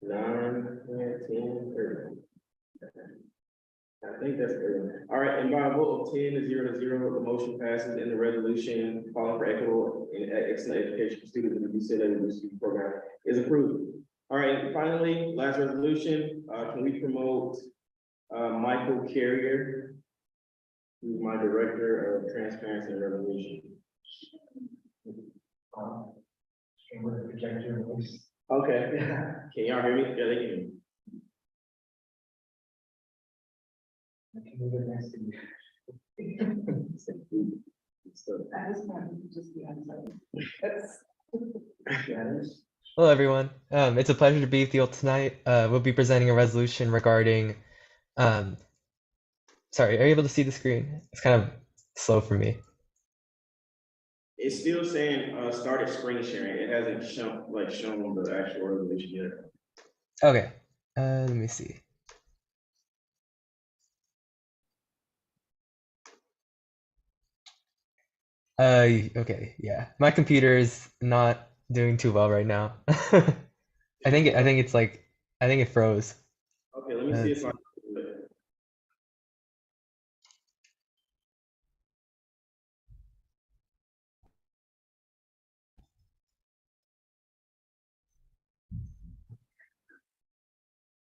Speaker 1: 9, 10, 30. I think that's good. All right, and by a vote of 10 to 0 to 0, the motion passes and the resolution calling for equitable and excellent education for students in the UCLA program is approved. All right, and finally, last resolution, can we promote Michael Carrier, who's my Director of Transparency and Resolution. Okay, can y'all hear me? Yeah, they can hear me.
Speaker 16: Hello, everyone. It's a pleasure to be with you all tonight. We'll be presenting a resolution regarding, sorry, are you able to see the screen? It's kind of slow for me.
Speaker 1: It's still saying started screen sharing. It hasn't shown the actual resolution yet.
Speaker 16: Okay, let me see. Okay, yeah. My computer is not doing too well right now. I think it's like, I think it froze.
Speaker 1: Okay, let me see if I can do it.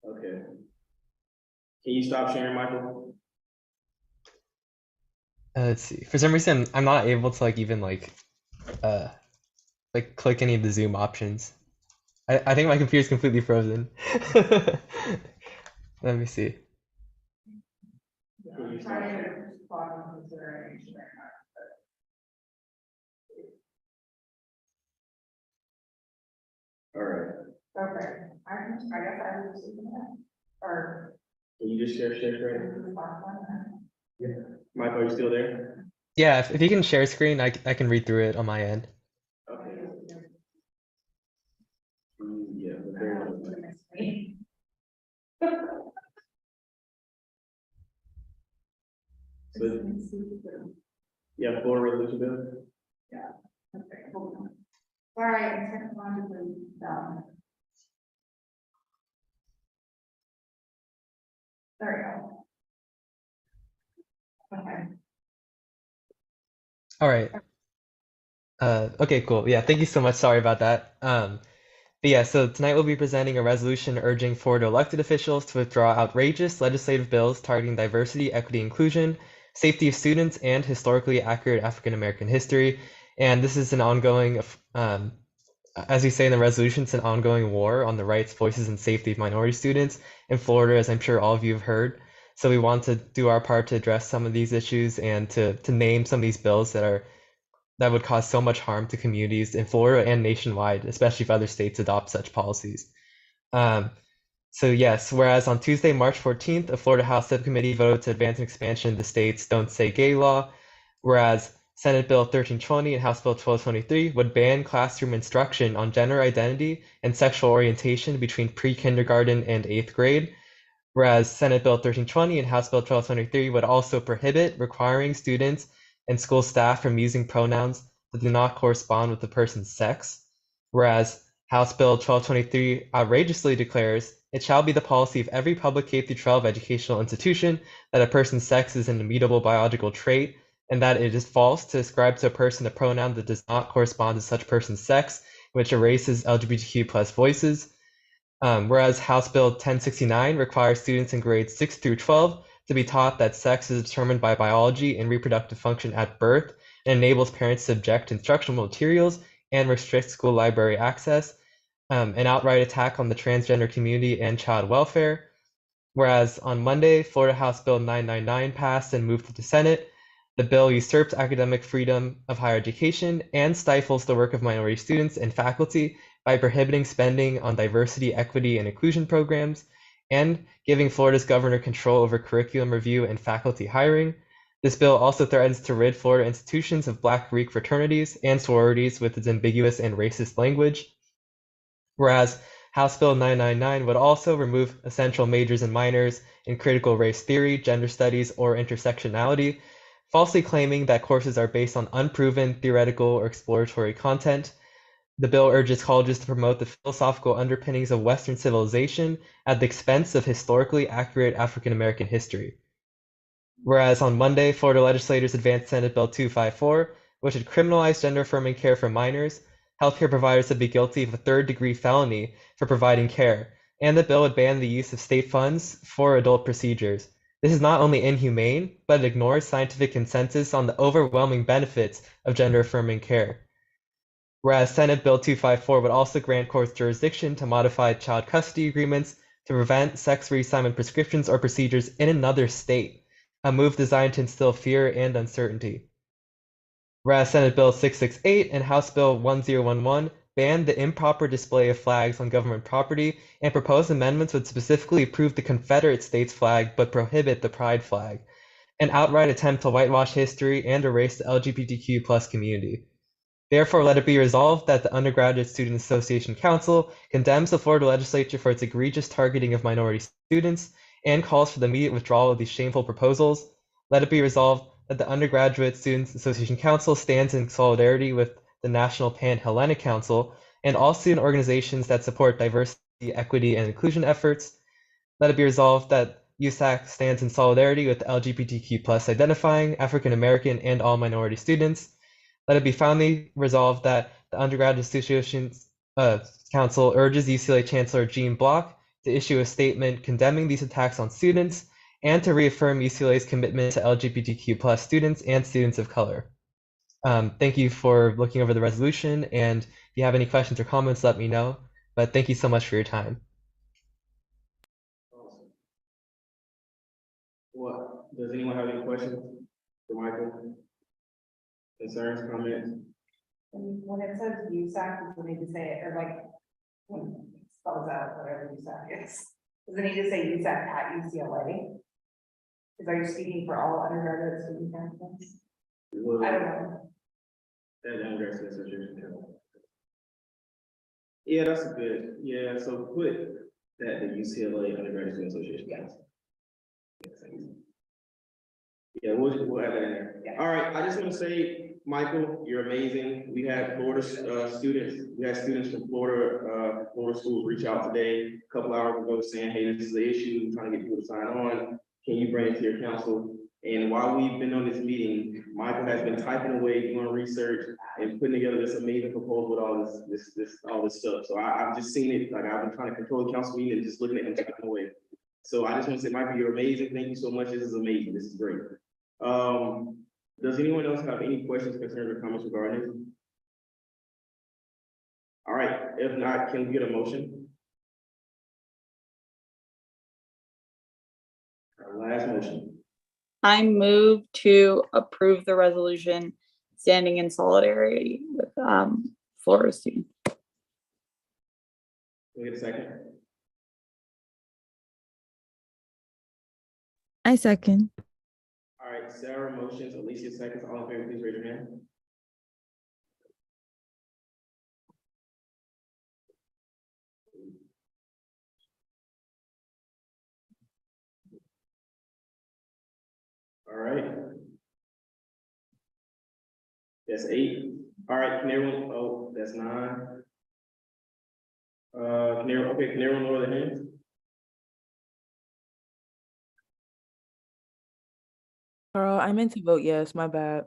Speaker 1: Okay. Can you stop sharing, Michael?
Speaker 16: Let's see. For some reason, I'm not able to like even like click any of the Zoom options. I think my computer's completely frozen. Let me see.
Speaker 1: All right.
Speaker 15: Okay, I guess I will just leave that. Or.
Speaker 1: Can you just share screen? Yeah. Michael, are you still there?
Speaker 16: Yeah, if you can share screen, I can read through it on my end.
Speaker 1: Okay. Yeah, but there so, yeah, floor resolution bill.
Speaker 15: Yeah. Okay, hold on. All right, and second one to the there we go. Okay.
Speaker 16: All right. Okay, cool. Yeah, thank you so much. Sorry about that. But yeah, so tonight we'll be presenting a resolution urging Florida elected officials to withdraw outrageous legislative bills targeting diversity, equity, inclusion, safety of students, and historically accurate African American history. And this is an ongoing, as we say in the resolution, it's an ongoing war on the rights, voices, and safety of minority students in Florida, as I'm sure all of you have heard. So we want to do our part to address some of these issues and to name some of these bills that would cause so much harm to communities in Florida and nationwide, especially if other states adopt such policies. So yes, whereas on Tuesday, March 14th, a Florida House subcommittee voted to advance an expansion of the state's Don't Say Gay law, whereas Senate Bill 1320 and House Bill 1223 would ban classroom instruction on gender identity and sexual orientation between pre-kindergarten and 8th grade, whereas Senate Bill 1320 and House Bill 1223 would also prohibit requiring students and school staff from using pronouns that do not correspond with the person's sex, whereas House Bill 1223 outrageously declares it shall be the policy of every public K-12 educational institution that a person's sex is an immutable biological trait and that it is false to ascribe to a person a pronoun that does not correspond to such person's sex, which erases LGBTQ plus voices. Whereas House Bill 1069 requires students in grades 6 through 12 to be taught that sex is determined by biology and reproductive function at birth, and enables parents to object to instructional materials and restrict school library access, an outright attack on the transgender community and child welfare. Whereas on Monday, Florida House Bill 999 passed and moved to the Senate. The bill usurps academic freedom of higher education and stifles the work of minority students and faculty by prohibiting spending on diversity, equity, and inclusion programs, and giving Florida's governor control over curriculum review and faculty hiring. This bill also threatens to rid Florida institutions of Black Greek fraternities and sororities with its ambiguous and racist language. Whereas House Bill 999 would also remove essential majors and minors in critical race theory, gender studies, or intersectionality, falsely claiming that courses are based on unproven theoretical or exploratory content. The bill urges colleges to promote the philosophical underpinnings of Western civilization at the expense of historically accurate African American history. Whereas on Monday, Florida legislators advanced Senate Bill 254, which would criminalize gender-affirming care for minors. Healthcare providers would be guilty of a third-degree felony for providing care, and the bill would ban the use of state funds for adult procedures. This is not only inhumane, but it ignores scientific consensus on the overwhelming benefits of gender-affirming care. Whereas Senate Bill 254 would also grant courts jurisdiction to modify child custody agreements to prevent sex reassignment prescriptions or procedures in another state, a move designed to instill fear and uncertainty. Whereas Senate Bill 668 and House Bill 1011 banned the improper display of flags on government property, and proposed amendments would specifically approve the Confederate States flag but prohibit the Pride flag, an outright attempt to whitewash history and erase the LGBTQ plus community. Therefore, let it be resolved that the Undergraduate Student Association Council condemns the Florida legislature for its egregious targeting of minority students and calls for the immediate withdrawal of these shameful proposals. Let it be resolved that the Undergraduate Students Association Council stands in solidarity with the National Pan-Hellenic Council and all student organizations that support diversity, equity, and inclusion efforts. Let it be resolved that USAC stands in solidarity with LGBTQ plus identifying African American and all minority students. Let it be finally resolved that the Undergraduate Association Council urges UCLA Chancellor Gene Block to issue a statement condemning these attacks on students and to reaffirm UCLA's commitment to LGBTQ plus students and students of color. Thank you for looking over the resolution, and if you have any questions or comments, let me know. But thank you so much for your time.
Speaker 1: Awesome. What, does anyone have any questions for Michael? Concerns, comments?
Speaker 15: And when it says USAC, does it need to say it, or like, when it spells out whatever USAC is? Does it need to say USAC at UCLA? Because are you speaking for all undergraduate student councils? I don't know.
Speaker 1: That Undergraduate Association. Yeah, that's a good, yeah, so put that the UCLA Undergraduate Association. Yeah, we'll add that in there. All right, I just want to say, Michael, you're amazing. We had Florida students from Florida schools reach out today, a couple hours ago, saying, hey, this is the issue, we're trying to get people to sign on. Can you bring it to your council? And while we've been on this meeting, Michael has been typing away, doing research and putting together this amazing proposal with all all this stuff. So I've just seen it, like I've been trying to control the council meeting and just looking at him typing away. So I just want to say, Michael, you're amazing. Thank you so much. This is amazing. This is great. Does anyone else have any questions, concerns, or comments regarding this? All right, if not, can we get a motion? Our last motion.
Speaker 4: I move to approve the resolution standing in solidarity with Florida students.
Speaker 1: Can we get a second?
Speaker 7: I second.
Speaker 1: All right, Sarah motions, Alicia seconds. All in favor, please raise your hand. All right. That's 8. All right, can everyone, oh, that's 9. Can everyone lower their hands?
Speaker 5: Carl, I meant to vote yes, my bad.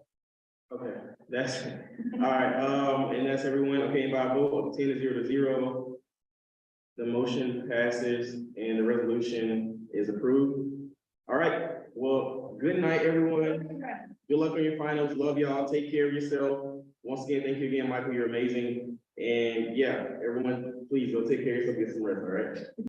Speaker 1: Okay, that's, all right, and that's everyone. Okay, by a vote of 10 to 0, the motion passes and the resolution is approved. All right, well, good night, everyone. Good luck on your finals. Love y'all. Take care of yourself. Once again, thank you again, Michael. You're amazing. And yeah, everyone, please go take care of yourself, get some rest, all right?